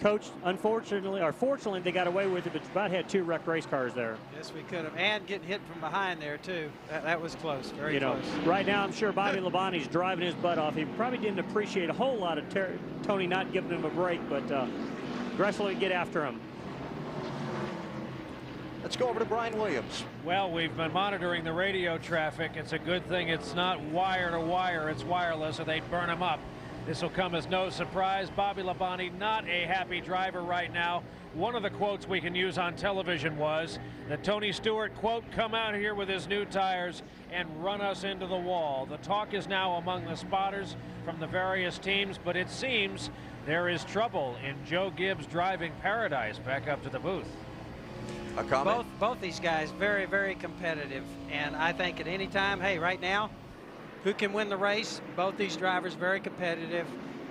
Coach, unfortunately, or fortunately, they got away with it, but you about had 2 wrecked race cars there. Yes, we could have. And getting hit from behind there, too. That was close, very close. Right now, I'm sure Bobby Labonte's driving his butt off. He probably didn't appreciate a whole lot of Tony not giving him a break, but aggressively get after him. Let's go over to Brian Williams. Well, we've been monitoring the radio traffic. It's a good thing it's not wire to wire, it's wireless, or they'd burn him up. This will come as no surprise. Bobby Labonte, not a happy driver right now. One of the quotes we can use on television was that Tony Stewart, quote, come out here with his new tires and run us into the wall. The talk is now among the spotters from the various teams, but it seems there is trouble in Joe Gibbs' driving paradise. Back up to the booth. A comment? Both these guys very, very competitive, and I think at any time, hey, right now, who can win the race? Both these drivers very competitive,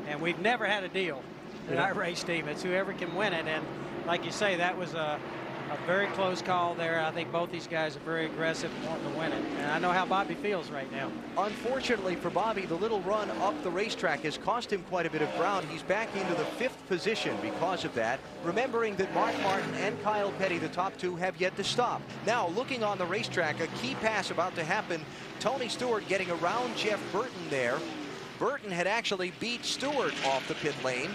and we've never had a deal in our race team. It's whoever can win it, and like you say, that was a A very close call there. I think both these guys are very aggressive and wanting to win it. And I know how Bobby feels right now. Unfortunately for Bobby, the little run up the racetrack has cost him quite a bit of ground. He's back into the 5th position because of that. Remembering that Mark Martin and Kyle Petty, the top two, have yet to stop. Now, looking on the racetrack, a key pass about to happen. Tony Stewart getting around Jeff Burton there. Burton had actually beat Stewart off the pit lane.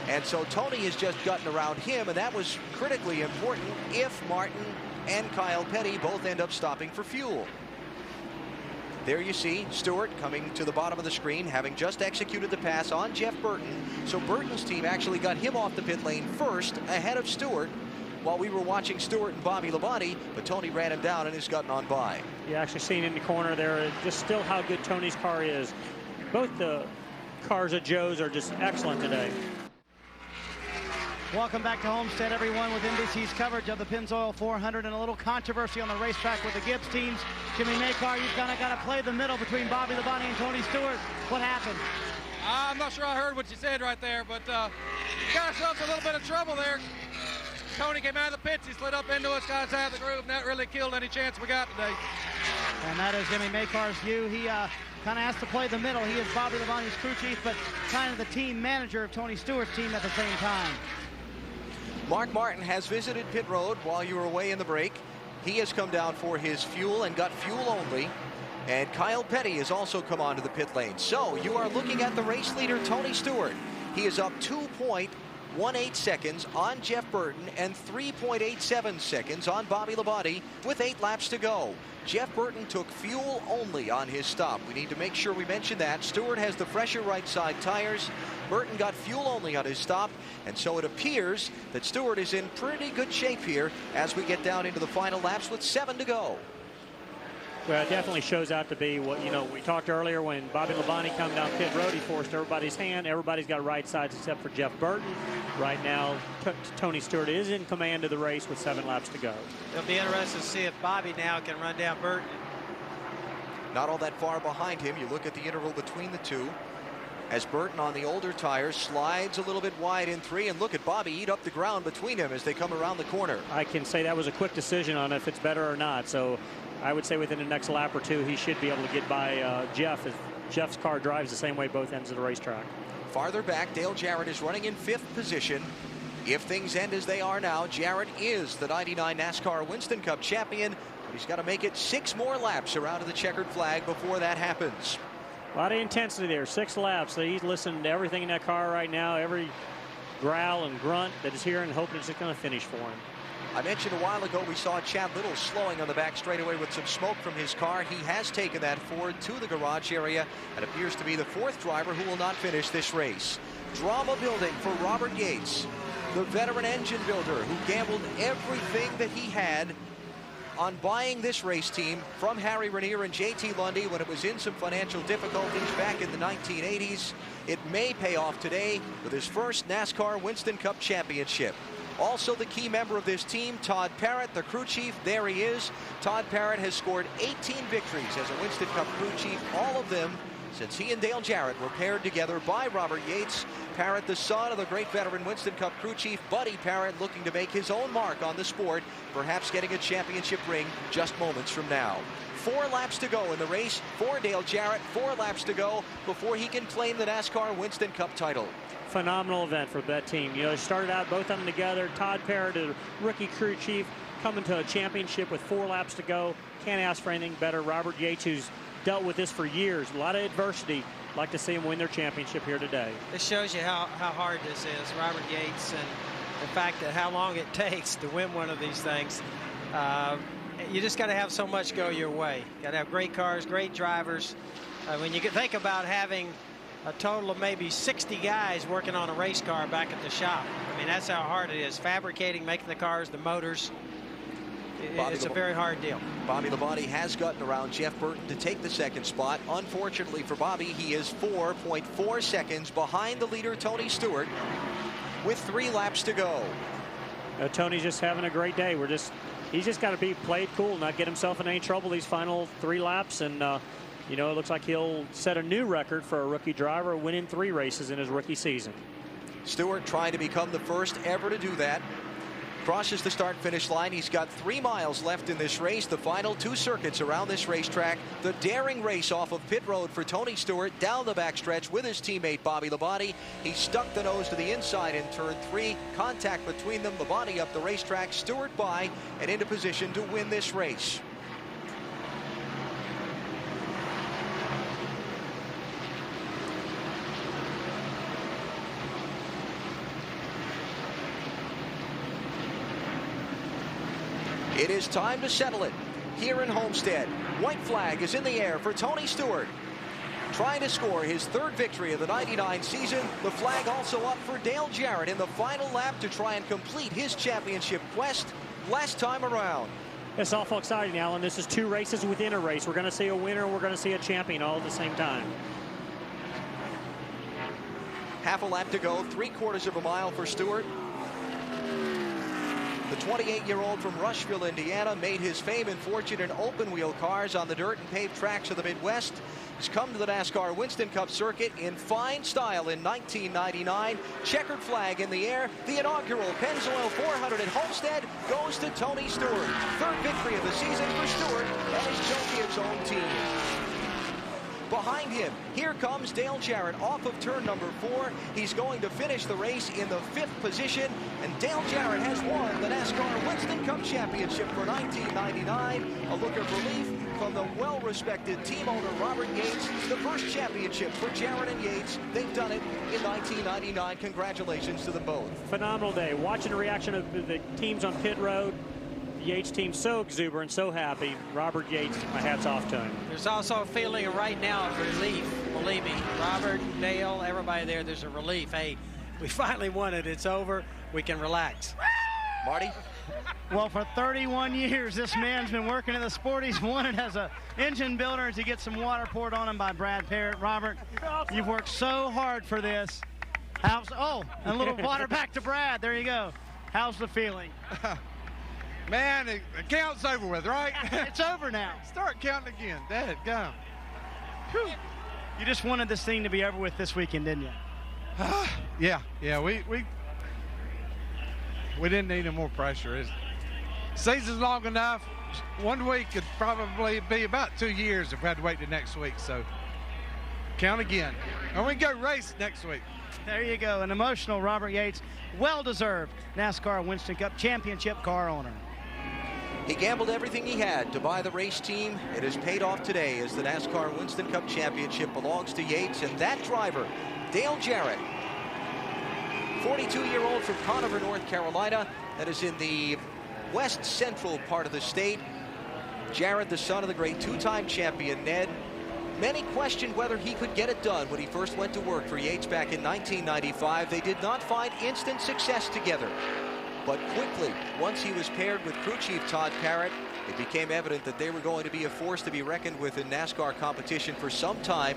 And so Tony has just gotten around him, and that was critically important if Martin and Kyle Petty both end up stopping for fuel. There you see Stewart coming to the bottom of the screen, having just executed the pass on Jeff Burton. So Burton's team actually got him off the pit lane first, ahead of Stewart, while we were watching Stewart and Bobby Labonte, but Tony ran him down and has gotten on by. You actually seen in the corner there just still how good Tony's car is. Both the cars of Joe's are just excellent today. Welcome back to Homestead, everyone, with NBC's coverage of the Pennzoil 400 and a little controversy on the racetrack with the Gibbs teams. Jimmy Makar, you've kind of got to play the middle between Bobby Labonte and Tony Stewart. What happened? I'm not sure I heard what you said right there, but got ourselves a little bit of trouble there. Tony came out of the pits, he slid up into us, got us out of the groove, and that really killed any chance we got today. And that is Jimmy Makar's view. He kind of has to play the middle. He is Bobby Labonte's crew chief, but kind of the team manager of Tony Stewart's team at the same time. Mark Martin has visited pit road while you were away in the break. He has come down for his fuel and got fuel only. And Kyle Petty has also come onto the pit lane. So you are looking at the race leader, Tony Stewart. He is up 2.18 seconds on Jeff Burton and 3.87 seconds on Bobby Labonte with 8 laps to go. Jeff Burton took fuel only on his stop. We need to make sure we mention that. Stewart has the fresher right side tires. Burton got fuel only on his stop, and so it appears that Stewart is in pretty good shape here as we get down into the final laps with 7 to go. Well, it definitely shows out to be what, we talked earlier when Bobby Labonte come down pit road, he forced everybody's hand. Everybody's got right sides except for Jeff Burton. Right now, Tony Stewart is in command of the race with 7 laps to go. It'll be interesting to see if Bobby now can run down Burton. Not all that far behind him. You look at the interval between the two as Burton on the older tires slides a little bit wide in 3, and look at Bobby eat up the ground between him as they come around the corner. I can say that was a quick decision on if it's better or not. So I would say within the next lap or two, he should be able to get by Jeff, as Jeff's car drives the same way both ends of the racetrack. Farther back, Dale Jarrett is running in 5th position. If things end as they are now, Jarrett is the 99 NASCAR Winston Cup champion, but he's got to make it 6 more laps around to the checkered flag before that happens. A lot of intensity there, 6 laps. He's listening to everything in that car right now, every growl and grunt that is here, and hoping it's going to finish for him. I mentioned a while ago we saw Chad Little slowing on the back straightaway with some smoke from his car. He has taken that forward to the garage area and appears to be the 4th driver who will not finish this race. Drama building for Robert Yates, the veteran engine builder who gambled everything that he had on buying this race team from Harry Ranier and JT Lundy when it was in some financial difficulties back in the 1980s. It may pay off today with his first NASCAR Winston Cup championship. Also the key member of this team, Todd Parrott, the crew chief. There he is. Todd Parrott has scored 18 victories as a Winston Cup crew chief, all of them since he and Dale Jarrett were paired together by Robert Yates. Parrott, the son of the great veteran Winston Cup crew chief Buddy Parrott, looking to make his own mark on the sport, perhaps getting a championship ring just moments from now. 4 laps to go in the race for Dale Jarrett. 4 laps to go before he can claim the NASCAR Winston Cup title. Phenomenal event for that team. They started out both of them together. Todd Parrott, a rookie crew chief, coming to a championship with 4 laps to go. Can't ask for anything better. Robert Yates, who's dealt with this for years, a lot of adversity. Like to see him win their championship here today. This shows you how hard this is, Robert Yates, and the fact that how long it takes to win one of these things. You just got to have so much go your way. Got to have great cars, great drivers. When you think about having a total of maybe 60 guys working on a race car back at the shop. I mean, that's how hard it is. Fabricating, making the cars, the motors. It's a very hard deal. Bobby Labonte has gotten around Jeff Burton to take the 2nd spot. Unfortunately for Bobby, he is 4.4 seconds behind the leader, Tony Stewart, with 3 laps to go. Tony's just having a great day. He's just got to be played cool, not get himself in any trouble these final 3 laps. And, it looks like he'll set a new record for a rookie driver, winning 3 races in his rookie season. Stewart trying to become the first ever to do that. crosses the start-finish line. He's got 3 miles left in this race. The final 2 circuits around this racetrack. The daring race off of pit road for Tony Stewart down the backstretch with his teammate Bobby Labonte. He stuck the nose to the inside in turn 3. Contact between them. Labonte up the racetrack. Stewart by and into position to win this race. It is time to settle it here in Homestead. White flag is in the air for Tony Stewart. Trying to score his 3rd victory of the '99 season. The flag also up for Dale Jarrett in the final lap to try and complete his championship quest last time around. It's awful exciting, Alan. This is 2 races within a race. We're going to see a winner, we're going to see a champion all at the same time. Half a lap to go, 3/4 of a mile for Stewart. The 28-year-old from Rushville, Indiana, made his fame and fortune in open-wheel cars on the dirt and paved tracks of the Midwest. He's come to the NASCAR Winston Cup circuit in fine style in 1999. Checkered flag in the air. The inaugural Pennzoil 400 at Homestead goes to Tony Stewart. 3rd victory of the season for Stewart and his Jokia's own team. Behind him, here comes Dale Jarrett off of turn number 4. He's going to finish the race in the 5th position, and Dale Jarrett has won the NASCAR Winston Cup Championship for 1999. A look of relief from the well-respected team owner Robert Yates. The first championship for Jarrett and Yates. They've done it in 1999. Congratulations to them both. Phenomenal day. Watching the reaction of the teams on pit road. Yates team so exuberant, so happy. Robert Yates, my hat's off to him. There's also a feeling right now of relief. Believe me, Robert, Dale, everybody there's a relief. Hey, we finally won it. It's over. We can relax. Marty? Well, for 31 years, this man's been working in the sport. He's won it as an engine builder to get some water poured on him by Brad Parrott. Robert, you've worked so hard for this. And a little water back to Brad. There you go. How's the feeling? Man, the count's over with, right? It's over now. Start counting again. Dad, go. You just wanted this thing to be over with this weekend, didn't you? Yeah. We didn't need any more pressure. Season's long enough. 1 week could probably be about 2 years if we had to wait the next week. So count again. And we can go race next week. There you go. An emotional Robert Yates, well-deserved NASCAR Winston Cup Championship car owner. He gambled everything he had to buy the race team. It has paid off today as the NASCAR Winston Cup Championship belongs to Yates, and that driver, Dale Jarrett, 42-year-old from Conover, North Carolina, that is in the west central part of the state. Jarrett, the son of the great 2-time champion Ned. Many questioned whether he could get it done when he first went to work for Yates back in 1995. They did not find instant success together. But quickly, once he was paired with crew chief Todd Parrott, it became evident that they were going to be a force to be reckoned with in NASCAR competition for some time,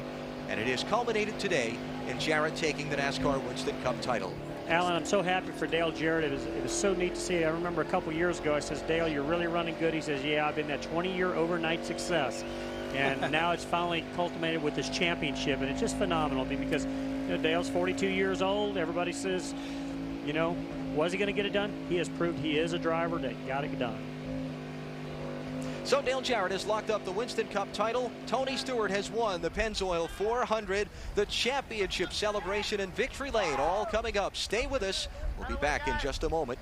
and it has culminated today in Jarrett taking the NASCAR Winston Cup title. Alan, I'm so happy for Dale Jarrett. It was so neat to see. I remember a couple years ago, I says, Dale, you're really running good. He says, yeah, I've been that 20-year overnight success. And now it's finally culminated with this championship, and it's just phenomenal. I mean, because Dale's 42 years old. Everybody says, was he going to get it done? He has proved he is a driver that got it done. So Dale Jarrett has locked up the Winston Cup title. Tony Stewart has won the Pennzoil 400, the championship celebration in Victory Lane, all coming up. Stay with us. We'll be back in just a moment.